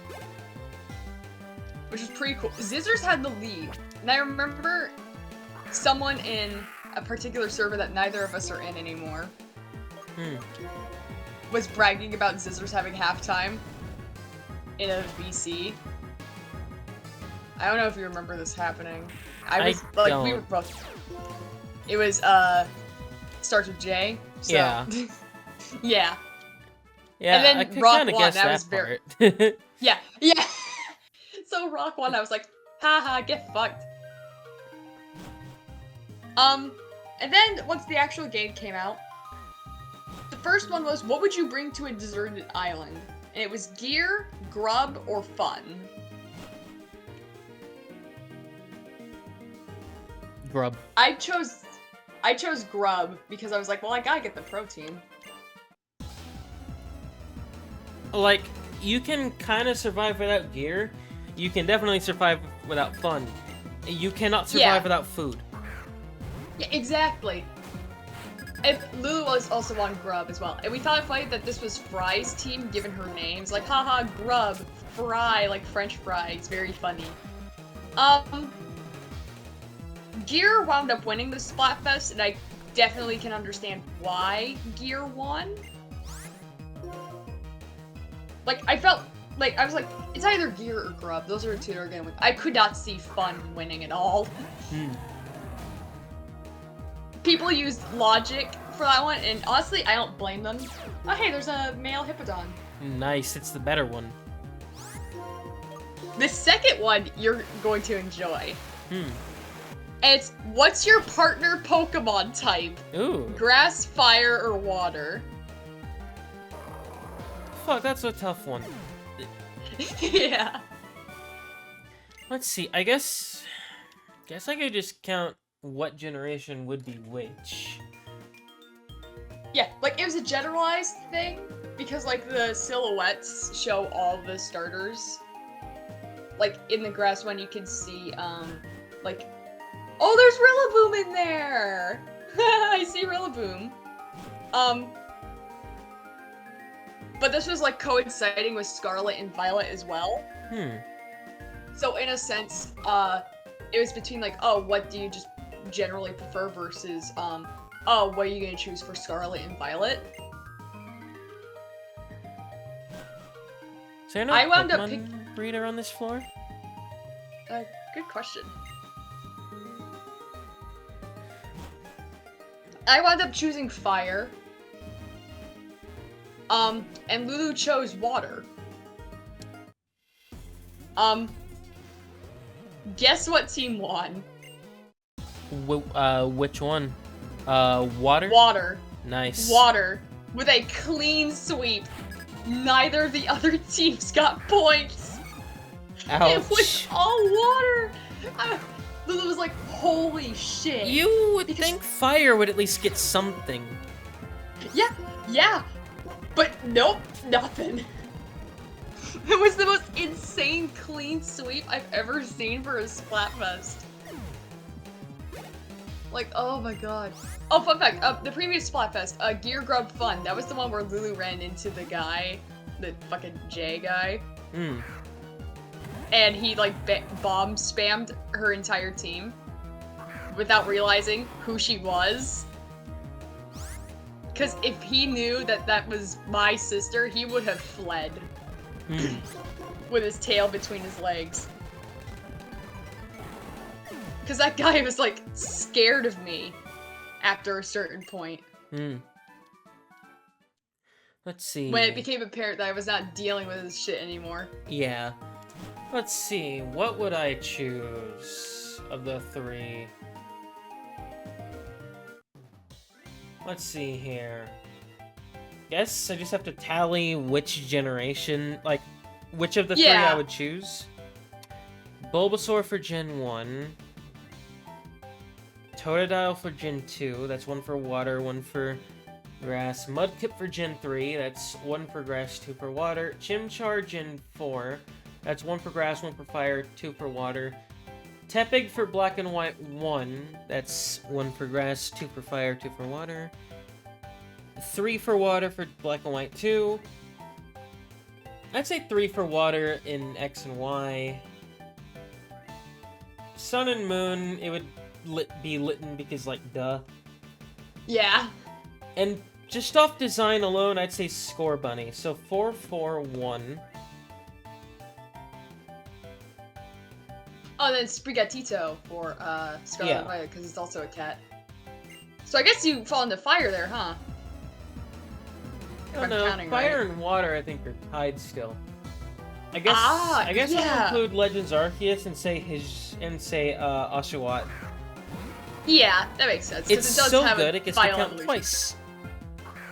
which is pretty cool. Scissors had the lead, and I remember someone in a particular server that neither of us are in anymore was bragging about Scissors having halftime in a VC. I don't know if you remember this happening. We were both. It was starts with J. So.
Yeah.
Yeah.
Yeah,
and then
I could
Rock
kind of
won.
guess
That
that
was very.
part.
Yeah. So Rock won. I was like, haha, get fucked. And then once the actual game came out, the first one was, what would you bring to a deserted island? And it was gear, grub, or fun.
Grub.
I chose grub because I was like, well, I gotta get the protein.
Like, you can kind of survive without gear. You can definitely survive without fun. You cannot survive without food.
Yeah, exactly. And Lulu was also on Grub as well. And we thought it funny that this was Fry's team, given her names. Like, haha, Grub, Fry, like French fries. Very funny. Gear wound up winning the Splatfest, and I definitely can understand why Gear won. Like, I felt like, I was like, it's either Gear or Grub. Those are the two that are gonna win. I could not see Fun winning at all. People used logic for that one, and honestly, I don't blame them. Oh, hey, there's a male Hippodon.
Nice, it's the better one.
The second one you're going to enjoy.
Hmm.
And it's, what's your partner Pokemon type?
Ooh.
Grass, fire, or water?
Fuck, that's a tough one.
Yeah.
Let's see, I guess I could just count what generation would be which.
Yeah, like, it was a generalized thing, because, like, the silhouettes show all the starters. Like, in the grass one, you can see, like, oh, there's Rillaboom in there! I see Rillaboom. But this was, like, coinciding with Scarlet and Violet as well. So, in a sense, it was between, like, oh, what do you just generally prefer versus, oh, what are you gonna choose for Scarlet and Violet?
Is there no
I wound up
Pokemon breeder on this floor?
Good question. I wound up choosing fire. And Lulu chose water. Guess what team won?
Which one? Water?
Water.
Nice.
Water. With a clean sweep. Neither of the other teams got points.
Ouch.
It was all water. Lulu was like, holy shit.
You would think fire would at least get something.
Yeah. But nope, nothing. It was the most insane clean sweep I've ever seen for a Splatfest. Like, oh my god. Oh, fun fact, the previous Splatfest, Gear Grub Fun, that was the one where Lulu ran into the guy, the fucking J guy. And he, like, bomb spammed her entire team without realizing who she was. Because if he knew that that was my sister, he would have fled. With his tail between his legs. Because that guy was, like, scared of me after a certain point.
Let's see.
When it became apparent that I was not dealing with his shit anymore.
Yeah. Let's see. What would I choose of the three? Let's see here. Guess I just have to tally which generation, like, which of the three I would choose. Bulbasaur for Gen 1. Totodile for Gen 2. That's one for water, one for grass. Mudkip for Gen 3. That's one for grass, two for water. Chimchar Gen 4. That's one for grass, one for fire, two for water. Tepig for Black and White 1. That's one for grass, two for fire, two for water. 3 for water for Black and White 2. I'd say 3 for water in X and Y. Sun and Moon, it would be Litten because, like, duh.
Yeah.
And just off design alone, I'd say Score Bunny. So 4, 4, 1.
Oh, then Sprigatito for Scarlet and Violet, because it's also a cat. So I guess you fall into fire there, huh?
Oh no, fire and water I think are tied still. I guess we'll include Legends Arceus and say Oshawott.
Yeah, that makes sense.
It's
it does
so
have
good
a
it gets to
final
count
evolution.
twice.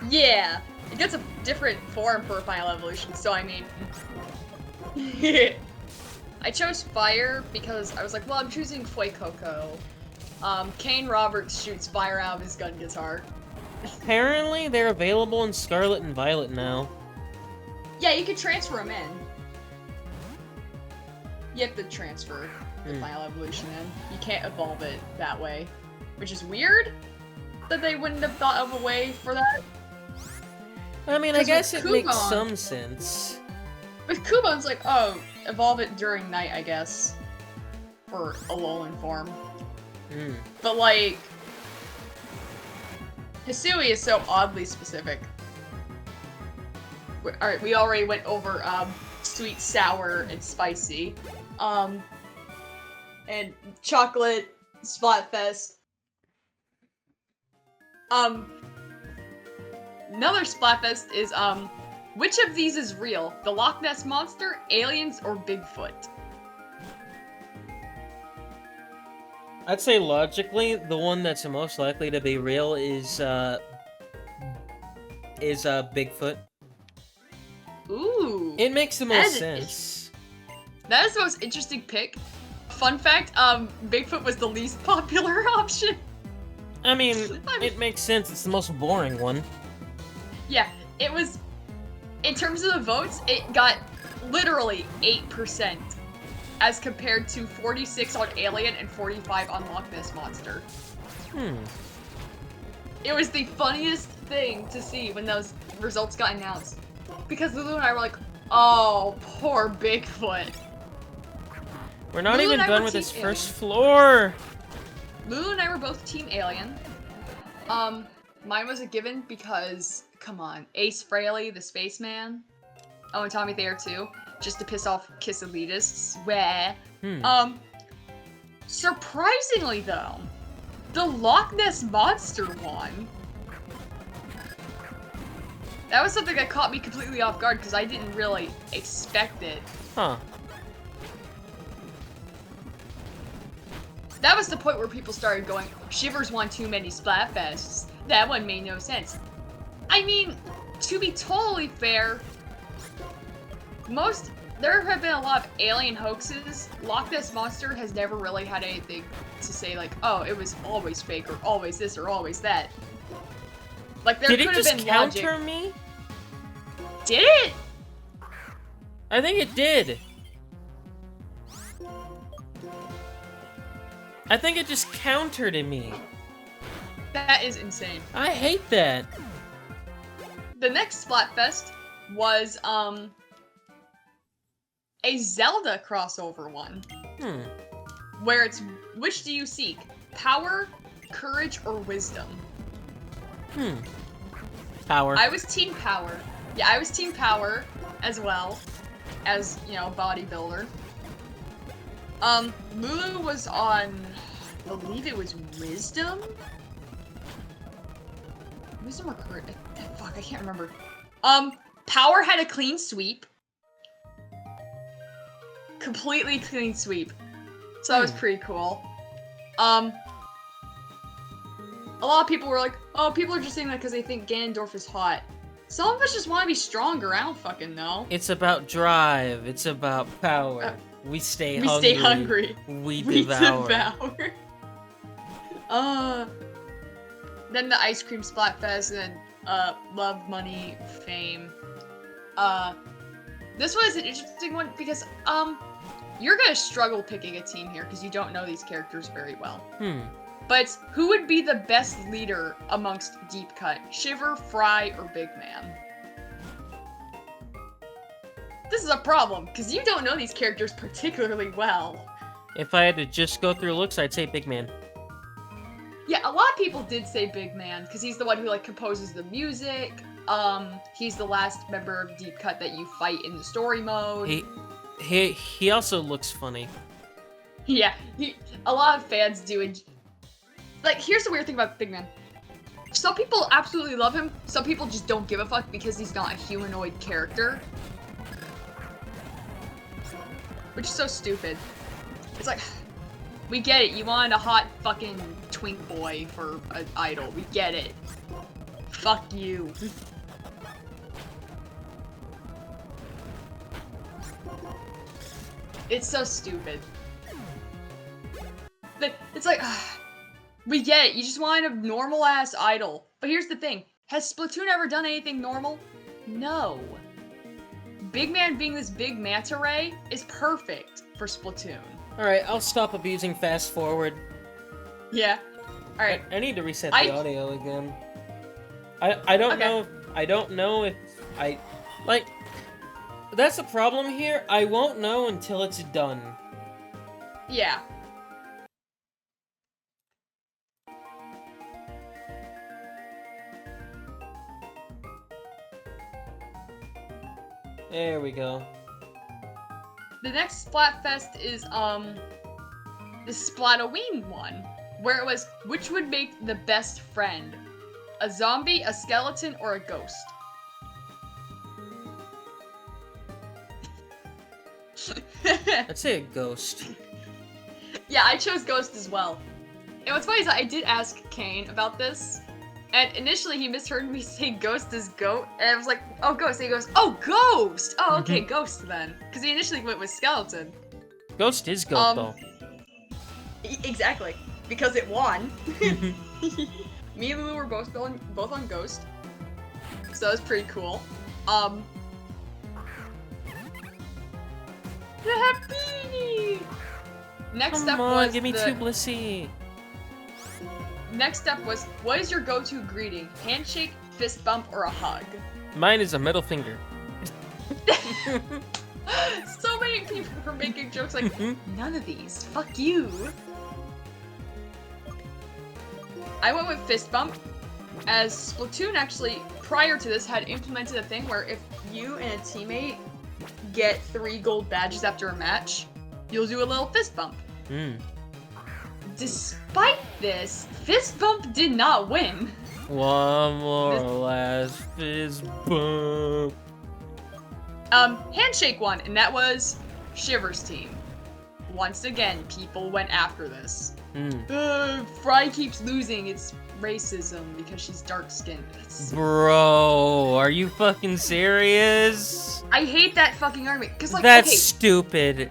Yeah, it gets a different form for a final evolution, so I mean... I chose fire because I was like, well, I'm choosing Fuecoco. Kane Roberts shoots fire out of his gun guitar.
Apparently, they're available in Scarlet and Violet now.
Yeah, you can transfer them in. You have to transfer the final evolution in. You can't evolve it that way. Which is weird. that they wouldn't have thought of a way for that.
I mean, I guess it makes
Kuban-
some sense.
With Kuban's like, oh, evolve it during night, I guess. For Alolan form.
Hmm.
But like, Hisui is so oddly specific. Alright, we already went over sweet, sour, and spicy. And chocolate, Splatfest. Another Splatfest is, which of these is real? The Loch Ness Monster, aliens, or Bigfoot?
I'd say logically, the one that's most likely to be real is Bigfoot.
Ooh.
It makes the most sense.
That is the most interesting pick. Fun fact, Bigfoot was the least popular option.
I mean, it makes sense. It's the most boring one.
Yeah, it was, in terms of the votes, it got literally 8%, as compared to 46 on Alien and 45 on Loch Ness Monster. It was the funniest thing to see when those results got announced. Because Lulu and I were like, oh, poor Bigfoot.
We're not
Lulu
even
and I
done
were
with
Team
this
Alien.
first floor.
Lulu and I were both Team Alien. Mine was a given because, come on, Ace Frehley, the spaceman. Oh, and Tommy Thayer too, just to piss off Kiss elitists. Where? Surprisingly though, the Loch Ness Monster won. That was something that caught me completely off guard because I didn't really expect it.
Huh.
That was the point where people started going, Shivers won too many Splatfests. That one made no sense. I mean, to be totally fair, there have been a lot of alien hoaxes. Loch Ness Monster has never really had anything to say like, oh, it was always fake or always this or always that. Like, there
Did
could
it
have
just
been
counter
logic.
me?
Did it?
I think it did. I think it just countered in me.
That is insane.
I hate that.
The next Splatfest was, a Zelda crossover one. Where it's, which do you seek? Power, courage, or wisdom?
Power.
I was Team Power. Yeah, I was Team Power as well. As, you know, bodybuilder. Lulu was on, I believe it was Wisdom? Wisdom or courage? Fuck, I can't remember. Power had a clean sweep. Completely clean sweep. So that was pretty cool. A lot of people were like, oh, people are just saying that because they think Ganondorf is hot. Some of us just want to be stronger, I don't fucking know.
It's about drive. It's about power. We stay hungry.
We stay hungry.
We devour.
Then the Ice Cream Splatfest and Love, Money, Fame. This was an interesting one because, you're gonna struggle picking a team here because you don't know these characters very well. But who would be the best leader amongst Deep Cut? Shiver, Fry, or Big Man? This is a problem, because you don't know these characters particularly well.
If I had to just go through looks, I'd say Big Man.
Yeah, a lot of people did say Big Man, because he's the one who, like, composes the music. He's the last member of Deep Cut that you fight in the story mode.
He also looks funny.
Yeah, a lot of fans do. Like, here's the weird thing about Big Man. Some people absolutely love him, some people just don't give a fuck because he's not a humanoid character. Which is so stupid. It's like, we get it, you wanted a hot fucking twink boy for an idol, we get it. Fuck you. It's so stupid. It's like, we get it, you just wanted a normal-ass idol. But here's the thing, has Splatoon ever done anything normal? No. Big Man being this big manta ray is perfect for Splatoon.
Alright, I'll stop abusing fast forward.
Yeah. Alright.
I need to reset the audio again. I don't know. I don't know if I like. That's the problem here. I won't know until it's done.
Yeah.
There we go.
The next Splatfest is the Splatoween one, where it was which would make the best friend, a zombie, a skeleton, or a ghost.
I'd say a ghost.
Yeah, I chose ghost as well. And what's funny is that I did ask Kane about this, and initially he misheard me say ghost as goat, and I was like, oh, ghost. And he goes, oh, ghost! Oh, okay, ghost then. Because he initially went with skeleton.
Ghost is goat, though.
Exactly. Because it won. Me and Lulu were both on ghost. So that was pretty cool. The happy! Next step was
give me 2 Blissey.
Next step was, what is your go-to greeting? Handshake, fist bump, or a hug?
Mine is a middle finger.
So many people were making jokes like, none of these. Fuck you. I went with fist bump, as Splatoon actually, prior to this, had implemented a thing where if you and a teammate get 3 gold badges after a match, you'll do a little fist bump. Despite this, fist bump did not win.
One more last fist bump.
Handshake won, and that was Shiver's team. Once again, people went after this. Fry keeps losing. It's racism because she's dark-skinned.
Bro, are you fucking serious?
I hate that fucking argument. Cause, like,
that's stupid.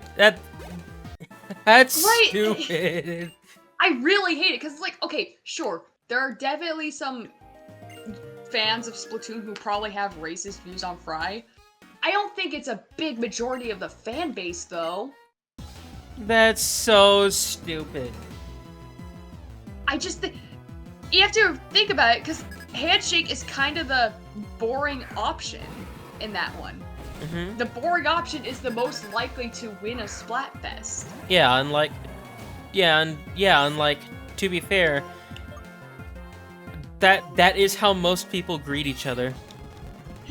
That's stupid.
I really hate it, because it's like, okay, sure, there are definitely some fans of Splatoon who probably have racist views on Fry. I don't think it's a big majority of the fan base, though.
That's so stupid.
I just think... You have to think about it, because Handshake is kind of the boring option in that one. The boring option is the most likely to win a Splatfest.
Yeah, unlike... to be fair, that is how most people greet each other.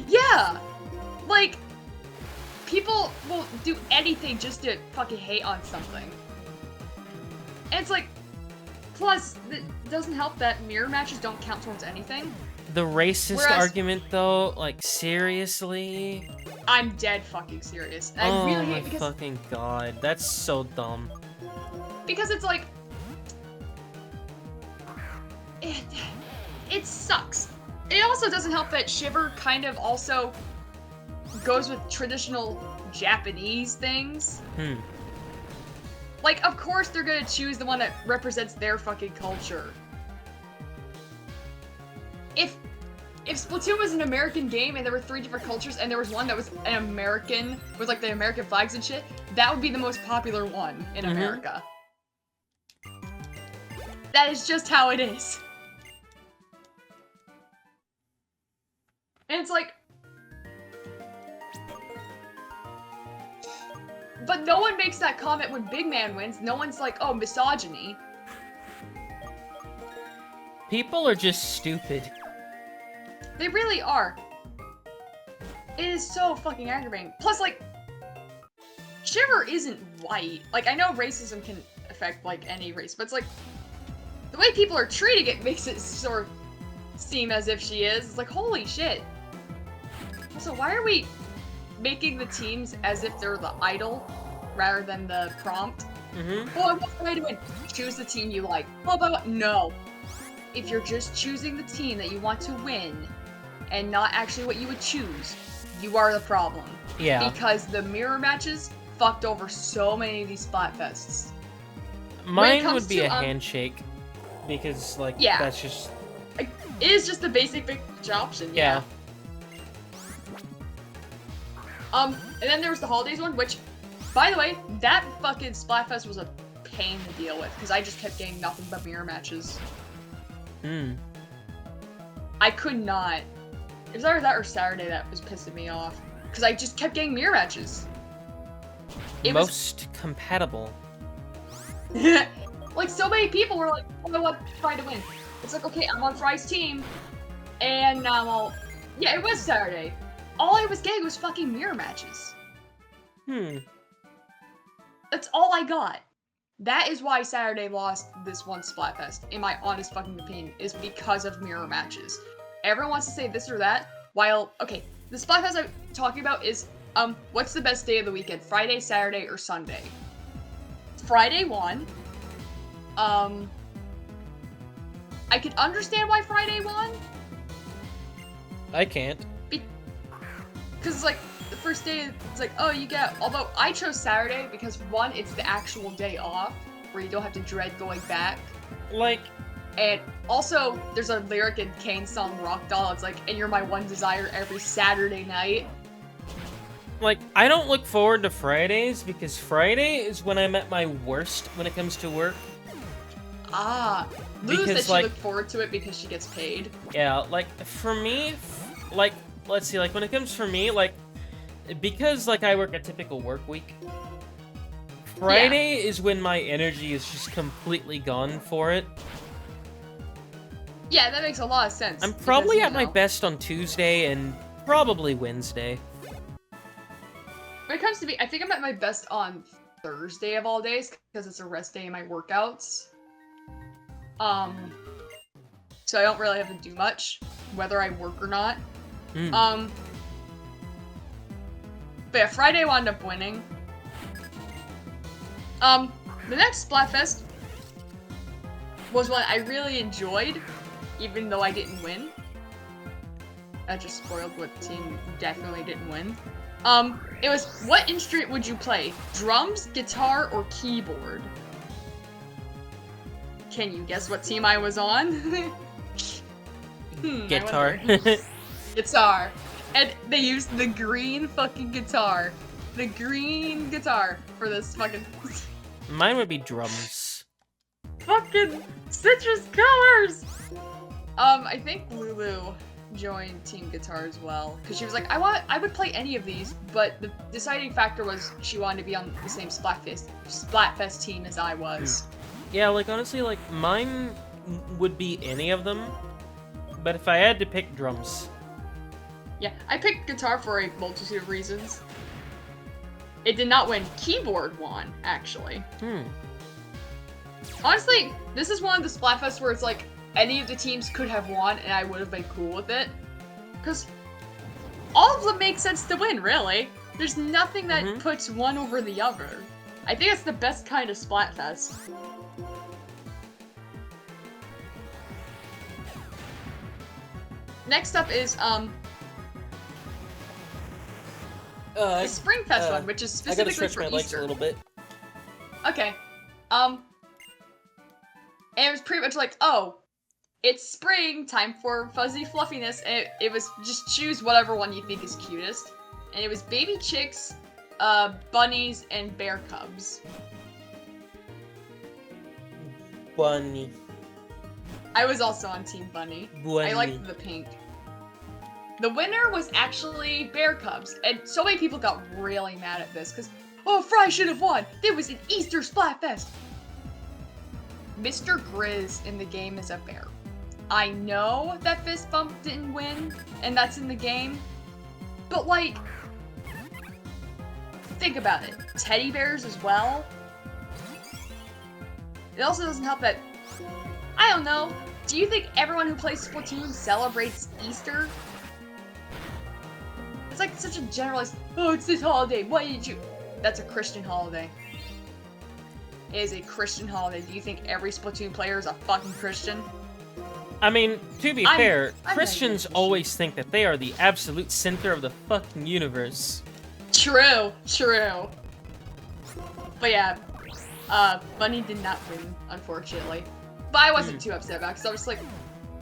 Yeah! Like, people will do anything just to fucking hate on something. And it's like, plus, it doesn't help that mirror matches don't count towards anything.
The racist argument, though, like, seriously?
I'm dead fucking serious. And
oh
I really
my
hate because,
fucking god, that's so dumb.
Because it's like... It sucks. It also doesn't help that Shiver kind of also goes with traditional Japanese things. Like, of course they're gonna choose the one that represents their fucking culture. If Splatoon was an American game and there were 3 different cultures and there was one that was an American, with like the American flags and shit, that would be the most popular one in America. That is just how it is. And it's like... But no one makes that comment when Big Man wins. No one's like, oh, misogyny.
People are just stupid.
They really are. It is so fucking aggravating. Plus, like, Shiver isn't white. Like, I know racism can affect, like, any race, but it's like, the way people are treating it makes it sort of seem as if she is. It's like, holy shit. Also, why are we making the teams as if they're the idol rather than the prompt? Oh, I want Fry to win. Choose the team you like. Oh, but no. If you're just choosing the team that you want to win, and not actually what you would choose, you are the problem.
Yeah.
Because the mirror matches fucked over so many of these Splatfests.
Mine would be a handshake. Because, like, that's just...
It is just the basic bitch option, yeah. And then there was the holidays one, which, by the way, that fucking Splatfest was a pain to deal with, because I just kept getting nothing but mirror matches.
Hmm.
I could not. It was either that or Saturday that was pissing me off. Because I just kept getting mirror matches.
Most compatible.
Like, so many people were like, oh, I want Fry to win. It's like, okay, I'm on Fry's team. And now I'll... Yeah, it was Saturday. All I was getting was fucking mirror matches.
Hmm.
That's all I got. That is why Saturday lost this one Splatfest, in my honest fucking opinion, is because of mirror matches. Everyone wants to say this or that, while, okay, the Splatfest I'm talking about is, what's the best day of the weekend? Friday, Saturday, or Sunday? Friday won. I could understand why Friday won.
I can't.
Because it's like, the first day, it's like, oh, you get, although I chose Saturday because one, it's the actual day off, where you don't have to dread going back.
Like,
and also, there's a lyric in Kane's song Rock Doll, it's like, and you're my one desire every Saturday night.
Like, I don't look forward to Fridays, because Friday is when I'm at my worst when it comes to work.
Ah, Lulu said she
like,
looked forward to it because she gets paid.
Yeah, like, for me, like, let's see, like, when it comes for me, like, because, like, I work a typical work week, Friday is when my energy is just completely gone for it.
Yeah, that makes a lot of sense.
I'm probably
because,
at my best on Tuesday and probably Wednesday.
When it comes to me, I think I'm at my best on Thursday of all days, because it's a rest day in my workouts. So I don't really have to do much, whether I work or not.
Mm.
But yeah, Friday wound up winning. The next Splatfest was one I really enjoyed, even though I didn't win. That just spoiled what team definitely didn't win. It was, what instrument would you play? Drums, guitar, or keyboard? Can you guess what team I was on?
Guitar.
Guitar. And they used the green fucking guitar. The green guitar for this fucking...
Mine would be drums.
Fucking citrus colors! I think Lulu joined Team Guitar as well, because she was like, I would play any of these, but the deciding factor was she wanted to be on the same Splatfest team as I was.
Yeah, like, honestly, like, mine would be any of them, but if I had to pick, drums.
Yeah, I picked guitar for a multitude of reasons. It did not win. Keyboard won, actually. Honestly, this is one of the Splatfests where it's like, any of the teams could have won and I would have been cool with it. Because all of them make sense to win, really. There's nothing that puts one over the other. I think it's the best kind of Splatfest. Next up is, the Springfest one, which is specifically
I gotta stretch
for
my
Easter.
legs a little bit.
Okay. And it was pretty much like, oh, it's spring, time for fuzzy fluffiness, and it was just choose whatever one you think is cutest. And it was baby chicks, bunnies, and bear cubs.
Bunny.
I was also on Team Bunny.
Bunny.
I liked the pink. The winner was actually bear cubs, and so many people got really mad at this, because, oh, Fry should have won! There was an Easter Splatfest! Mr. Grizz in the game is a bear. I know that Fist Bump didn't win, and that's in the game, but like, think about it. Teddy bears as well. It also doesn't help that, I don't know, do you think everyone who plays Splatoon celebrates Easter? It's like such a generalized, oh, it's this holiday, why did you... That's a Christian holiday. It is a Christian holiday. Do you think every Splatoon player is a fucking Christian?
I mean, to be fair,
I'm
Christians always think that they are the absolute center of the fucking universe.
True, true. But yeah, Bunny did not win, unfortunately. But I wasn't too upset about it, because I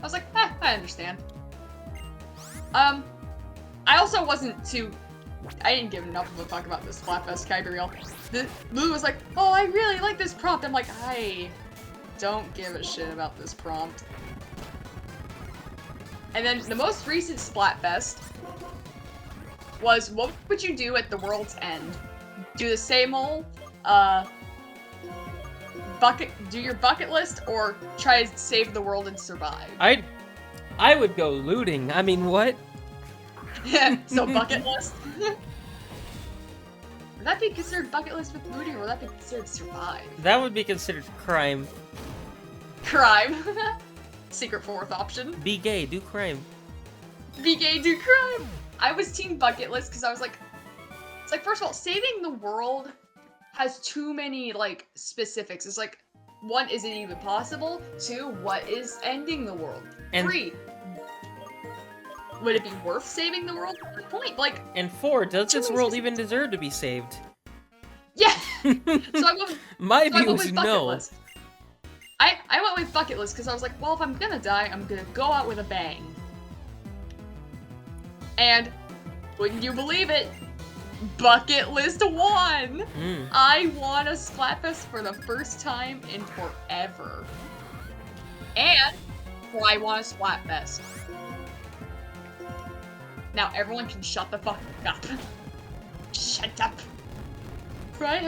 was like, I understand. I also wasn't too... I didn't give enough of a fuck about this Splatfest, can I be real? Lou was like, oh, I really like this prompt. I'm like, I don't give a shit about this prompt. And then the most recent Splatfest was, what would you do at the world's end? Do the same old, do your bucket list, or try to save the world and survive?
I would go looting. I mean, what?
So bucket list? Would that be considered bucket list with looting, or would that be considered survive?
That would be considered crime.
Crime. Secret fourth option.
Be gay, do crime.
Be gay, do crime. I was team bucket list because I was like, it's like, first of all, saving the world has too many, like, specifics. It's like, 1, is it even possible? 2, what is ending the world?
And
3, would it be worth saving the world? Good point. Like,
and 4, does this world even deserve to be saved?
Yeah. So I went.
My
so
view is no.
List. I went with bucket list because I was like, well, if I'm gonna die, I'm gonna go out with a bang. And wouldn't you believe it? Bucket list won. I won a Splatfest for the first time in forever. And I won a Splatfest. Now everyone can shut the fuck up. Shut up. Right?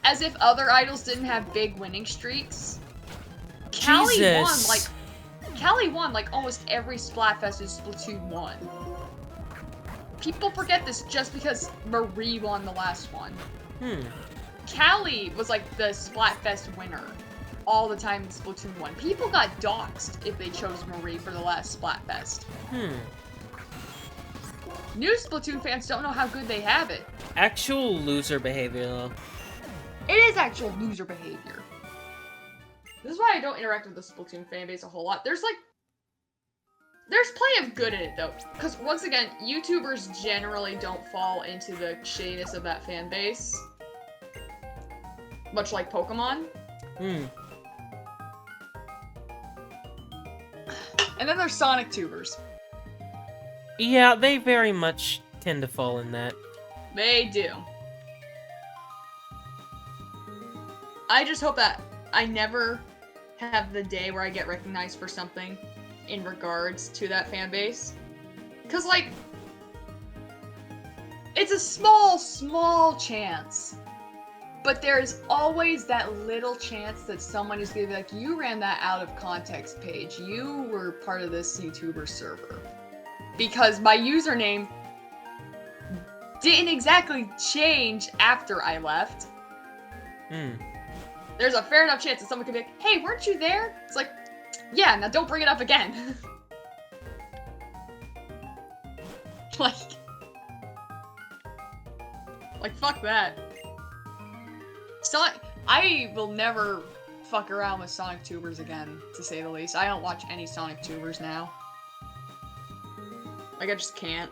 As if other idols didn't have big winning streaks. Callie won like almost every Splatfest in Splatoon 1. People forget this just because Marie won the last one. Callie was like the Splatfest winner all the time in Splatoon 1. People got doxxed if they chose Marie for the last Splatfest. New Splatoon fans don't know how good they have it.
Actual loser behavior, though.
It is actual loser behavior. This is why I don't interact with the Splatoon fanbase a whole lot. There's plenty of good in it, though. Because, once again, YouTubers generally don't fall into the shadiness of that fan base. Much like Pokemon. And then there's Sonic tubers.
Yeah, they very much tend to fall in that.
They do. I just hope that I never have the day where I get recognized for something in regards to that fan base. Cause like, it's a small chance. But there's always that little chance that someone is gonna be like, you ran that out of context page. You were part of this YouTuber server. Because my username didn't exactly change after I left. There's a fair enough chance that someone could be like, hey, weren't you there? It's like, yeah, now don't bring it up again. like, fuck that. I will never fuck around with Sonic tubers again, to say the least. I don't watch any Sonic tubers now. Like, I just can't.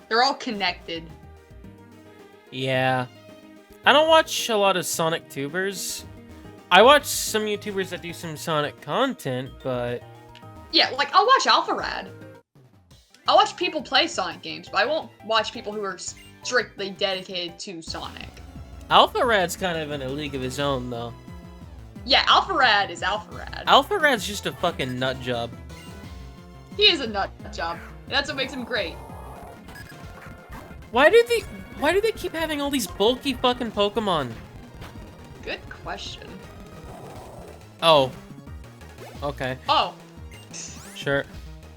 They're all connected.
Yeah. I don't watch a lot of Sonic tubers. I watch some YouTubers that do some Sonic content, but...
Yeah, like, I'll watch AlphaRad. I'll watch people play Sonic games, but I won't watch people who are strictly dedicated to Sonic.
AlphaRad's kind of in a league of his own, though.
Yeah, AlphaRad is AlphaRad.
AlphaRad's just a fucking nut job.
He is a nut job. And that's what makes him great.
Why do they keep having all these bulky fucking Pokemon?
Good question.
Oh. Okay.
Oh.
Sure.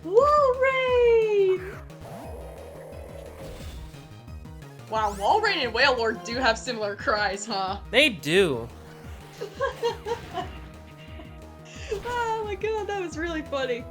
Walrein! Wow, Walrein and Wailord do have similar cries, huh?
They do.
Oh my god, that was really funny.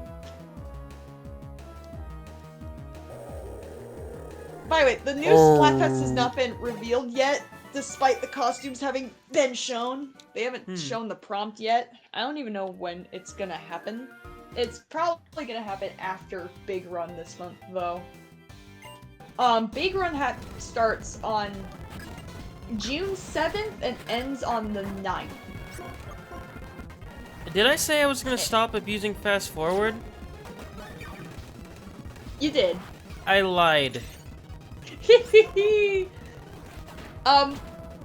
By the way, the new Splatfest has not been revealed yet, despite the costumes having been shown. They haven't shown the prompt yet. I don't even know when it's gonna happen. It's probably gonna happen after Big Run this month, though. Big Run starts on June 7th and ends on the 9th.
Did I say I was gonna stop abusing fast forward?
You did.
I lied.
The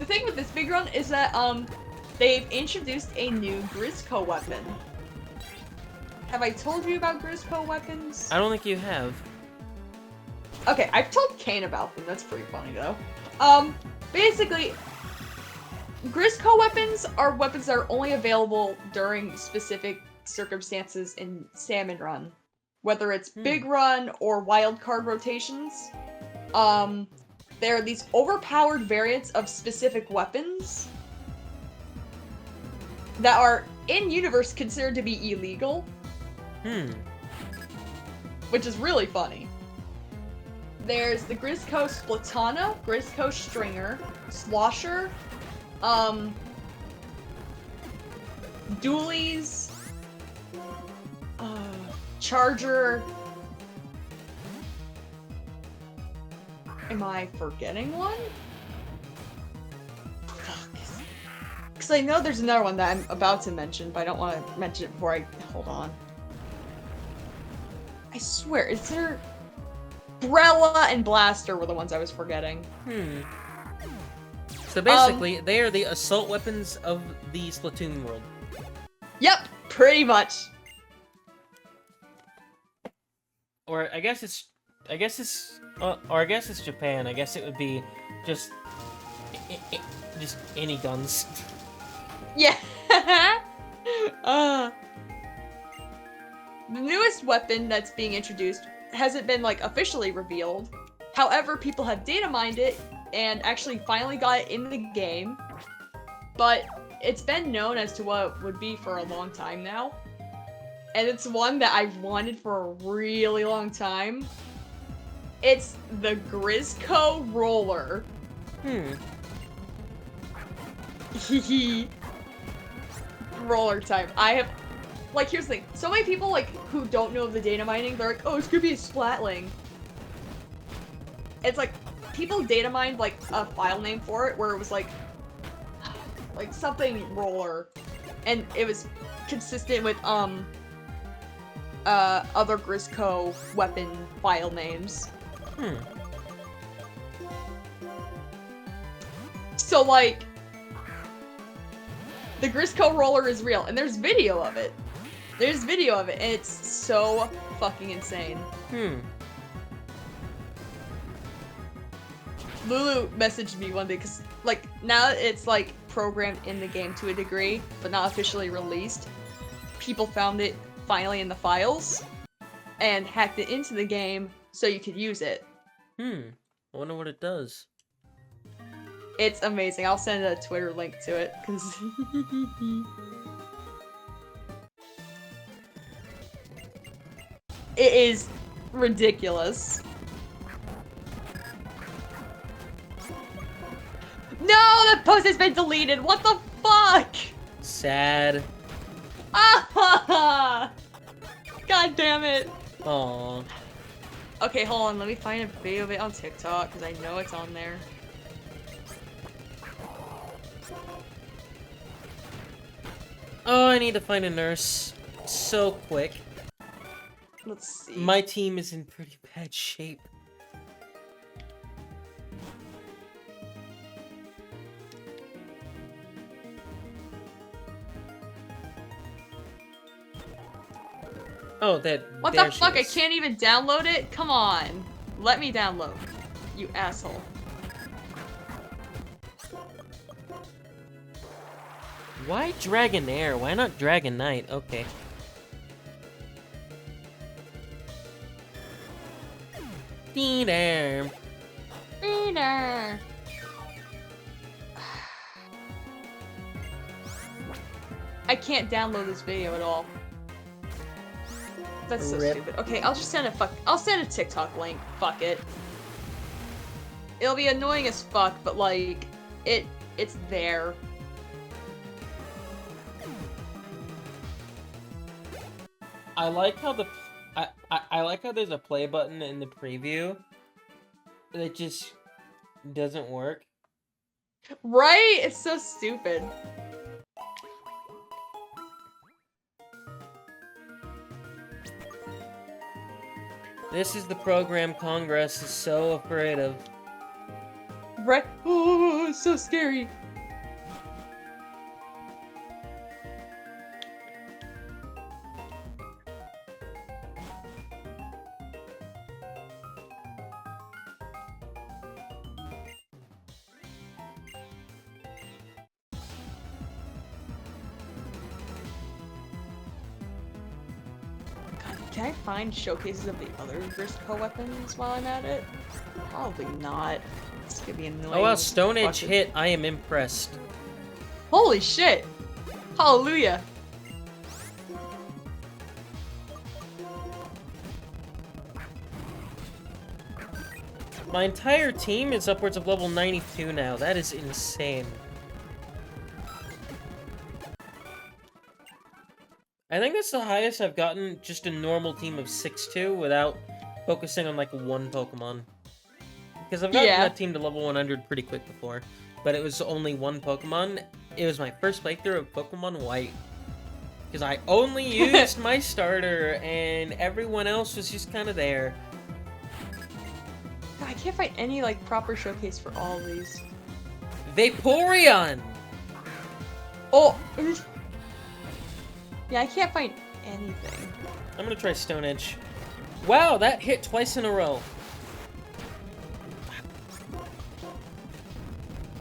thing with this Big Run is that, they've introduced a new Grizzco weapon. Have I told you about Grisco weapons?
I don't think you have.
Okay, I've told Kane about them. That's pretty funny, though. Basically, Grisco weapons are weapons that are only available during specific circumstances in Salmon Run. Whether it's Big Run or Wild Card rotations. There are these overpowered variants of specific weapons that are, in-universe, considered to be illegal. Which is really funny. There's the Grisco Splatana, Grisco Stringer, Slosher, Dualies, Charger. Am I forgetting one? Fuck. Because I know there's another one that I'm about to mention, but I don't want to mention it before I... Hold on. I swear, is there... Brella and Blaster were the ones I was forgetting.
So basically, they are the assault weapons of the Splatoon world.
Yep, pretty much.
Or I guess it's Japan. I guess it would be just any guns.
Yeah. The newest weapon that's being introduced hasn't been, like, officially revealed. However, people have data mined it and actually finally got it in the game. But it's been known as to what it would be for a long time now. And it's one that I've wanted for a really long time. It's the Grisco Roller. Roller time. I have... Like, here's the thing. So many people, like, who don't know of the data mining, they're like, oh, it's gonna be a Splatling. It's like, people data mined, like, a file name for it where it was, like something roller. And it was consistent with, other Grisco weapon file names. So, like, the Grisco Roller is real, and there's video of it. There's video of it, and it's so fucking insane. Lulu messaged me one day, because, like, now it's, like, programmed in the game to a degree, but not officially released. People found it finally in the files, and hacked it into the game so you could use it.
I wonder what it does.
It's amazing. I'll send a Twitter link to it, because... It is ridiculous. No! The post has been deleted! What the fuck?
Sad.
Ah! God damn it.
Aww.
Okay, hold on. Let me find a video of it on TikTok, because I know it's on there.
Oh, I need to find a nurse. So quick.
Let's see.
My team is in pretty bad shape. Oh,
What the fuck? I can't even download it? Come on. Let me download. You asshole.
Why Dragonair? Why not Dragon Knight? Okay. Deener.
Deener. I can't download this video at all. That's so stupid. Okay, I'll just send I'll send a TikTok link. Fuck it. It'll be annoying as fuck, but like, it's there.
I like how I like how there's a play button in the preview that just doesn't work.
Right? It's so stupid.
This is the program Congress is so afraid of.
Right? Oh, it's so scary. Can I find showcases of the other Grisco weapons while I'm at it? Probably not. It's gonna be annoying.
Oh wow, Stone Edge hit. I am impressed.
Holy shit! Hallelujah!
My entire team is upwards of level 92 now. That is insane. I think that's the highest I've gotten just a normal team of 6-2 without focusing on like one Pokemon. Because I've gotten that team to level 100 pretty quick before, but it was only one Pokemon. It was my first playthrough of Pokemon White. Because I only used my starter and everyone else was just kind of there.
I can't find any like proper showcase for all of these.
Vaporeon!
Oh! Yeah, I can't find anything.
I'm gonna try Stone Edge. Wow, that hit twice in a row.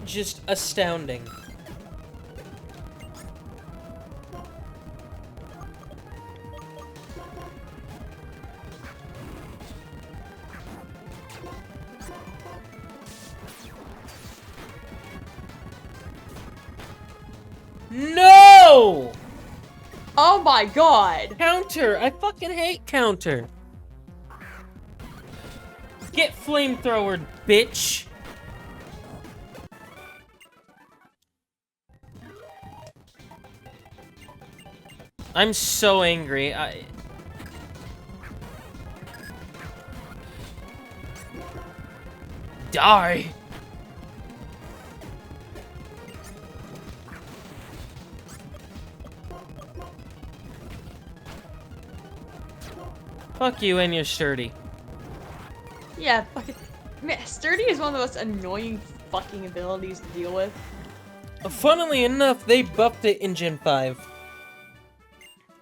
Just astounding. No!
Oh my god!
Counter! I fucking hate counter! Get flamethrowered, bitch! I'm so angry. Die! Fuck you and your sturdy.
Yeah, fucking... Man, Sturdy is one of the most annoying fucking abilities to deal with.
Funnily enough, they buffed it in Gen 5.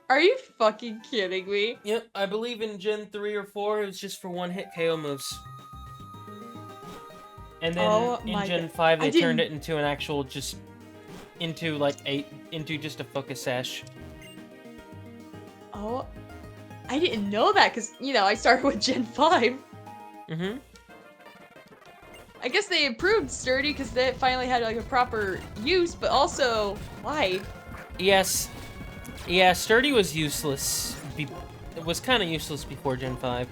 Are you fucking kidding me?
Yep, I believe in Gen 3 or 4, it was just for one-hit KO moves. And then in Gen 5, they turned it into an actual just... into just a focus sash.
Oh... I didn't know that, because, you know, I started with Gen 5.
Mm-hmm.
I guess they improved Sturdy because they finally had, like, a proper use, but also, why?
Yes. Yeah, Sturdy was useless. It was kind of useless before Gen 5.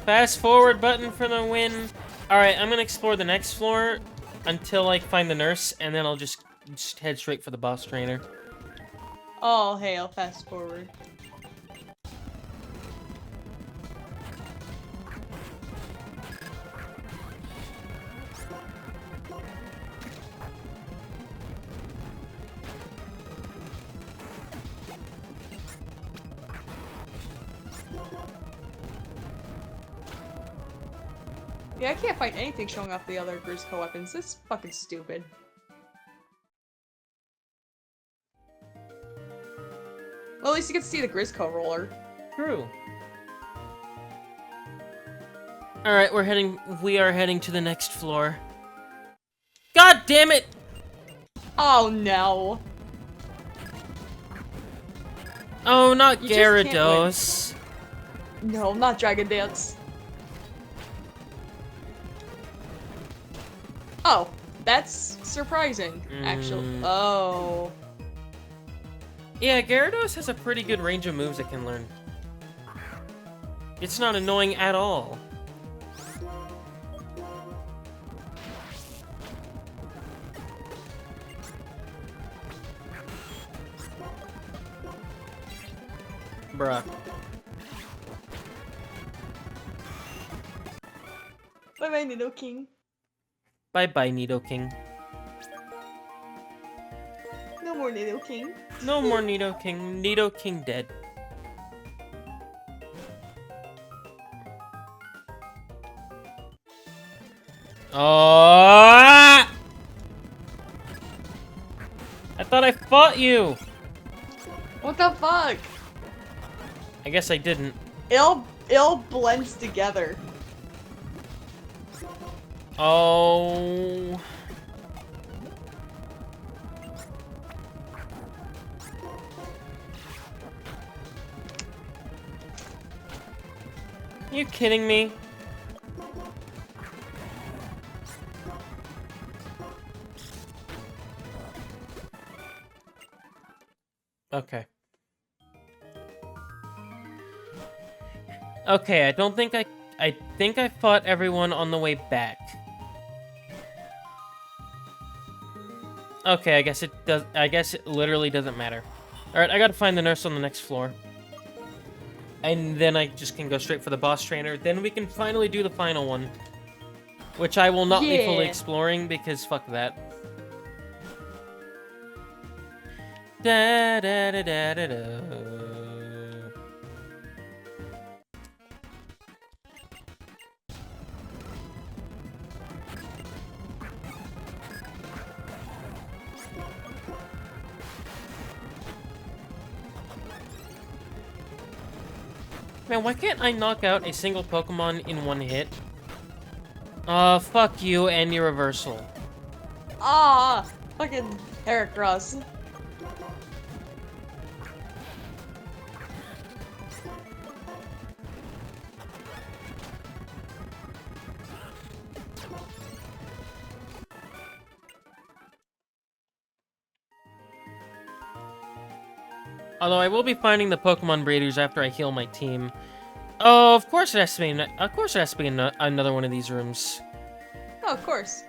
Fast forward button for the win. Alright, I'm gonna explore the next floor until I find the nurse, and then I'll just head straight for the boss trainer.
Oh, hey, I'll fast forward. Yeah, I can't find anything showing off the other Grisco weapons. This is fucking stupid. Well, at least you get to see the Grisco roller.
True. Alright, we are heading to the next floor. God damn it!
Oh no.
Oh, not Gyarados.
No, not Dragon Dance. Oh, that's surprising, actually. Oh.
Yeah, Gyarados has a pretty good range of moves it can learn. It's not annoying at all. Bruh.
Bye-bye, Nidoking.
Bye-bye, Nidoking.
No more Nidoking.
No more Nidoking. Nidoking dead. Oh! I thought I fought you!
What the fuck?
I guess I didn't.
It all blends together.
Oh. Are you kidding me? Okay. Okay, I think I fought everyone on the way back. Okay, I guess it literally doesn't matter. Alright, I gotta find the nurse on the next floor. And then I just can go straight for the boss trainer. Then we can finally do the final one. Which I will not be fully exploring because fuck that. Da da da da da da. Man, why can't I knock out a single Pokemon in one hit? Fuck you and your reversal.
Ah, fucking Heracross.
Although I will be finding the Pokemon breeders after I heal my team. Oh, of course it has to be. Of course it has to be another one of these rooms.
Oh, of course.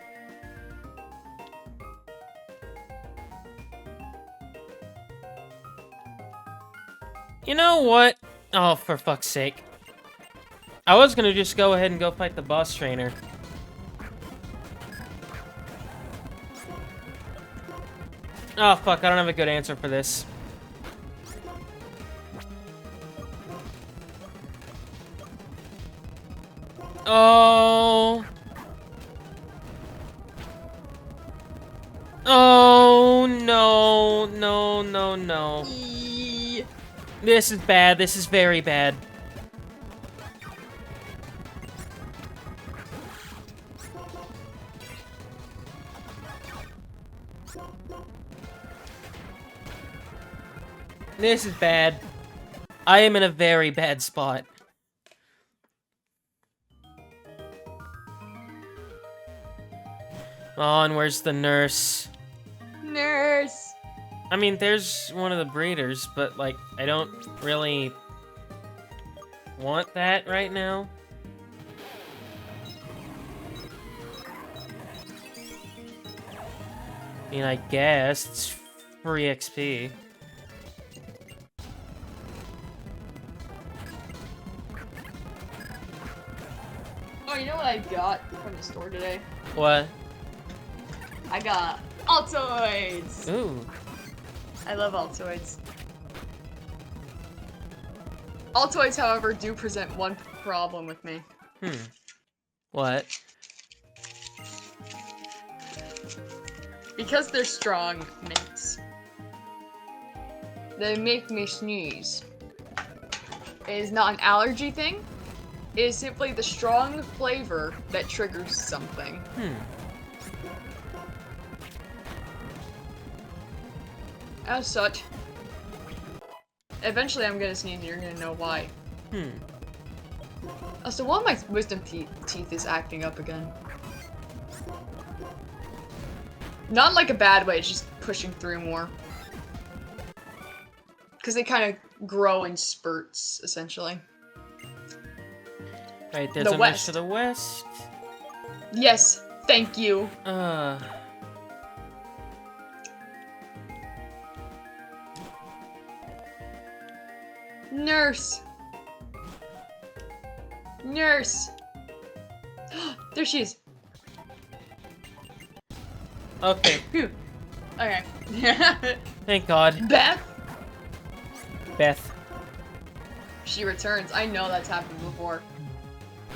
You know what? Oh, for fuck's sake! I was gonna just go ahead and go fight the boss trainer. Oh fuck! I don't have a good answer for this. Oh. Oh, no, no, no, no. This is bad. This is very bad. This is bad. I am in a very bad spot. Oh, and where's the nurse?
Nurse!
I mean, there's one of the breeders, but, like, I don't really want that right now. I mean, I guess it's free XP.
Oh, you know what I got from the store today?
What?
I got Altoids!
Ooh.
I love Altoids. Altoids, however, do present one problem with me.
What?
Because they're strong mints, they make me sneeze. It is not an allergy thing. It is simply the strong flavor that triggers something. As such, eventually I'm gonna sneeze and you're gonna know why. So one of my wisdom teeth is acting up again. Not in like a bad way, it's just pushing through more. Because they kind of grow in spurts, essentially.
Right, there's a nurse to the west.
Yes, thank you. Nurse! Nurse! There she is.
Okay.
Phew. Okay.
Thank God.
Beth?
Beth.
She returns. I know that's happened before.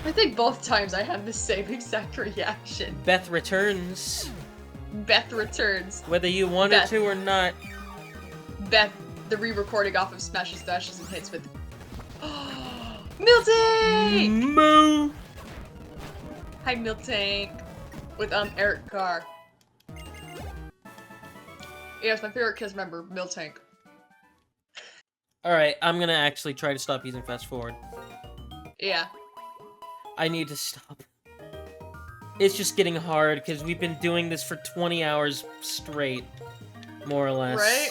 I think both times I had the same exact reaction.
Beth returns.
Beth returns.
Whether you want her to or not.
Beth, the re-recording off of Smashes, Dashes, and Hits with... Miltank!
Moo!
Hi, Miltank. With Eric Carr. Yeah, it's my favorite Kiss member, Miltank.
Alright, I'm gonna actually try to stop using fast forward.
Yeah.
I need to stop. It's just getting hard because we've been doing this for 20 hours straight, more or less.
Right?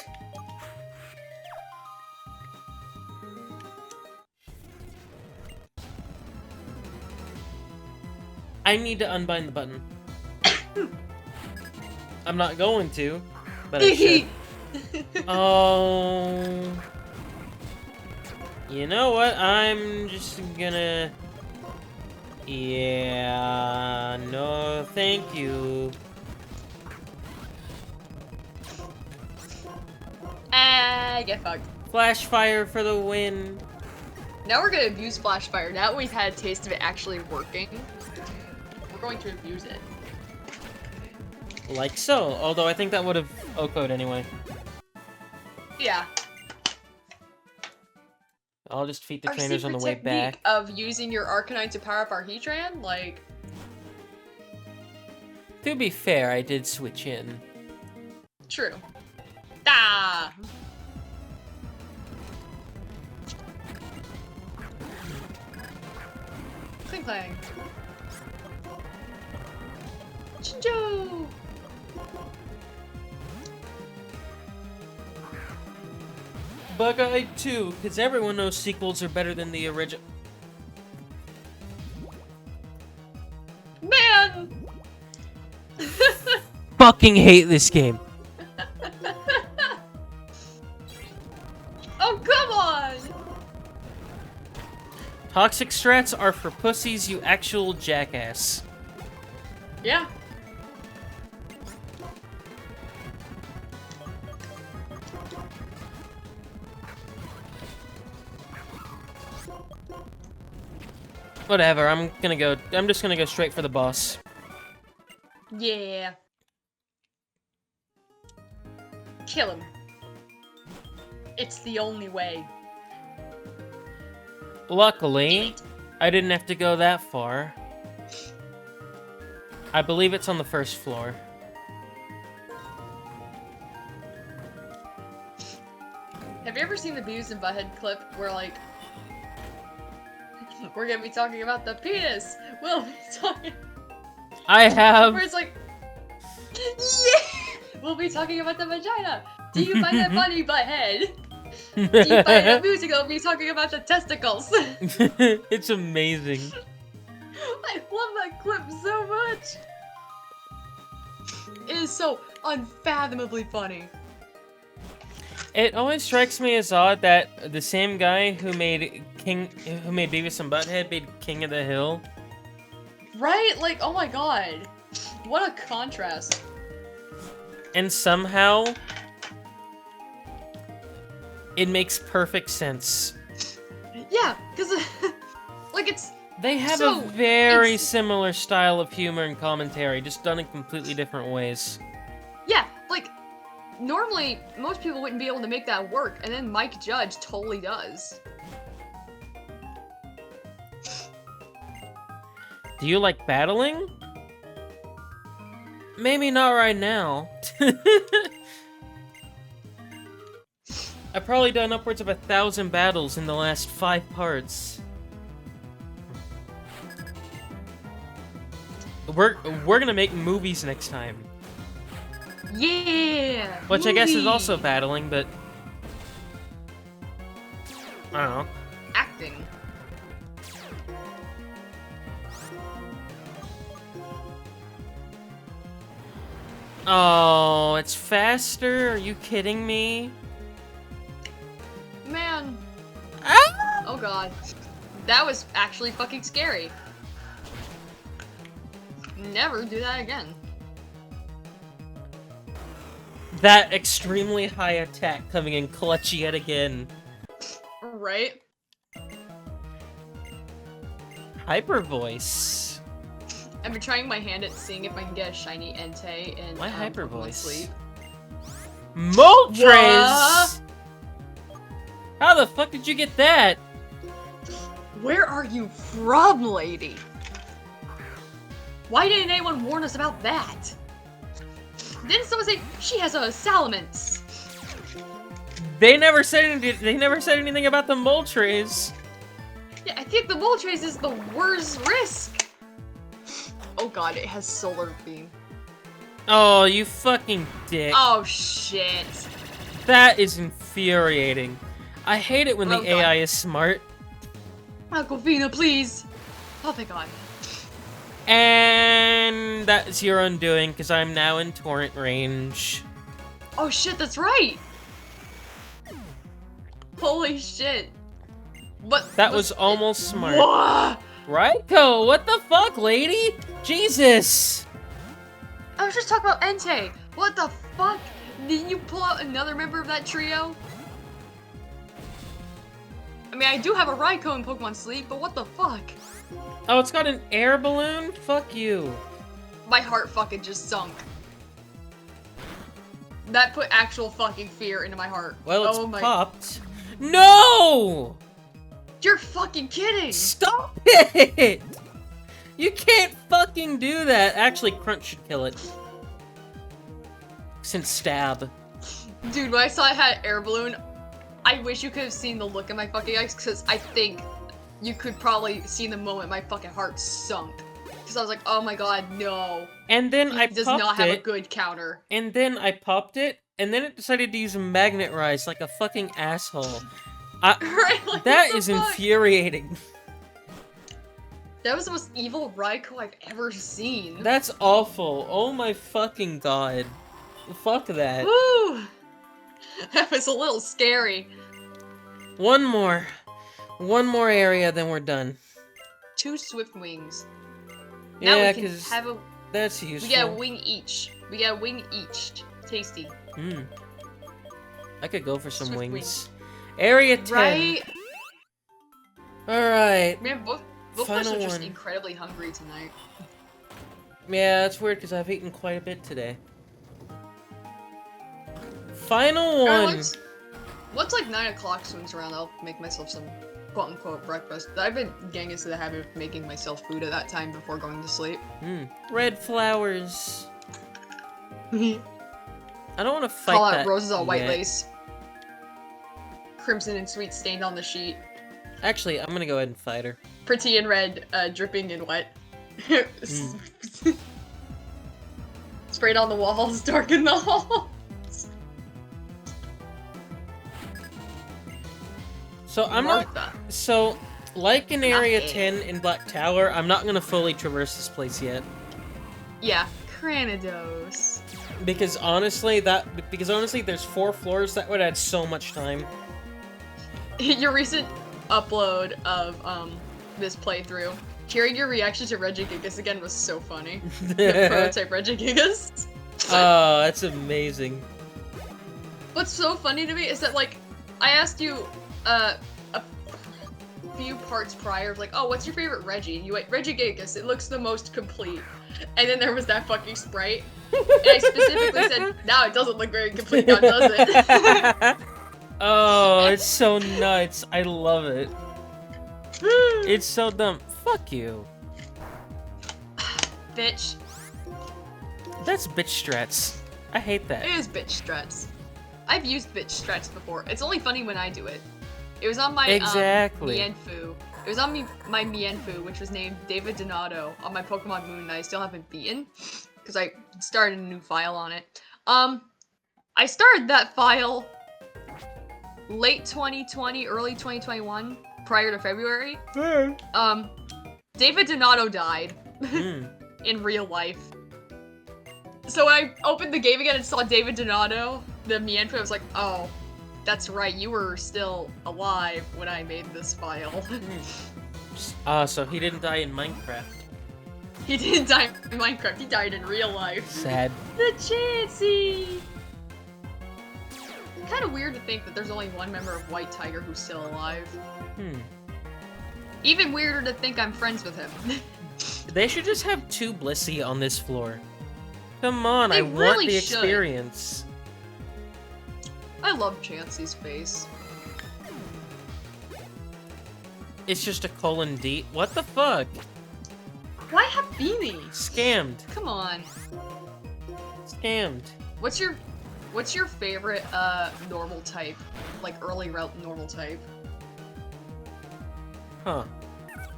I need to unbind the button. I'm not going to, but I should. Oh. You know what? I'm just gonna... Yeah, no thank you.
Get fucked.
Flash fire for the win.
Now we're gonna abuse Flash Fire. Now that we've had a taste of it actually working, we're going to abuse it.
Like so, although I think that would have OHKO'd anyway.
Yeah.
I'll just defeat the
Our
trainers on the
secret
way
technique
back.
of using your Arcanine to power up our Heatran, like...
To be fair, I did switch in.
True. Ah! Clang clang. Chinjo!
Bug-eyed too, because everyone knows sequels are better than the original.
Man!
Fucking hate this game.
Oh, come on!
Toxic strats are for pussies, you actual jackass.
Yeah.
Whatever, I'm just gonna go straight for the boss.
Yeah. Kill him. It's the only way.
Luckily, I didn't have to go that far. I believe it's on the first floor.
Have you ever seen the Beavis and Butthead clip where, like, we're gonna be talking about the penis? We'll be talking...
I have...
Where it's like... Yeah! We'll be talking about the vagina! Do you find that funny, Butthead? Do you find it musical me talking about the testicles?
It's amazing.
I love that clip so much! It is so unfathomably funny.
It always strikes me as odd that the same guy who made Beavis and Butthead made King of the Hill.
Right? Like, oh my god. What a contrast.
And somehow, it makes perfect sense.
Yeah, because, like, it's...
They have
so,
a very similar style of humor and commentary, just done in completely different ways.
Yeah, like, normally, most people wouldn't be able to make that work, and then Mike Judge totally does.
Do you like battling? Maybe not right now. I've probably done upwards of 1,000 battles in the last 5 parts. We're gonna make movies next time.
Yeah!
Which I guess is also battling, but... I don't know.
Acting.
Oh, it's faster? Are you kidding me?
Man.
Ah!
Oh god. That was actually fucking scary. Never do that again.
That extremely high attack coming in clutch yet again.
Right?
Hyper voice.
I've been trying my hand at seeing if I can get a shiny Entei in
Why hyper
Pokemon
voice?
Sleep.
Moltres! How the fuck did you get that?
Where are you from, lady? Why didn't anyone warn us about that? Didn't someone say she has a salamence?
They never said anything. They never said anything about the Moltres.
Yeah, I think the Moltres is the worst risk. Oh god, it has solar beam.
Oh, you fucking dick.
Oh shit.
That is infuriating. I hate it when the
God.
AI is smart.
Aquafina, please. Oh thank god.
And that's your undoing, because I'm now in torrent range.
Oh shit, that's right. Holy shit. What?
That was almost smart.
What?
Raiko, what the fuck, lady? Jesus!
I was just talking about Entei. What the fuck? Didn't you pull out another member of that trio? I mean, I do have a Raiko in Pokemon Sleep, but what the fuck?
Oh, it's got an air balloon? Fuck you.
My heart fucking just sunk. That put actual fucking fear into my heart.
Well, it's
oh my...
popped. No!
You're fucking kidding!
Stop it! You can't fucking do that. Actually, Crunch should kill it. Since stab.
Dude, when I saw I had an air balloon, I wish you could have seen the look in my fucking eyes, because I think you could probably see the moment my fucking heart sunk. Because I was like, oh my god, no.
And then I
does
popped
not have
it,
a good counter.
and then I popped it, and then it decided to use a magnet rise like a fucking asshole.
Right? Like,
That
what
is
the fuck?
infuriating.
That was the most evil Raikou I've ever seen.
That's awful. Oh my fucking god. Fuck that.
Woo! That was a little scary.
One more. One more area, then we're done.
2 Swift Wings. Now
Yeah,
we can
because
have a...
that's useful.
We get a wing each. We get a wing each. Tasty.
Hmm. I could go for some
Swift
wings.
wings.
Area 10.
Right?
Alright.
Man, both of us
Final
are just
one.
incredibly hungry tonight.
Yeah, that's weird because I've eaten quite a bit today. Final one.
Once like 9 o'clock swings around, I'll make myself some quote-unquote breakfast. I've been getting into the habit of making myself food at that time before going to sleep.
Red flowers. I don't want to fight
Call
that
out roses on white
yet.
lace. Crimson and sweet stained on the sheet.
Actually, I'm gonna go ahead and fight her.
Pretty and red, dripping in wet. Sprayed on the walls, darken the halls.
So I'm not.
Martha.
So, like in Area
Not
10 in Black Tower, I'm not gonna fully traverse this place yet.
Yeah, Cranidos.
Because honestly, there's 4 floors that would add so much time.
Your recent upload of this playthrough, hearing your reaction to Regigigas again was so funny. The prototype Regigigas.
Oh, that's amazing.
What's so funny to me is that like I asked you a few parts prior, like, oh, what's your favorite Reggie? And you went Regigigas. It looks the most complete. And then there was that fucking sprite. And I specifically said, no, it doesn't look very complete now, does it?
Oh, it's so nuts. I love it. It's so dumb. Fuck you.
Bitch.
That's bitch strats. I hate that.
It is bitch struts. I've used bitch struts before. It's only funny when I do it. It was on my
Exactly.
Mienfoo. It was on my Mienfoo, which was named David Donato on my Pokemon Moon, and I still haven't beaten because I started a new file on it. I started that file late 2020, early 2021, prior to February. David Donato died in real life. So when I opened the game again and saw David Donato, the Mienfoo, I was like, oh, that's right, you were still alive when I made this file.
So he didn't die in Minecraft.
He didn't die in Minecraft, he died in real life.
Sad.
The Chansey! Kind of weird to think that there's only one member of White Tiger who's still alive. Even weirder to think I'm friends with him.
They should just have 2 Blissey on this floor. Come on,
They
I want
really
the
should.
experience.
I love Chansey's face.
It's just a colon D. What the fuck?
Why Habini?
Scammed.
Come on.
Scammed.
What's your favorite normal type? Like early route normal type?
Huh.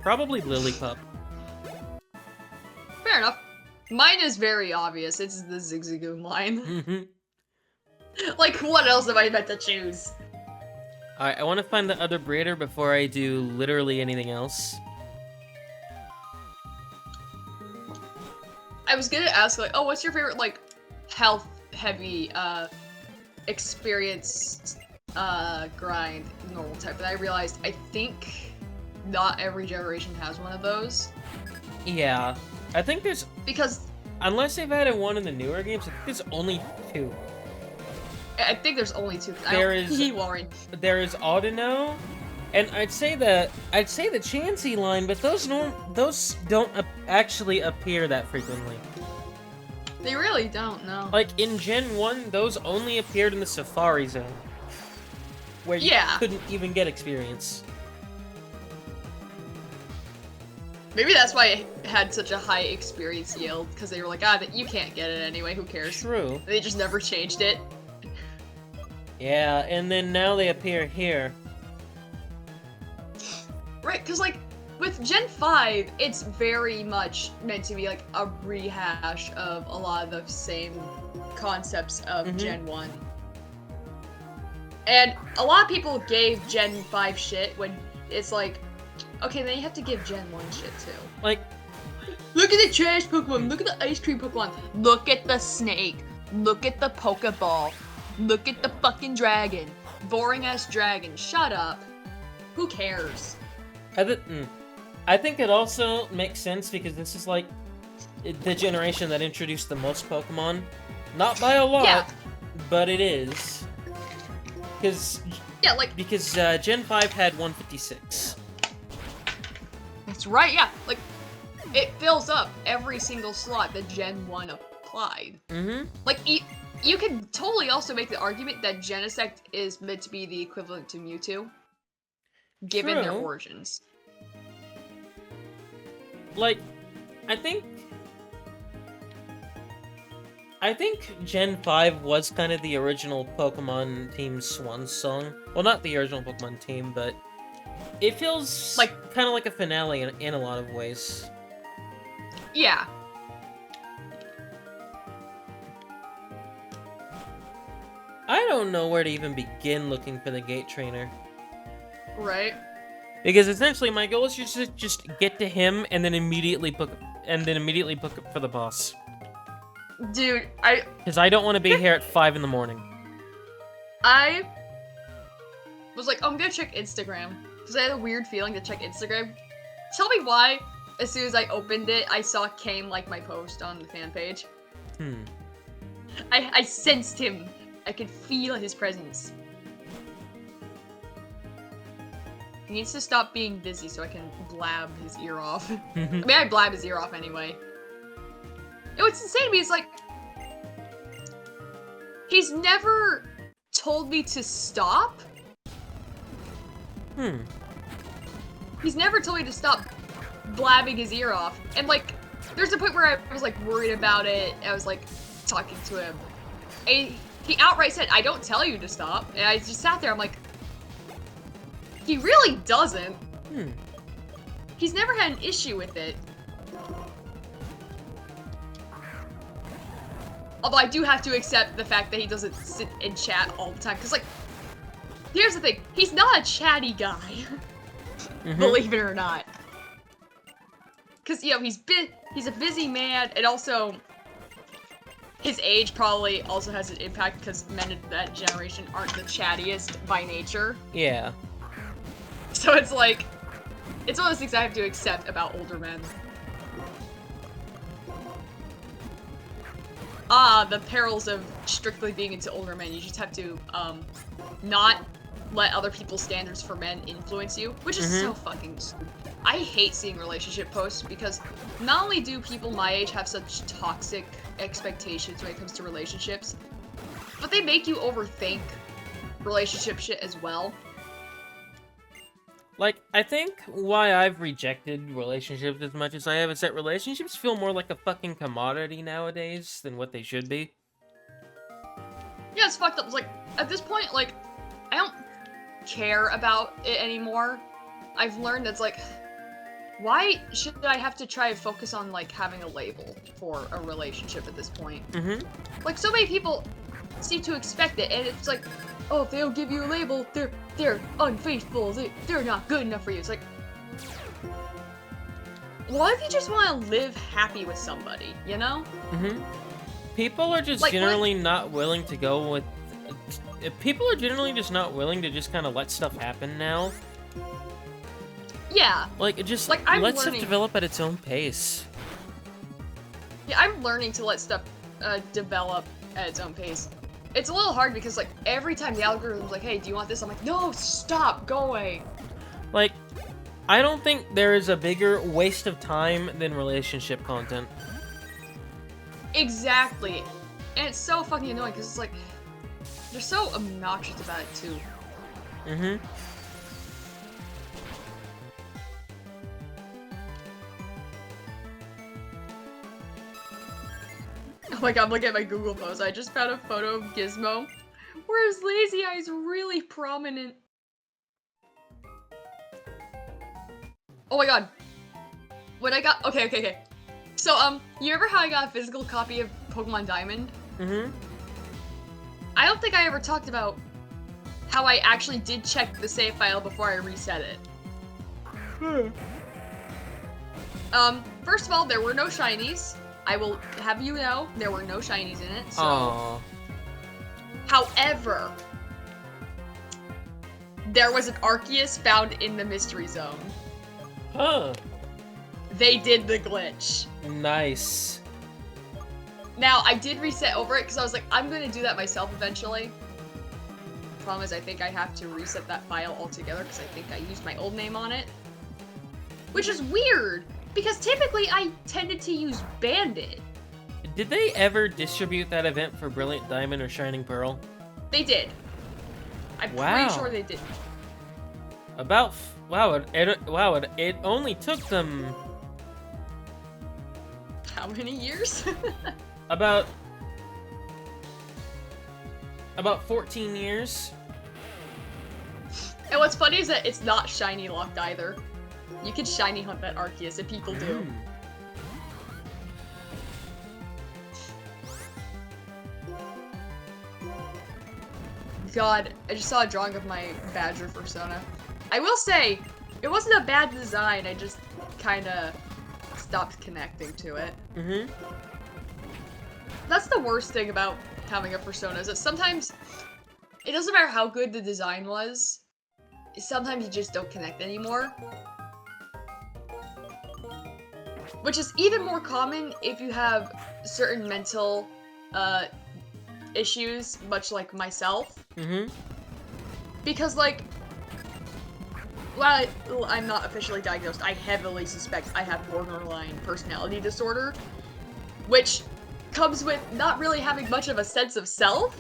Probably Lillipup.
Fair enough. Mine is very obvious. It's the Zigzagoon line.
Mm-hmm.
Like, what else am I meant to choose?
Alright, I want to find the other breeder before I do literally anything else.
I was gonna ask, like, oh, what's your favorite, like, health-heavy, experience, grind normal type? And I realized, I think not every generation has one of those.
Yeah. I think there's...
Because...
Unless they've added one in the newer games, I think there's only 2.
I think there's only 2.
There is Audino, and I'd say the Chansey line, but those don't actually appear that frequently.
They really don't, no.
Like in Gen 1, those only appeared in the Safari Zone, where you couldn't even get experience.
Maybe that's why it had such a high experience yield, because they were like, you can't get it anyway, who cares?
True.
They just never changed it.
Yeah, and then now they appear here.
Right, because, like, with Gen 5, it's very much meant to be, like, a rehash of a lot of the same concepts of Gen 1. And a lot of people gave Gen 5 shit when it's like, okay, then you have to give Gen 1 shit, too.
Like,
look at the trash Pokemon, look at the ice cream Pokemon, look at the snake, look at the Pokeball, look at the fucking dragon. Boring-ass dragon, shut up. Who cares?
I think it also makes sense because this is like the generation that introduced the most Pokemon. Not by a lot, but it is. Because Gen 5 had 156.
That's right, yeah. Like, it fills up every single slot that Gen 1 applied. Mm-hmm. Like, you can totally also make the argument that Genesect is meant to be the equivalent to Mewtwo, given their origins.
Like, I think Gen 5 was kind of the original Pokemon team's swan song. Well, not the original Pokemon team, but it feels like kind of like a finale in a lot of ways.
Yeah.
I don't know where to even begin looking for the Gate Trainer.
Right.
Because essentially my goal is just get to him and then immediately book up for the boss.
Dude,
because I don't want to be here at 5 in the morning.
I was like, I'm gonna check Instagram because I had a weird feeling to check Instagram. Tell me why. As soon as I opened it, I saw Kame like my post on the fan page. I sensed him. I could feel his presence. He needs to stop being busy so I can blab his ear off. I mean, I blab his ear off anyway. And what's insane to me is, like, he's never told me to stop. He's never told me to stop blabbing his ear off. And, like, there's a point where I was, like, worried about it. I was, like, talking to him. And he outright said, I don't tell you to stop. And I just sat there, I'm like, he really doesn't. He's never had an issue with it. Although I do have to accept the fact that he doesn't sit and chat all the time. Because, like, here's the thing. He's not a chatty guy. Believe it or not. Because, you know, he's a busy man, and also his age probably also has an impact because men of that generation aren't the chattiest by nature.
Yeah.
So it's like, it's one of those things I have to accept about older men. The perils of strictly being into older men. You just have to, not let other people's standards for men influence you, which is so fucking stupid. I hate seeing relationship posts because not only do people my age have such toxic expectations when it comes to relationships, but they make you overthink relationship shit as well.
Like, I think why I've rejected relationships as much as I have is that relationships feel more like a fucking commodity nowadays than what they should be.
Yeah, it's fucked up. It's like, at this point, like, I don't care about it anymore. I've learned that's like, why should I have to try to focus on, like, having a label for a relationship at this point?
Mm-hmm.
Like, so many people seem to expect it, and it's like, oh, if they don't give you a label, they're unfaithful, they're not good enough for you. It's like, what if you just want to live happy with somebody, you know?
Mm-hmm. People are just
Like,
generally not willing to go with... People are generally just not willing to just kind of let stuff happen now.
Yeah.
Like, just
Like, I'm
let stuff
learning.
develop at its own pace.
Yeah, I'm learning to let stuff develop at its own pace. It's a little hard because, like, every time the algorithm's like, hey, do you want this? I'm like, no, stop, go away.
Like, I don't think there is a bigger waste of time than relationship content.
Exactly. And it's so fucking annoying because it's like, they're so obnoxious about it, too.
Mm-hmm.
Oh my god, I'm looking at my Google Photos. I just found a photo of Gizmo where his lazy eye is really prominent. Oh my god. When I got... Okay. So, you remember how I got a physical copy of Pokemon Diamond?
Mm-hmm.
I don't think I ever talked about how I actually did check the save file before I reset it. First of all, there were no shinies. I will have you know, there were no shinies in it, so...
Aww.
However, there was an Arceus found in the Mystery Zone.
Huh.
They did the glitch.
Nice.
Now, I did reset over it because I was like, I'm gonna do that myself eventually. Problem is, I think I have to reset that file altogether because I think I used my old name on it. Which is weird, because typically I tended to use Bandit.
Did they ever distribute that event for Brilliant Diamond or Shining Pearl?
They did. I'm
Wow.
pretty sure they did.
It only took them
How many years?
about 14 years.
And what's funny is that it's not shiny locked either. You can shiny hunt that Arceus, and people do. God, I just saw a drawing of my Badger persona. I will say, it wasn't a bad design, I just kinda stopped connecting to it.
Mm-hmm.
That's the worst thing about having a persona, is that sometimes, it doesn't matter how good the design was, sometimes you just don't connect anymore. Which is even more common if you have certain mental, issues, much like myself.
Mm-hmm.
Because, like, while I'm not officially diagnosed, I heavily suspect I have borderline personality disorder, which comes with not really having much of a sense of self,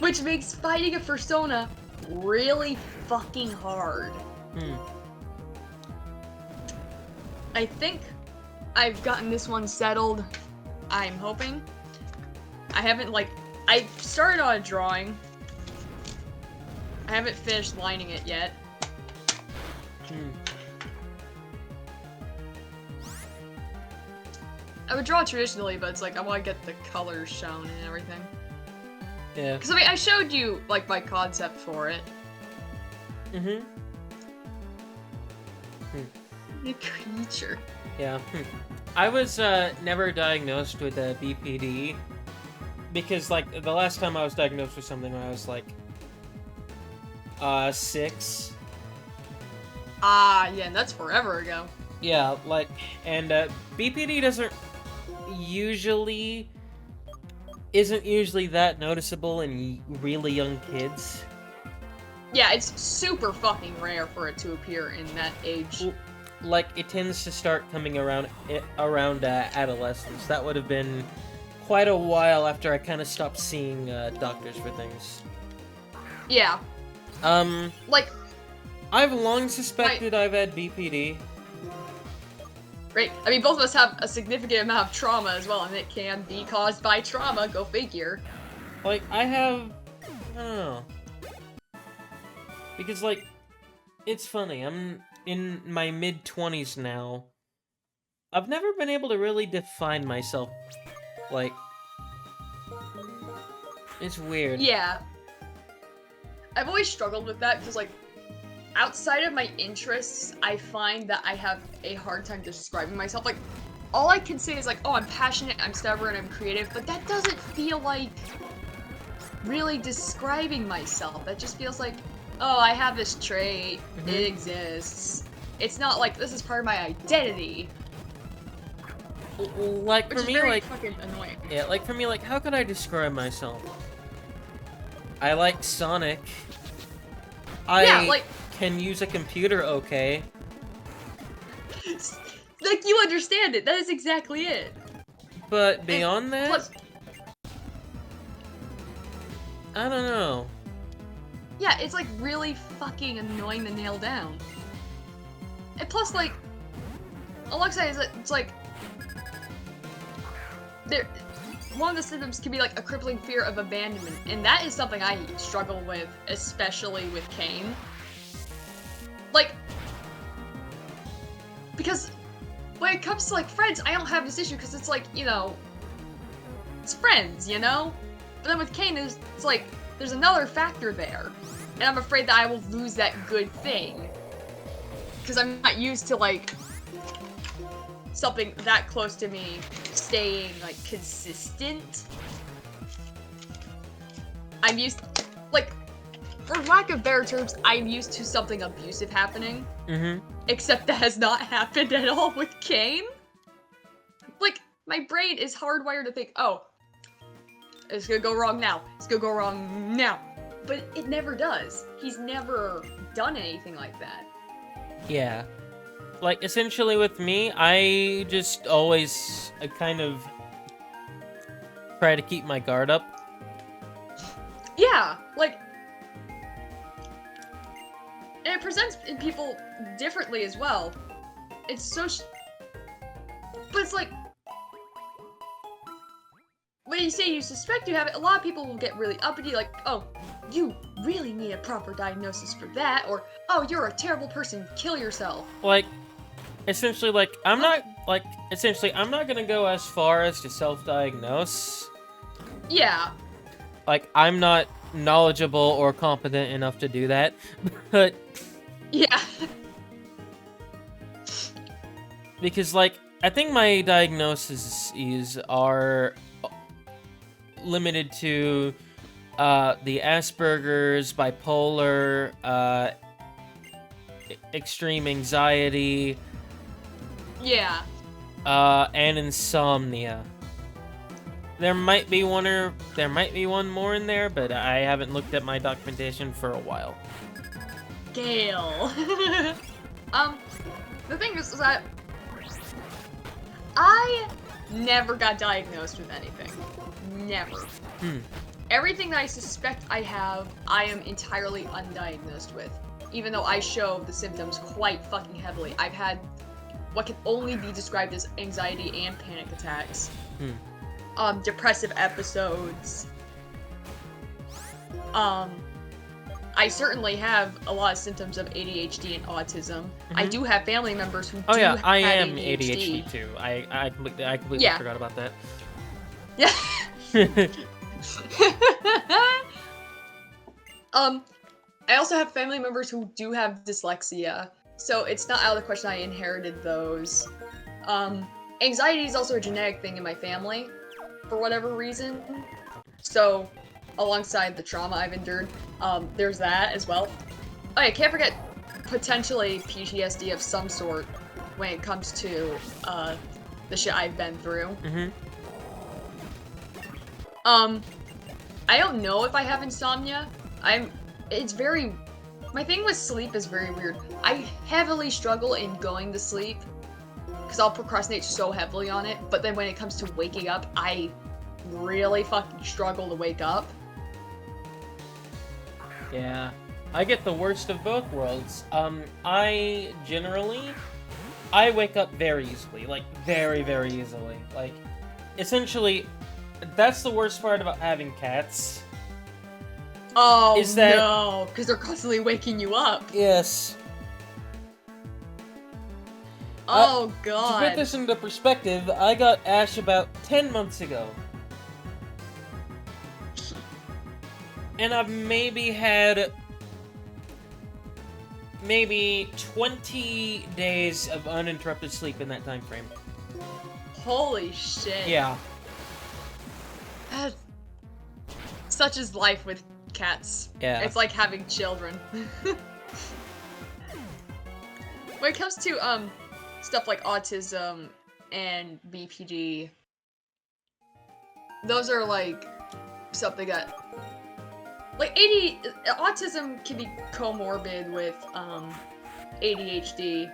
which makes finding a persona really fucking hard. I think I've gotten this one settled. I'm hoping. I haven't, like, I started on a drawing. I haven't finished lining it yet. I would draw traditionally, but it's like, I want to get the colors shown and everything.
Yeah.
Because, I mean, I showed you, like, my concept for it.
Mm-hmm.
The creature.
Yeah. I was never diagnosed with a BPD because, like, the last time I was diagnosed with something when I was like 6.
Ah, yeah, and that's forever ago.
Yeah, like, and BPD isn't usually that noticeable in really young kids.
Yeah, it's super fucking rare for it to appear in that age.
Like, it tends to start coming around adolescence. That would have been quite a while after I kind of stopped seeing doctors for things.
Yeah.
Um.
Like,
I've long suspected I've had BPD.
Right. I mean, both of us have a significant amount of trauma as well, and it can be caused by trauma. Go figure.
Like, I don't know. Because, like, it's funny, I'm in my mid-20s now. I've never been able to really define myself. Like, it's weird.
Yeah. I've always struggled with that, because, like, outside of my interests, I find that I have a hard time describing myself. Like, all I can say is, like, oh, I'm passionate, I'm stubborn, I'm creative, but that doesn't feel like really describing myself. That just feels like, oh, I have this trait, it exists. It's not like, this is part of my identity.
Like,
Which
for
is
me,
very
like...
fucking annoying.
Yeah, like, for me, like, how could I describe myself? I like Sonic.
Yeah, like...
can use a computer okay.
Like, you understand it. That is exactly it.
But beyond that,
plus,
I don't know.
yeah, it's like really fucking annoying to nail down. And plus, like, alongside is it's like there. One of the symptoms can be like a crippling fear of abandonment, and that is something I struggle with, especially with Kane. Like, because when it comes to, like, friends, I don't have this issue because it's like, you know, it's friends, you know? But then with Kane, it's like, there's another factor there. And I'm afraid that I will lose that good thing. Because I'm not used to, like, something that close to me staying, like, consistent. I'm used, like, for lack of better terms, I'm used to something abusive happening. Except that has not happened at all with Kane. Like, my brain is hardwired to think, oh, it's gonna go wrong now. It's gonna go wrong now. But it never does. He's never done anything like that.
Yeah. Like, essentially with me, I just always kind of try to keep my guard up.
Yeah, like, and it presents in people differently as well. It's so but it's like, when you say you suspect you have it, a lot of people will get really uppity, like, oh, you really need a proper diagnosis for that, or, oh, you're a terrible person, kill yourself.
Like, essentially, like, I'm not gonna go as far as to self-diagnose.
Yeah.
Like, I'm not knowledgeable or competent enough to do that, but...
Yeah.
Because, like, I think my diagnoses are limited to the Asperger's, bipolar, extreme anxiety,
Yeah.
And insomnia. There might be one more in there, but I haven't looked at my documentation for a while.
Gale. The thing is that I never got diagnosed with anything. Never. Everything that I suspect I have, I am entirely undiagnosed with. Even though I show the symptoms quite fucking heavily. I've had what can only be described as anxiety and panic attacks. Depressive episodes. I certainly have a lot of symptoms of ADHD and autism. I do have family members who do have
I am
ADHD.
ADHD too. I completely
Yeah.
forgot about that.
Yeah. I also have family members who do have dyslexia, so it's not out of the question I inherited those. Anxiety is also a genetic thing in my family, for whatever reason. So, alongside the trauma I've endured, there's that as well. Oh, I can't forget potentially PTSD of some sort when it comes to the shit I've been through. I don't know if I have insomnia. My thing with sleep is very weird. I heavily struggle in going to sleep because I'll procrastinate so heavily on it, but then when it comes to waking up, I really fucking struggle to wake up.
Yeah. I get the worst of both worlds. I wake up very easily, like very, very easily. Like, essentially, that's the worst part about having cats.
Oh,
is that,
no, because they're constantly waking you up.
Yes.
Oh, God.
To put this into perspective, I got Ash about 10 months ago. And I've maybe had 20 days of uninterrupted sleep in that time frame.
Holy shit.
Yeah.
Such is life with cats.
Yeah.
It's like having children. When it comes to stuff like autism and BPD, those are like something that like autism can be comorbid with ADHD.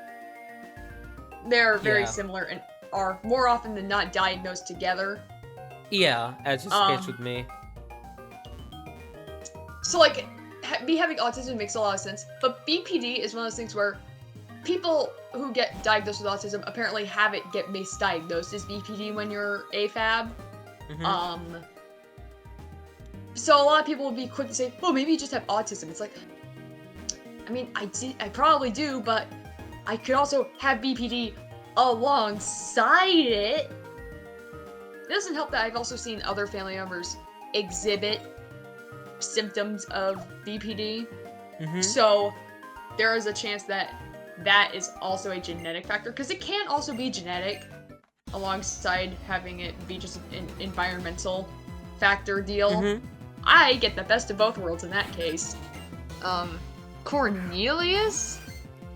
They're very similar and are more often than not diagnosed together.
Yeah, as is the case with me.
So like, me having autism makes a lot of sense, but BPD is one of those things where people who get diagnosed with autism apparently have it get misdiagnosed as BPD when you're AFAB.
Mm-hmm.
So a lot of people will be quick to say, "Oh, maybe you just have autism." It's like, I mean, I probably do, but I could also have BPD alongside it. It doesn't help that I've also seen other family members exhibit symptoms of BPD.
Mm-hmm.
So there is a chance that that is also a genetic factor, because it can also be genetic alongside having it be just an environmental factor deal.
Mm-hmm.
I get the best of both worlds in that case. Cornelius?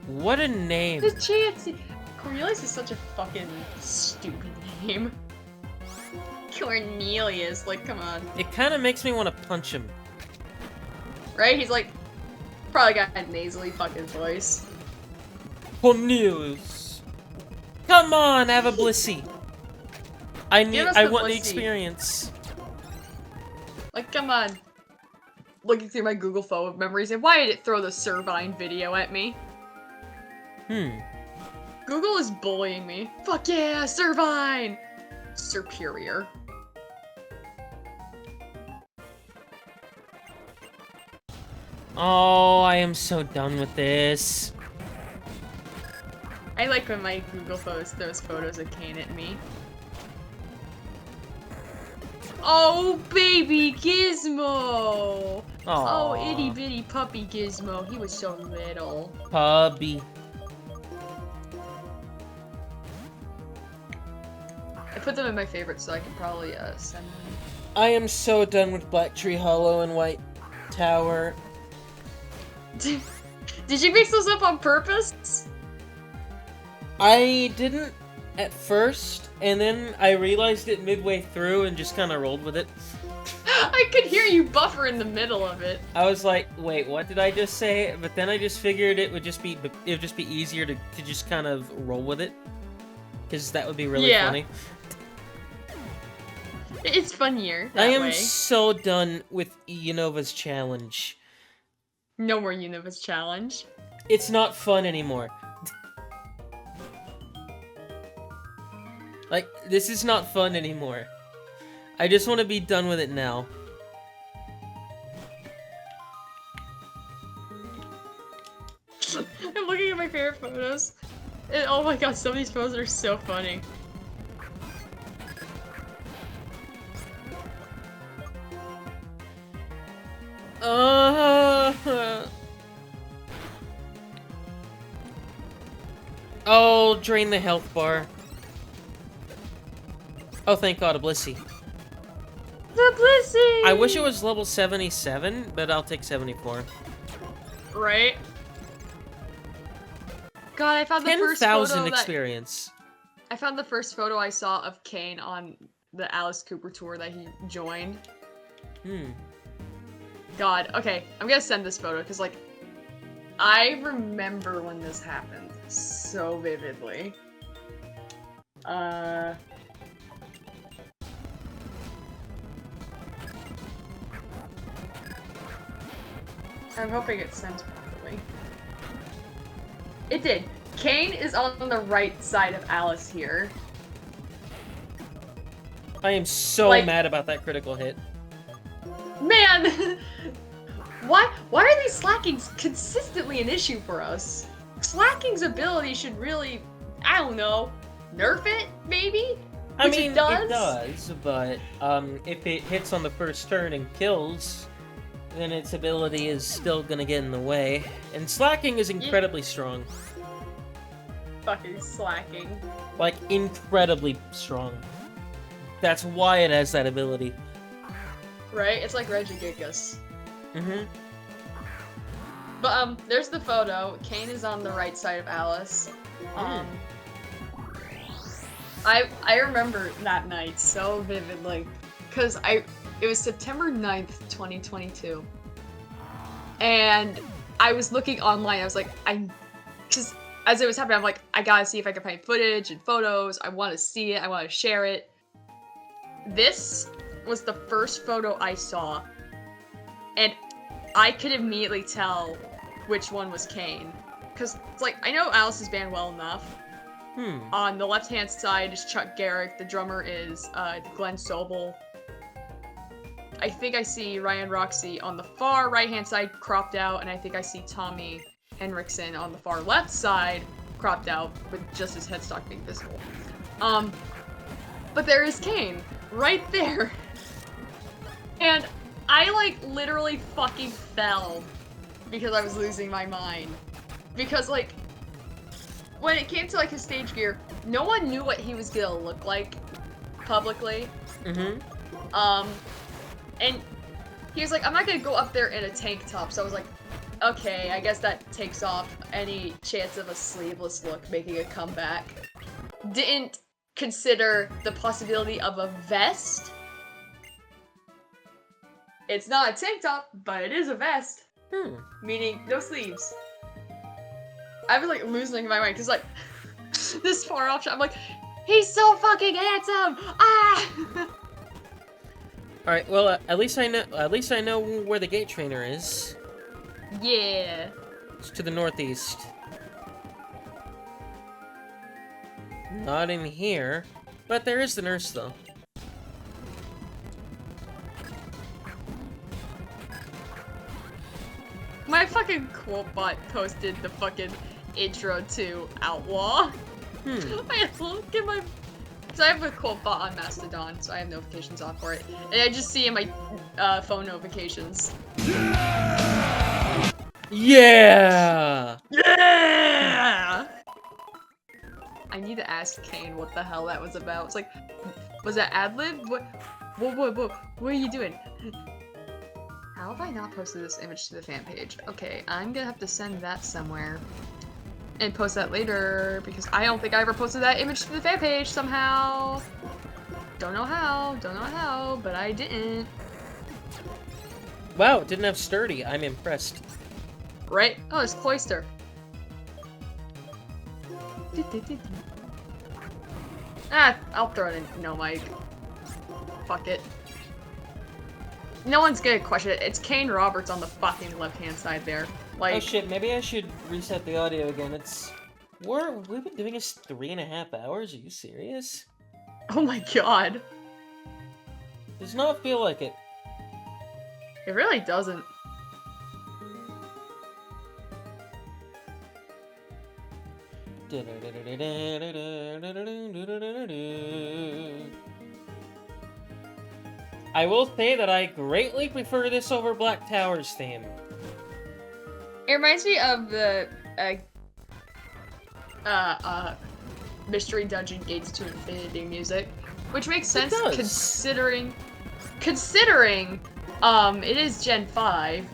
What a name.
The chance. Cornelius is such a fucking stupid name. Cornelius, like, come on.
It kind of makes me want to punch him.
Right? He's like, probably got a nasally fucking voice.
Cornelius. Come on, have a blissy. I want the
blissy.
experience.
Like, come on. Looking through my Google photo memories, and why did it throw the Servine video at me? Google is bullying me. Fuck yeah, Servine! Superior.
Oh, I am so done with this.
I like when my Google Photos throws photos of Kane at me. Oh, baby Gizmo!
Aww.
Oh, itty bitty puppy Gizmo. He was so little.
Puppy.
I put them in my favorites, so I can probably send them.
I am so done with Black Tree Hollow and White Tower.
Did you mix those up on purpose?
I didn't at first, and then I realized it midway through and just kind of rolled with it.
I could hear you buffer in the middle of it.
I was like, wait, what did I just say? But then I just figured it would just be easier to just kind of roll with it. Because that would be really funny.
It's funnier
I am
way.
so done with Unova's challenge.
No more Unova's challenge.
It's not fun anymore. Like, this is not fun anymore. I just want to be done with it now.
I'm looking at my favorite photos. And, oh my god, some of these photos are so funny.
Oh, drain the health bar. Oh, thank god, a Blissey.
The Blissey!
I wish it was level 77, but I'll take 74.
Right? God, I found the first photo
10,000 experience.
I found the first photo I saw of Kane on the Alice Cooper tour that he joined. God, okay, I'm gonna send this photo, because, like, I remember when this happened so vividly. I'm hoping it sends properly. It did. Kane is on the right side of Alice here.
I am so mad about that critical hit.
Man! Why are these slackings consistently an issue for us? Slacking's ability should really, I don't know, nerf it, maybe?
I mean, it does, but if it hits on the first turn and kills, then its ability is still gonna get in the way. And slacking is incredibly strong.
Fucking slacking.
Like, incredibly strong. That's why it has that ability.
Right? It's like Regigigas.
Mm-hmm.
But, there's the photo. Kane is on the right side of Alice. I remember that night so vividly. Because it was September 9th, 2022. And I was looking online, I was like, because as it was happening, I'm like, I gotta see if I can find footage and photos, I want to see it, I want to share it. This was the first photo I saw, and I could immediately tell which one was Kane. Because it's like, I know Alice's band well enough. On the left-hand side is Chuck Garrick, the drummer is Glenn Sobel. I think I see Ryan Roxy on the far right-hand side cropped out, and I think I see Tommy Henriksen on the far left side cropped out with just his headstock being visible. But there is Kane right there. And I like literally fucking fell because I was losing my mind. Because like when it came to like his stage gear, no one knew what he was gonna look like publicly. And he was like, I'm not gonna go up there in a tank top. So I was like, okay, I guess that takes off any chance of a sleeveless look making a comeback. Didn't consider the possibility of a vest. It's not a tank top, but it is a vest. Meaning no sleeves. I was like losing my mind because like this far off shot, I'm like, he's so fucking handsome. Ah.
All right. Well, at least I know where the gate trainer is.
Yeah.
It's to the northeast. Not in here, but there is the nurse though.
My fucking quote bot posted the fucking intro to Outlaw. I look at my... So I have a quote bot on Mastodon, so I have notifications on for it. And I just see in my phone notifications.
Yeah!
Yeah! I need to ask Kane what the hell that was about. It's like, was that ad-lib? What are you doing? How have I not posted this image to the fan page? Okay, I'm gonna have to send that somewhere. And post that later, because I don't think I ever posted that image to the fan page somehow. Don't know how, but I didn't.
Wow, it didn't have sturdy. I'm impressed.
Right? Oh, it's Cloister. Ah, I'll throw it in. No, Mike. Fuck it. No one's gonna question it. It's Kane Roberts on the fucking left-hand side there. Like,
oh shit, maybe I should reset the audio again. We've been doing this 3.5 hours? Are you serious?
oh my god.
Does not feel like it.
It really doesn't.
I will say that I greatly prefer this over Black Tower's theme.
It reminds me of the Mystery Dungeon Gates to Infinity music, which makes sense considering it is Gen 5.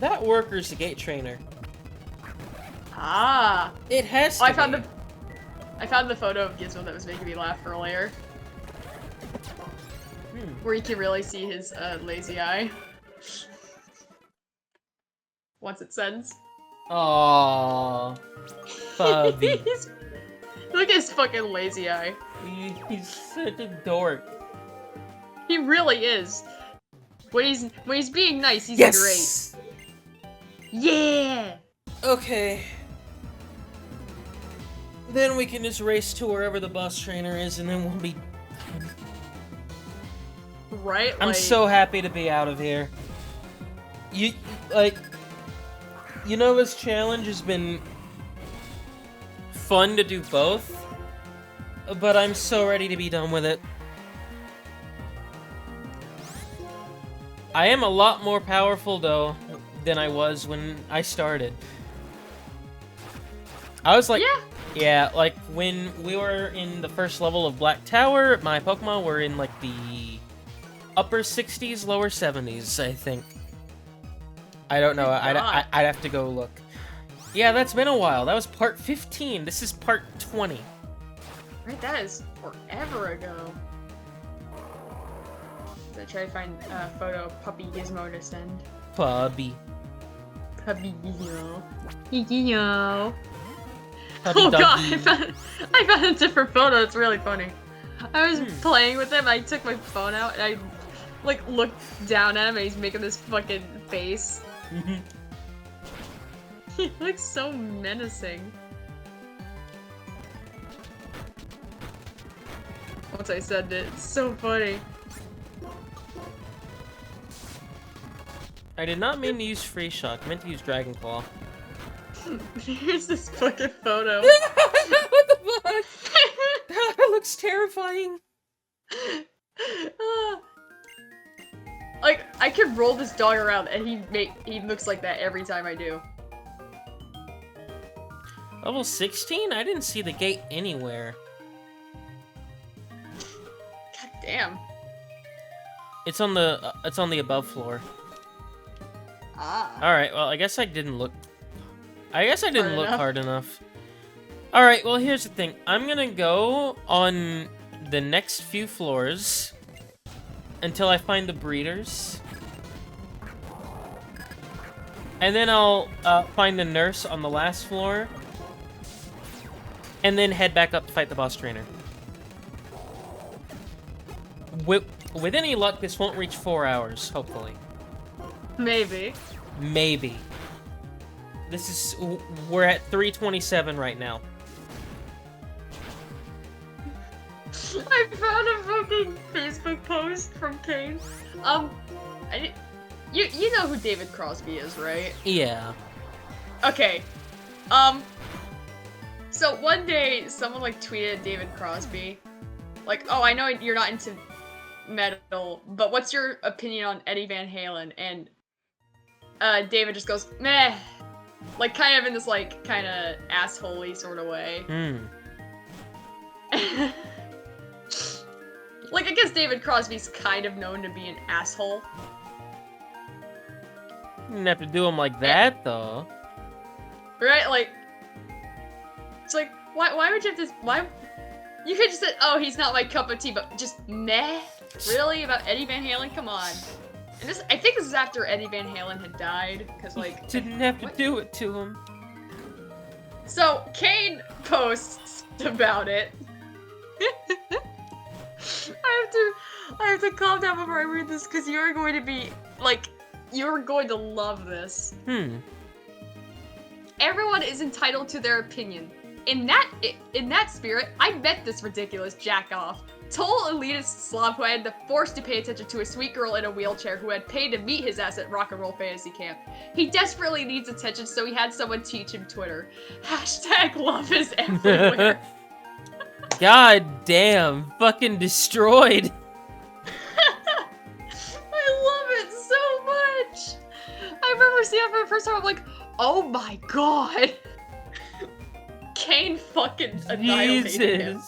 That worker's the gate trainer.
Ah.
It has to
I found the photo of Gizmo that was making me laugh earlier. Where you can really see his lazy eye. Once it sends.
Aww. Fubby.
Look at his fucking lazy eye.
He's such a dork.
He really is. When he's being nice, he's
Yes!
great. Yeah!
Okay. Then we can just race to wherever the boss trainer is, and then we'll be...
Right?
I'm so happy to be out of here. Unova's challenge has been fun to do both, but I'm so ready to be done with it. I am a lot more powerful, though, than I was when I started. I was like... Yeah, like, when we were in the first level of Black Tower, my Pokemon were in, like, the upper 60s, lower 70s, I think. I don't know, I'd have to go look. Yeah, that's been a while. That was part 15. This is part 20.
Right, that is forever ago. So I try to find a photo of Puppy Gizmo to send.
Puppy.
Puppy Gizmo. Gizmo.
Puppy
Oh
doggy.
god, I found a different photo. It's really funny. I was playing with him. I took my phone out and I like looked down at him and he's making this fucking face. He looks so menacing. Once I said it, it's so funny.
I did not mean to use Free Shock. I meant to use Dragon Claw.
Here's this fucking photo.
What the fuck? That looks terrifying.
Like, I could roll this dog around and he looks like that every time I do.
Level 16? I didn't see the gate anywhere.
God damn.
It's on the above floor.
Ah.
Alright, well, I guess I didn't look hard enough. Alright, well, here's the thing. I'm gonna go on the next few floors until I find the breeders. And then I'll find the nurse on the last floor. And then head back up to fight the boss trainer. With any luck, this won't reach 4 hours, hopefully.
Maybe.
Maybe. We're at 3:27 right now.
I found a fucking Facebook post from Kane. You know who David Crosby is, right?
Yeah.
Okay. So one day someone like tweeted David Crosby, like, "Oh, I know you're not into metal, but what's your opinion on Eddie Van Halen?" And David just goes, "Meh." Like, kind of in this, like, kind of asshole-y sort of way. Like, I guess David Crosby's kind of known to be an asshole.
You didn't have to do him like that, though.
Right? Like, it's like, why would you have to, why? You could just say, "Oh, he's not my cup of tea," but just, meh? Really? About Eddie Van Halen? Come on. And this, I think this is after Eddie Van Halen had died, because, like...
Didn't have to do it to him.
So, Kane posts about it. I have to calm down before I read this, because you're going to be, like, you're going to love this. Everyone is entitled to their opinion. In that spirit, I met this ridiculous jack-off. Total elitist slob who I had to force to pay attention to a sweet girl in a wheelchair who had paid to meet his ass at Rock and Roll Fantasy Camp. He desperately needs attention, so he had someone teach him Twitter. Hashtag love is everywhere.
God damn, fucking destroyed.
I love it so much. I remember seeing it for the first time, I'm like, oh my god. Kane fucking annihilated him.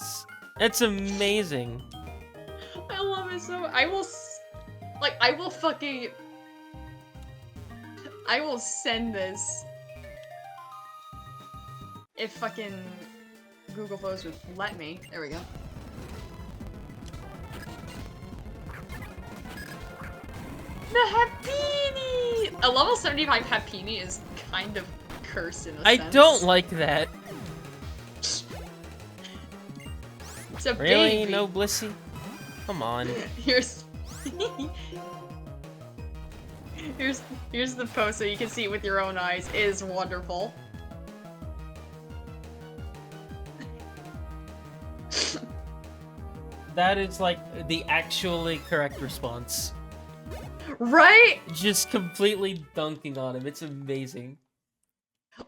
That's amazing.
I love it so much. I will send this if fucking Google Photos would let me. There we go. The Happini! A level 75 Happini is kind of cursed in a sense.
I don't like that.
It's a
really?
baby.
No Blissey? Come on.
Here's... Here's the post so you can see it with your own eyes. It is wonderful.
That is like the actually correct response.
Right?
Just completely dunking on him. It's amazing.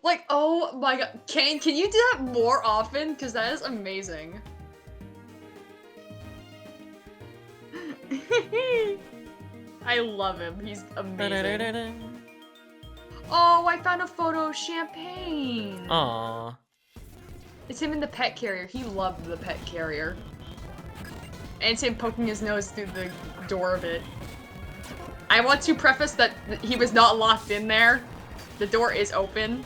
Like, oh my god. Can you do that more often? Because that is amazing. I love him. He's amazing. Oh, I found a photo of Champagne.
Aww.
It's him in the pet carrier. He loved the pet carrier. And it's him poking his nose through the door of it. I want to preface that he was not locked in there. The door is open.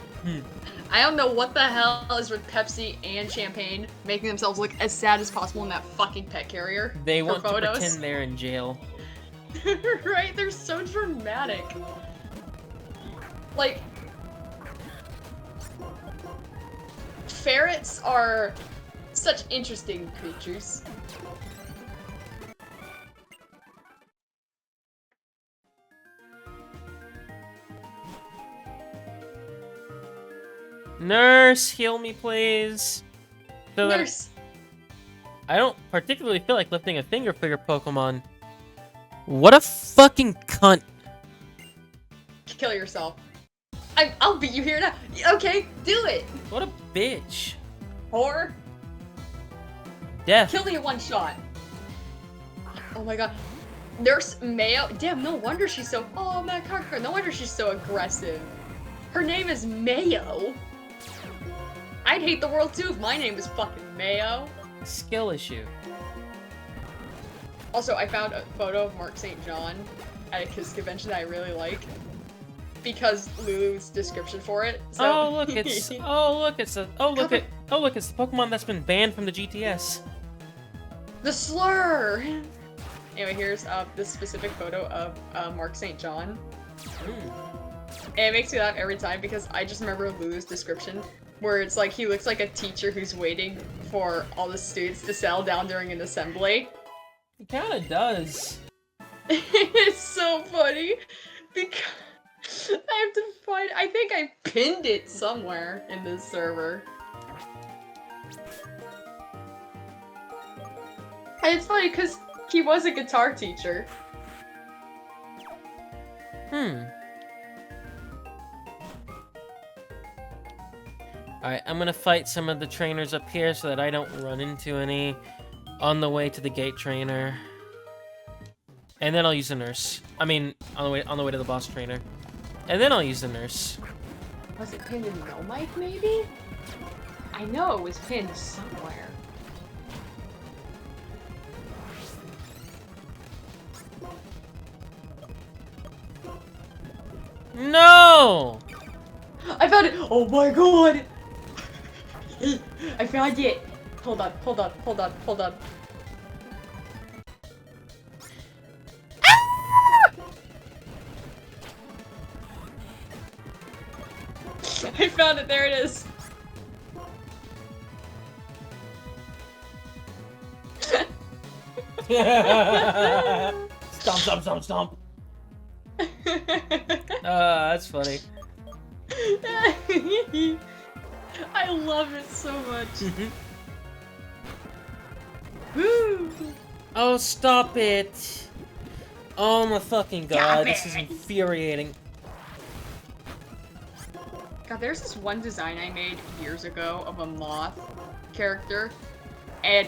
I don't know what the hell is with Pepsi and Champagne making themselves look as sad as possible in that fucking pet carrier.
They want to
photos.
pretend they're in jail.
Right? They're so dramatic. Like, ferrets are such interesting creatures.
Nurse, heal me, please. So
Nurse!
I don't particularly feel like lifting a finger for your Pokemon. What a fucking cunt.
Kill yourself. I'll beat you here now. Okay, do it.
What a bitch.
Whore.
Death.
Kill me in one shot. Oh my god. Nurse Mayo. Damn, no wonder she's so. Oh, Matt Carker. No wonder she's so aggressive. Her name is Mayo. I'd hate the world too if my name was fucking Mayo.
Skill issue.
Also, I found a photo of Mark St. John at a Kiss convention that I really like. Because Lulu's description for it. So.
Oh look, it's it's the Pokemon that's been banned from the GTS.
The slur. Anyway, here's this specific photo of Mark St. John. And it makes me laugh every time because I just remember Lulu's description where it's like he looks like a teacher who's waiting for all the students to settle down during an assembly.
He kinda does.
It's so funny because I have to find. I think I pinned it somewhere in this server. And it's funny because he was a guitar teacher.
Alright, I'm gonna fight some of the trainers up here so that I don't run into any on the way to the gate trainer. And then I'll use the nurse. I mean, on the way to the boss trainer. And then I'll use the nurse.
Was it pinned in No Mic, maybe? I know it was pinned somewhere.
No!
I found it! Oh my god! I found it! Hold on. I found it, there it is!
Stomp. That's funny.
I love it so much. Woo!
Oh, stop it! Oh my fucking god, this is infuriating.
God, there's this one design I made years ago of a moth character, and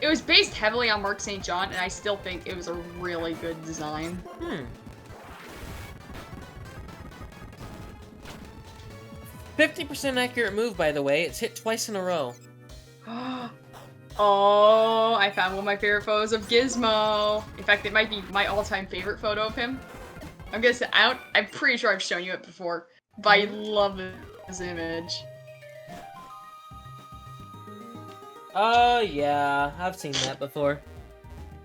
it was based heavily on Mark St. John, and I still think it was a really good design.
50% accurate move, by the way. It's hit twice in a row.
Oh, I found one of my favorite photos of Gizmo. In fact, it might be my all-time favorite photo of him. I'm gonna say, I'm pretty sure I've shown you it before, but I love this image.
Oh, yeah. I've seen that before.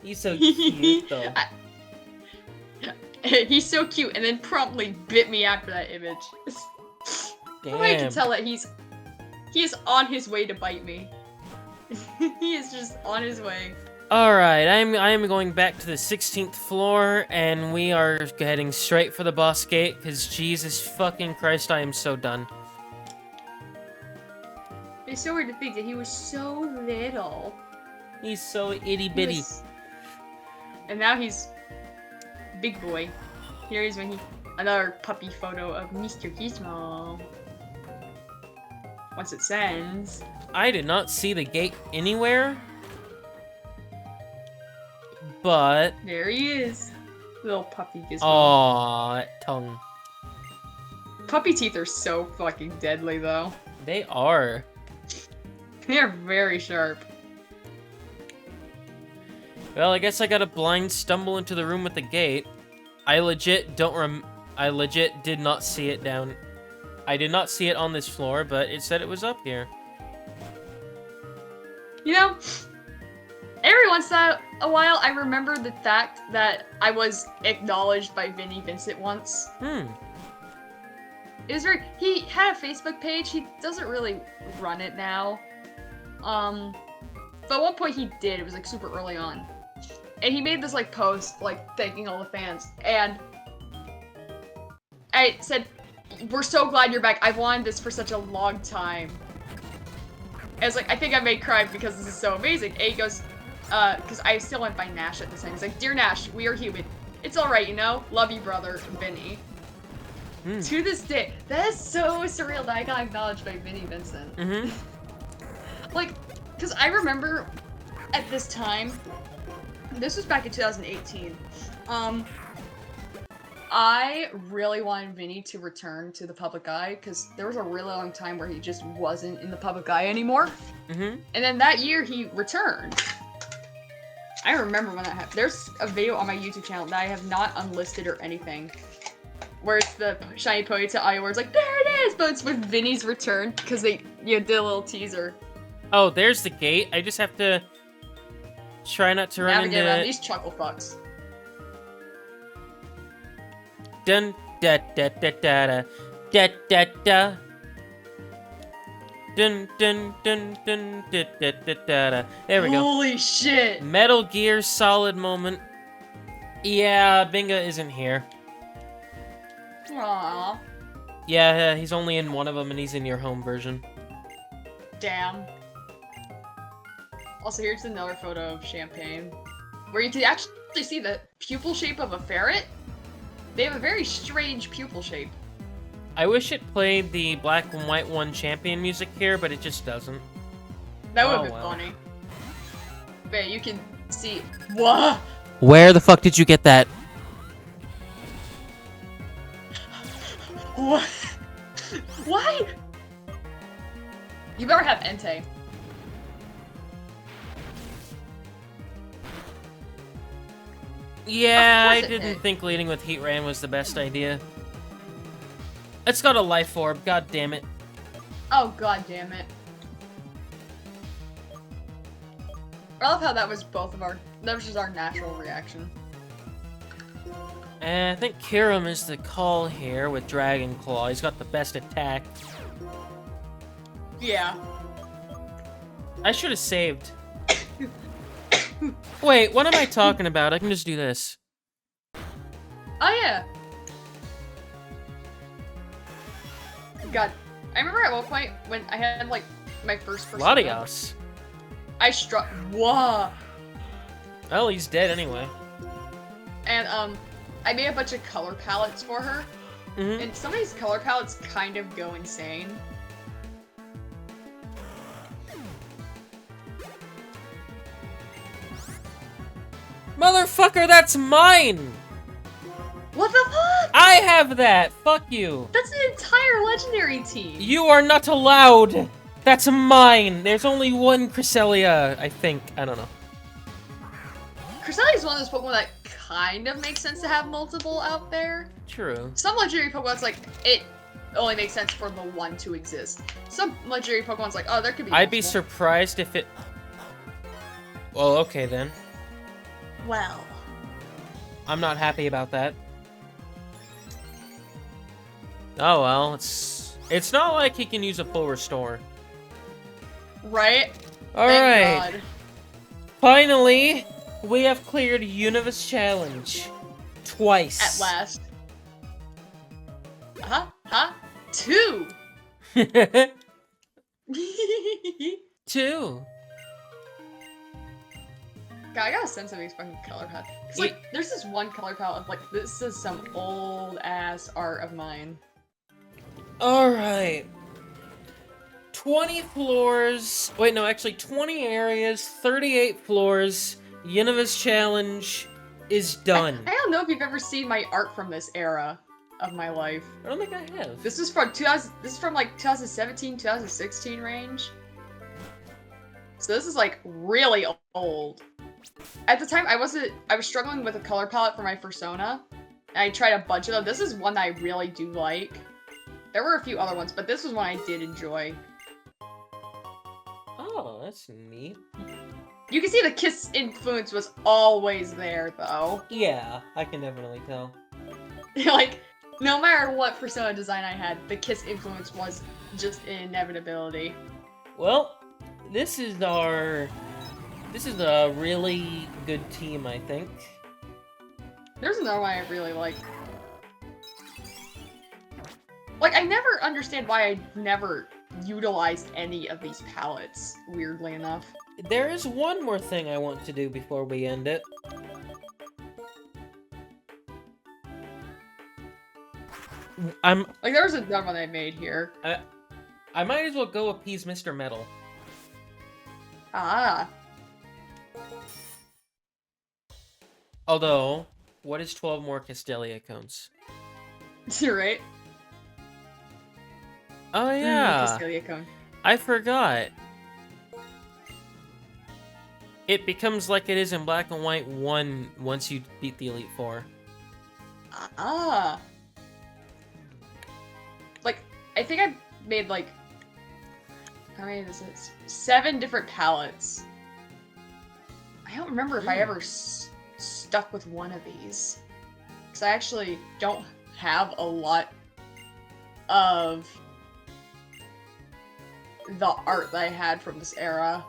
He's so cute, though.
He's so cute, and then promptly bit me after that image.
Damn.
I can tell that he is on his way to bite me. He is just on his way.
Alright, I am going back to the 16th floor, and we are heading straight for the boss gate, because Jesus fucking Christ, I am so done.
It's so weird to think that he was so little.
He's so itty-bitty.
And now he's big boy. Here is when he... Another puppy photo of Mr. Gizmo. Once it sends...
I did not see the gate anywhere. But...
There he is. Little puppy Gizmo.
Aww, that tongue.
Puppy teeth are so fucking deadly, though.
They are.
They are very sharp.
Well, I guess I gotta blind stumble into the room with the gate. I legit did not see it down... I did not see it on this floor, but it said it was up here.
You know, every once in a while, I remember the fact that I was acknowledged by Vinny Vincent once. It was very... He had a Facebook page. He doesn't really run it now. But at one point he did. It was like super early on. And he made this like post, like thanking all the fans. And I said, "We're so glad you're back. I've wanted this for such a long time." And I was like, I think I may cry because this is so amazing. And he goes, because I still went by Nash at the time. He's like, "Dear Nash, we are human. It's alright, you know? Love you, brother, Vinny." To this day, that is so surreal that I got acknowledged by Vinny Vincent. Like, because I remember at this time, this was back in 2018, I really wanted Vinny to return to the public eye, because there was a really long time where he just wasn't in the public eye anymore. And then that year, he returned. I remember when that happened. There's a video on my YouTube channel that I have not unlisted or anything, where it's the Shiny Ponytail eye where it's like, there it is! But it's with Vinny's return, because they did a little teaser.
Oh, there's the gate. I just have to try not to run
Navigate
into...
around these chuckle fucks.
Dun da da da da da da da. Dun dun dun dun da da da da. There we go.
Holy shit!
Metal Gear Solid moment. Yeah, Binga isn't here.
Aww.
Yeah, he's only in one of them, and he's in your home version.
Damn. Also, here's another photo of Champagne, where you can actually see the pupil shape of a ferret. They have a very strange pupil shape.
I wish it played the Black and White 1 Champion music here, but it just doesn't.
That would have been
well.
funny. But you can see... What?
Where the fuck did you get that?
What? Why? You better have Entei.
Yeah, I
Of course it
didn't
is.
think leading with Heat Ram was the best idea. It's got a life orb, god damn it.
Oh, god damn it. I love how that was that was just our natural reaction.
And I think Kiram is the call here with Dragon Claw. He's got the best attack.
Yeah.
I should have saved. Wait, what am I talking about? I can just do this.
Oh, yeah. God. I remember at one point when I had, like, my first persona.
Latios.
I struck. Whoa.
Well, he's dead anyway.
And, I made a bunch of color palettes for her. And some of these color palettes kind of go insane.
Motherfucker, that's mine!
What the fuck?
I have that! Fuck you!
That's an entire legendary team!
You are not allowed! That's mine! There's only one Cresselia, I think. I don't know.
Cresselia is one of those Pokemon that kind of makes sense to have multiple out there.
True.
Some legendary Pokemon's like, it only makes sense for the one to exist. Some legendary Pokemon's like, oh, there could be
I'd be
multiple.
surprised if it... Well, okay then.
Well.
I'm not happy about that. Oh well, it's not like he can use a full restore.
Right?
Alright.
Thank God.
Finally, we have cleared Unova's challenge. Twice.
At last. Huh? 2!
2.
God, I got a sense of these fucking color palettes. Cause like, there's this one color palette of like, this is some old ass art of mine.
Alright. 20 floors. Wait, no, actually 20 areas, 38 floors. Unova's challenge is done.
I don't know if you've ever seen my art from this era of my life.
I don't think I have.
This is from like 2017, 2016 range. So this is like really old. At the time, I was struggling with a color palette for my Persona, and I tried a bunch of them. This is one that I really do like. There were a few other ones, but this was one I did enjoy.
Oh, that's neat.
You can see the Kiss influence was always there, though.
Yeah, I can definitely tell.
Like, no matter what Persona design I had, the Kiss influence was just an inevitability.
Well, this is a really good team, I think.
There's another one I really like. Like, I never understand why I never utilized any of these palettes, weirdly enough.
There is one more thing I want to do before we end it.
Like, there was another one I made here.
I might as well go appease Mr. Metal.
Ah.
Although, what is 12 more Castelia cones?
You're right.
Oh yeah,
Castelia cone.
I forgot. It becomes like it is in Black and White 1 once you beat the Elite Four.
Ah. Like, I think I made like, how many is this? 7 different palettes. I don't remember if I ever stuck with one of these. Because I actually don't have a lot of the art that I had from this era.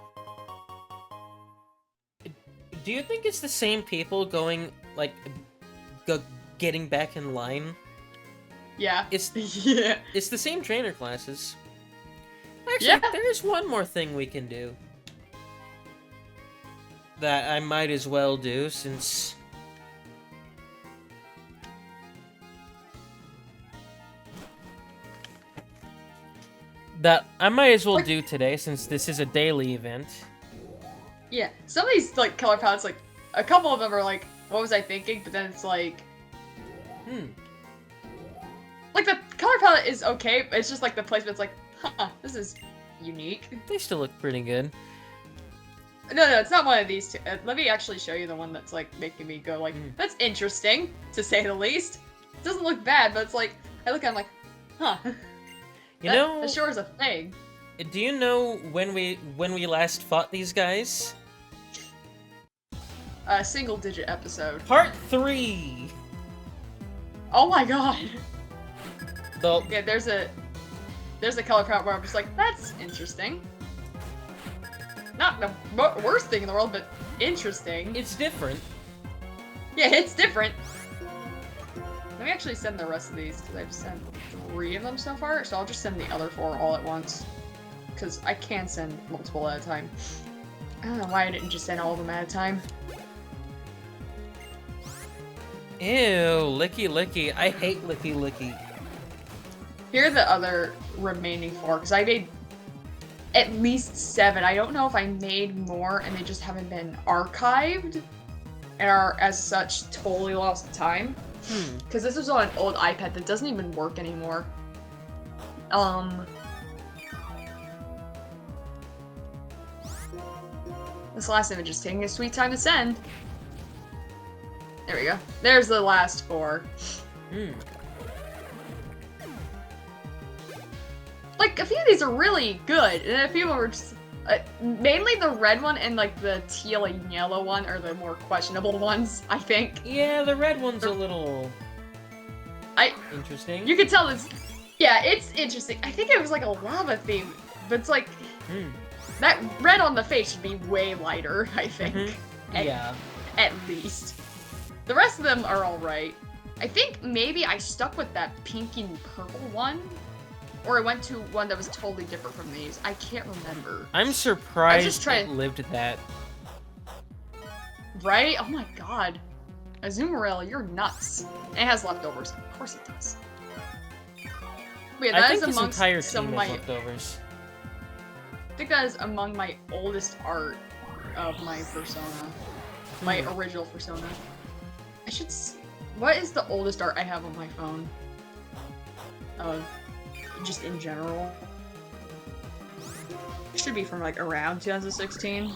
Do you think it's the same people going, like, getting back in line?
Yeah.
It's
Yeah.
It's the same trainer classes. Actually,
Yeah.
there's one more thing we can do. That I might as well do, since... That I might as well do today, since this is a daily event.
Yeah, some of these, like, color palettes, like, a couple of them are like, what was I thinking? But then it's like... Like, the color palette is okay, but it's just, like, the placement's like, huh, this is unique.
They still look pretty good.
No, it's not one of these two. Let me actually show you the one that's, like, making me go, like, that's interesting, to say the least. It doesn't look bad, but it's like, I look at it, I'm like, huh. That sure is a thing.
Do you know when we last fought these guys?
A single-digit episode.
Part 3!
Oh my god!
The...
Yeah, there's a color palette where I'm just like, that's interesting. Not the worst thing in the world, but interesting.
It's different.
Yeah, it's different. Let me actually send the rest of these, because I've sent 3 of them so far, so I'll just send the other 4 all at once. Because I can send multiple at a time. I don't know why I didn't just send all of them at a time.
Ew, licky licky. I hate licky licky.
Here are the other remaining 4, because I made at least 7. I don't know if I made more and they just haven't been archived and are, as such, totally lost to time. Because this was on an old iPad that doesn't even work anymore. This last image is taking a sweet time to send. There we go. There's the last 4. Like, a few of these are really good, and a few of them are just... mainly the red one and, like, the teal and yellow one are the more questionable ones, I think.
Yeah, the red one's a little... interesting.
You can tell it's... Yeah, it's interesting. I think it was, like, a lava theme, but it's like... That red on the face should be way lighter, I think.
Yeah.
At least. The rest of them are alright. I think maybe I stuck with that pink and purple one. Or I went to one that was totally different from these. I can't remember.
I'm surprised it lived that.
Right? Oh my god. Azumarill, you're nuts. And it has leftovers. Of course it does. Wait,
I think this entire team has leftovers.
I think that is among my oldest art of my persona. My original persona. I should see. What is the oldest art I have on my phone? Of just in general. It should be from like around 2016.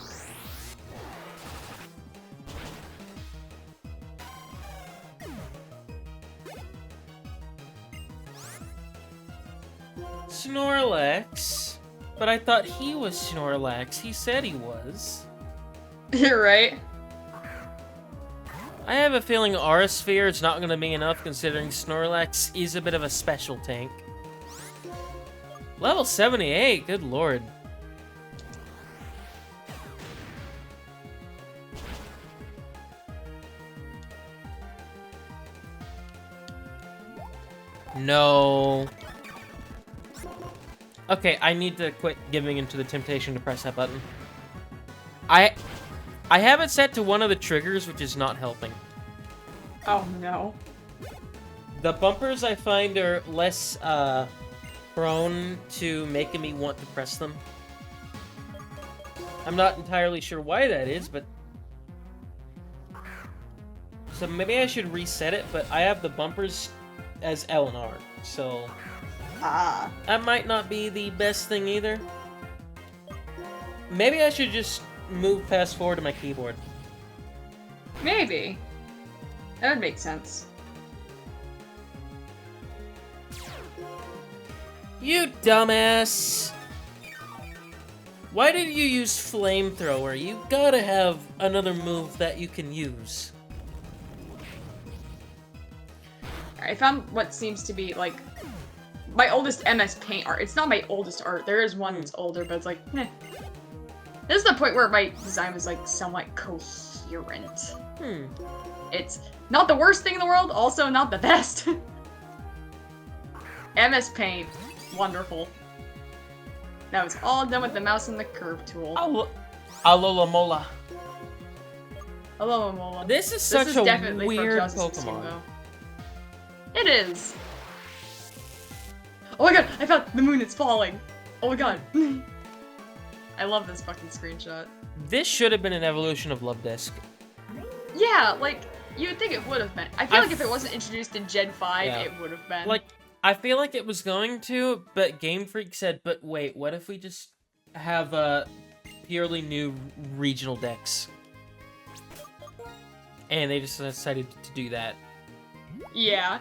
Snorlax? But I thought he was Snorlax. He said he was.
You're right.
I have a feeling Aura Sphere is not going to be enough considering Snorlax is a bit of a special tank. Level 78, good lord. No. Okay, I need to quit giving into the temptation to press that button. I have it set to one of the triggers, which is not helping.
Oh no.
The bumpers I find are less prone to making me want to press them. I'm not entirely sure why that is, but... So maybe I should reset it, but I have the bumpers as L and R, so... That might not be the best thing either. Maybe I should just move fast forward to my keyboard.
Maybe. That would make sense.
You dumbass! Why did you use Flamethrower? You gotta have another move that you can use.
Alright, I found what seems to be, like, my oldest MS Paint art. It's not my oldest art. There is one that's older, but it's like, eh. This is the point where my design was, like, somewhat coherent. It's not the worst thing in the world, also not the best. MS Paint. Wonderful. That was all done with the mouse and the curve tool.
Alola Mola.
Alola Mola.
This is such a weird Pokemon.
It is. Oh my god, I found the moon is falling. Oh my god. I love this fucking screenshot.
This should have been an evolution of Love Disc.
Yeah, like, you would think it would have been. I feel like if it wasn't introduced in Gen 5, it would have been.
Like, I feel like it was going to, but Game Freak said, but wait, what if we just have purely new regional decks? And they just decided to do that.
Yeah.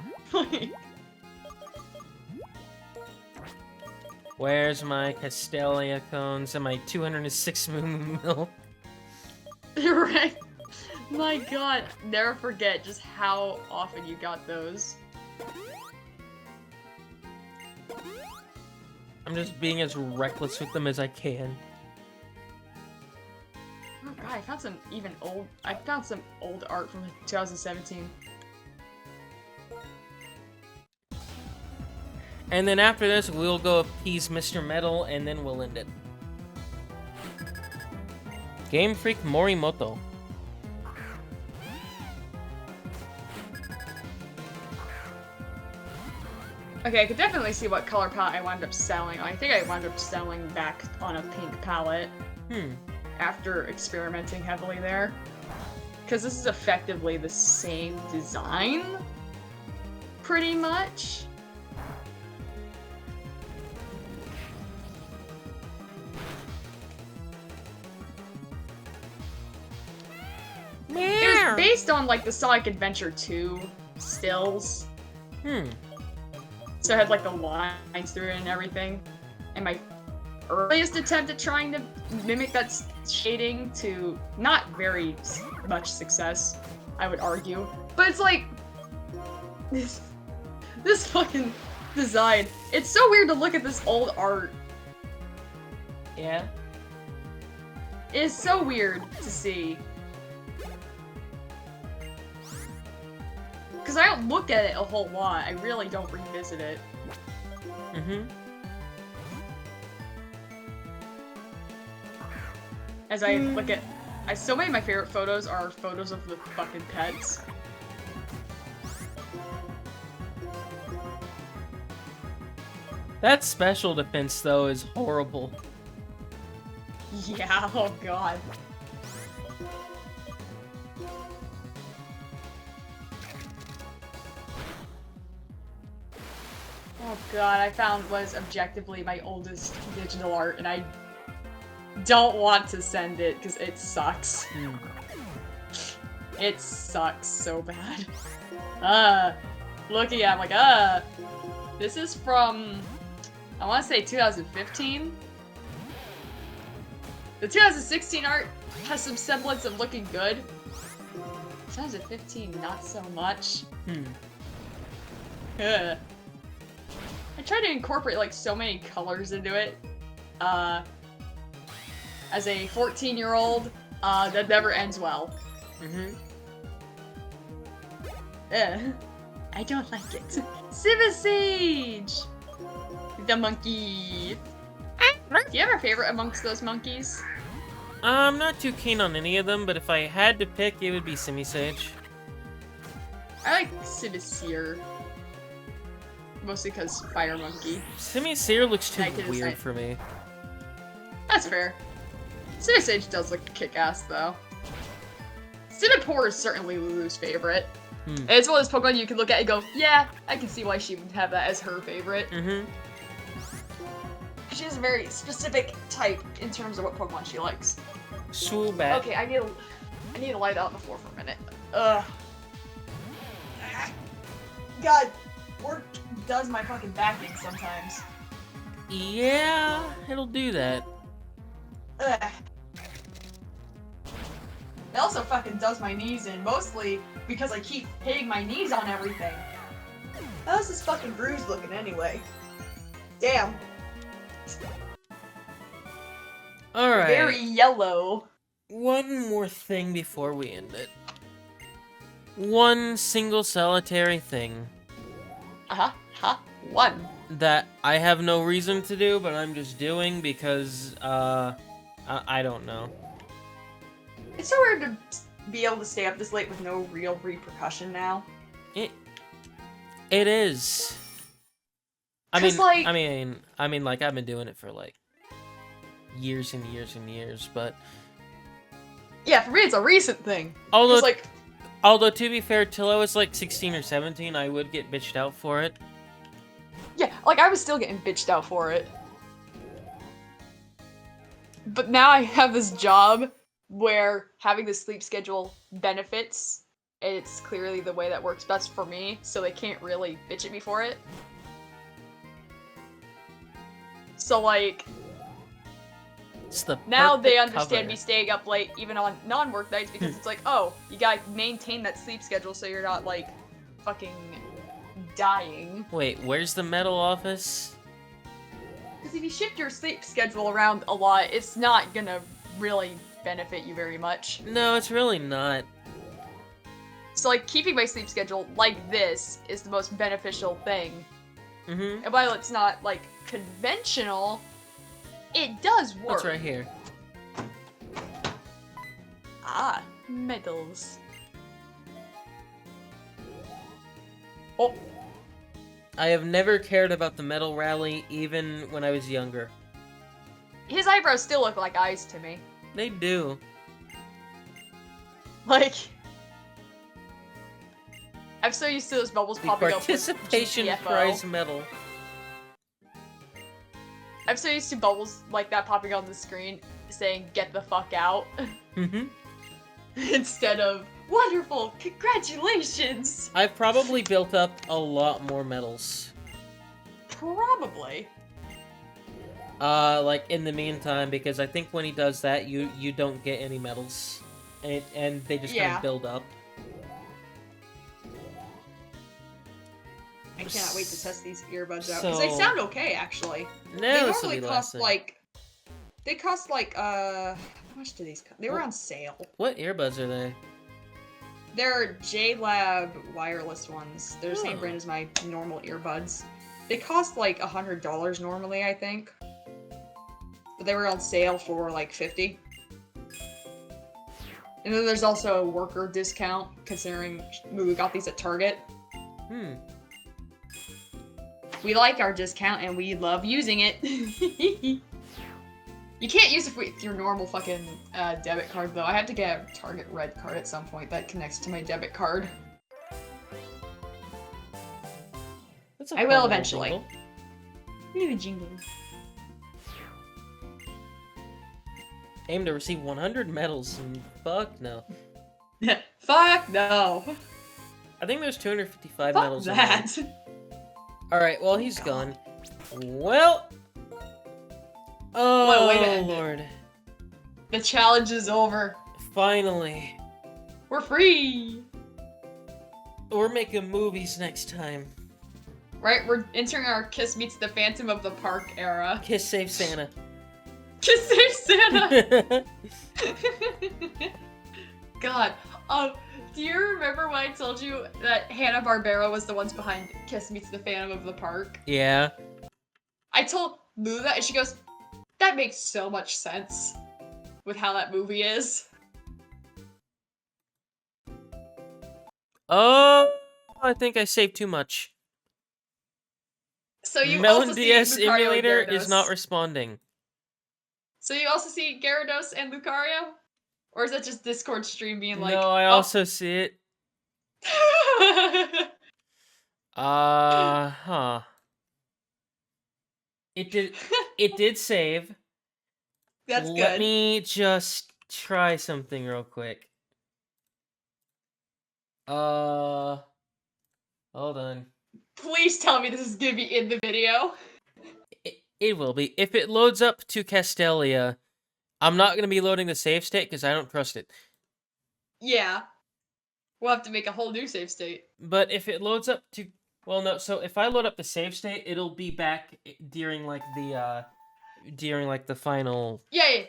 Where's my Castelia cones and my 206 Moo Milk?
You're right. My god, never forget just how often you got those.
I'm just being as reckless with them as I can.
Oh god, I found some old art from 2017.
And then after this, we'll go appease Mr. Metal, and then we'll end it. Game Freak Morimoto.
Okay, I could definitely see what color palette I wound up selling. I think I wound up selling back on a pink palette. After experimenting heavily there. Because this is effectively the same design. Pretty much. It was based on, like, the Sonic Adventure 2 stills. So it had, like, the lines through it and everything. And my earliest attempt at trying to mimic that shading to not very much success, I would argue. But it's like... This fucking design. It's so weird to look at this old art.
Yeah?
It's so weird to see. Because I don't look at it a whole lot. I really don't revisit it. As I look at... so many of my favorite photos are photos of the fucking pets.
That special defense, though, is horrible.
Yeah, oh god. Oh god, I found what is objectively my oldest digital art, and I don't want to send it because it sucks. It sucks so bad. Looking at it, I'm like, this is from, I want to say 2015. The 2016 art has some semblance of looking good. 2015, not so much. I tried to incorporate like so many colors into it. As a 14-year-old, that never ends well. I don't like it. Siege! The monkey. Do you have a favorite amongst those monkeys?
I'm not too keen on any of them, but if I had to pick, it would be Sage.
I like Simisear. Mostly because Fire Monkey.
Simisear looks too weird for me.
That's fair. Sage does look kick-ass, though. Simipour is certainly Lulu's favorite. It's one of those Pokemon you can look at and go, yeah, I can see why she would have that as her favorite. She has a very specific type in terms of what Pokemon she likes.
Swoobat.
Okay, I need to lie down on the floor for a minute. Ugh. God, work does my fucking back in sometimes.
Yeah, it'll do that.
Ugh. It also fucking does my knees in, mostly because I keep hitting my knees on everything. How's this fucking bruise looking anyway? Damn.
Alright.
Very yellow.
One more thing before we end it. One single solitary thing.
One.
That I have no reason to do, but I'm just doing because, I don't know.
It's so weird to be able to stay up this late with no real repercussion now.
It is. I mean, like, I've been doing it for, like, years and years and years, but...
Yeah, for me, it's a recent thing.
Although, to be fair, till I was, like, 16 or 17, I would get bitched out for it.
Yeah, like, I was still getting bitched out for it. But now I have this job where having the sleep schedule benefits. It's clearly the way that works best for me, so they can't really bitch at me for it. So, like, now they understand me staying up late even on non-work nights because it's like, oh, you gotta maintain that sleep schedule so you're not, like, fucking dying.
Wait, where's the metal office?
Because if you shift your sleep schedule around a lot, it's not gonna really benefit you very much.
No, it's really not.
So, like, keeping my sleep schedule like this is the most beneficial thing.
Mm-hmm.
And while it's not, like, conventional, it does work.
What's right here?
Ah, medals. Oh.
I have never cared about the medal rally, even when I was younger.
His eyebrows still look like eyes to me.
They do.
Like, I'm so used to those bubbles popping up with
Participation
GTFO.
prize medal.
I'm so used to bubbles like that popping on the screen saying, get the fuck out.
Mm-hmm.
Instead of, wonderful, congratulations!
I've probably built up a lot more medals.
Probably.
Like, in the meantime, because I think when he does that, you don't get any medals. And they just kind of build up.
I cannot wait to test these earbuds out, because they sound okay, actually.
No,
They normally cost, like... They cost, like, How much do these cost? They were on sale.
What earbuds are they?
They're JLab wireless ones. They're the same brand as my normal earbuds. They cost like $100 normally, I think. But they were on sale for like $50. And then there's also a worker discount, considering we got these at Target. We like our discount and we love using it. You can't use it with your normal fucking debit card, though. I have to get a Target Red card at some point that connects to my debit card. I will eventually. New jingle.
Aim to receive 100 medals, and fuck no.
Fuck no.
I think there's 255
Fuck
medals.
That.
Alright, well, he's gone. Well. Oh,
what a way to end
Lord.
It. The challenge is over.
Finally.
We're free.
We're making movies next time.
Right, we're entering our Kiss Meets the Phantom of the Park era.
Kiss Save Santa.
Kiss Save Santa! God. Do you remember when I told you that Hanna-Barbera was the ones behind Kiss Meets the Phantom of the Park?
Yeah.
I told Lou that, and she goes, that makes so much sense with how that movie is.
Oh, I think I saved too much.
So you
Melon
also
DS
see Lucario
emulator
and
is
Gyarados.
not responding.
So you also see Gyarados and Lucario? Or is that just Discord stream being like...
No, I also see it. Huh. It did save.
That's good.
Let me just try something real quick. Hold on.
Please tell me this is gonna be in the video.
It will be. If it loads up to Castelia, I'm not gonna be loading the save state because I don't trust it.
Yeah. We'll have to make a whole new save state.
But if it loads up to... Well, no, so if I load up the save state, it'll be back during, like, the final...
Yeah.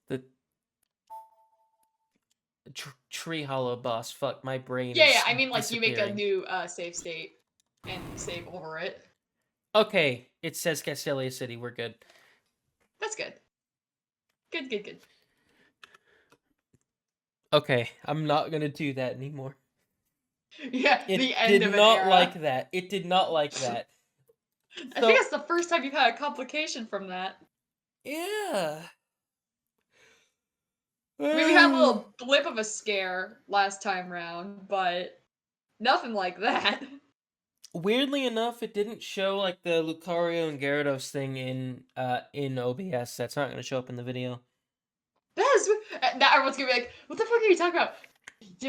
The... Tree Hollow boss. Fuck, my brain
Yeah, I mean, like, you make a
disappearing.
new save state and save over it.
Okay, it says Castelia City, we're good.
That's good. Good.
Okay, I'm not gonna do that anymore.
Yeah,
It
the end
did
of an
not
era.
like that. It did not like that.
I think that's the first time you've had a complication from that.
Yeah.
I mean, we had a little blip of a scare last time round, but nothing like that.
Weirdly enough, it didn't show like the Lucario and Gyarados thing in OBS. That's not going to show up in the video.
Now everyone's gonna be like, "What the fuck are you talking about?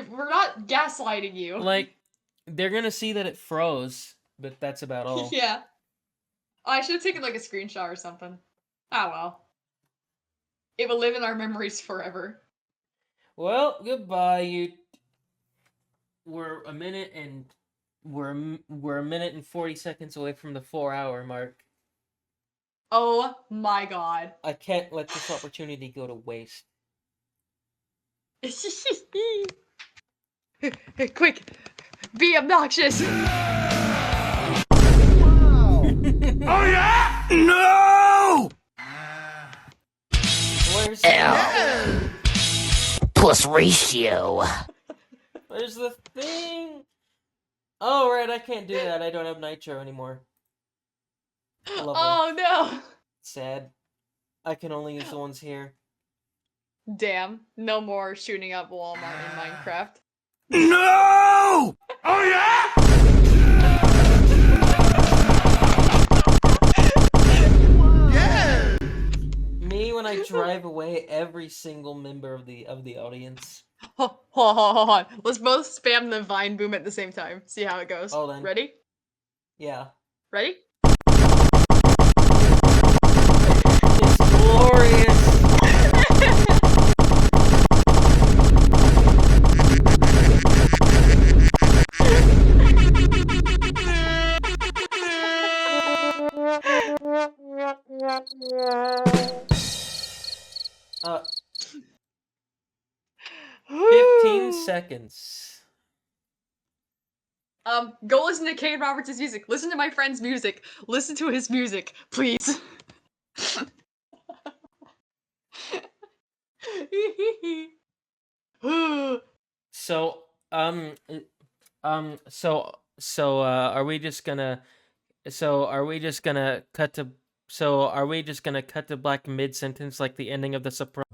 We're not gaslighting you."
Like, they're gonna see that it froze, but that's about all.
Yeah. Oh, I should have taken like a screenshot or something. Ah well. It will live in our memories forever.
Well, goodbye. We're a minute and 40 seconds away from the 4-hour mark.
Oh my god.
I can't let this opportunity go to waste.
Quick, be obnoxious.
Oh yeah! No!
Where's
Plus ratio.
Where's the thing? Oh, right, I can't do that. I don't have Nitro anymore. Lovely.
Oh no.
Sad. I can only use the ones here.
Damn, no more shooting up Walmart in Minecraft.
No! Oh yeah! Yeah!
Me when I drive away every single member of the audience.
Hold on. Let's both spam the Vine boom at the same time. See how it goes.
Hold on.
Ready?
Yeah.
Ready?
It's glorious! seconds.
Go listen to Kane Roberts' music. Listen to my friend's music. Listen to his music, please.
So, are we just gonna cut to Black mid-sentence like the ending of The Sopranos?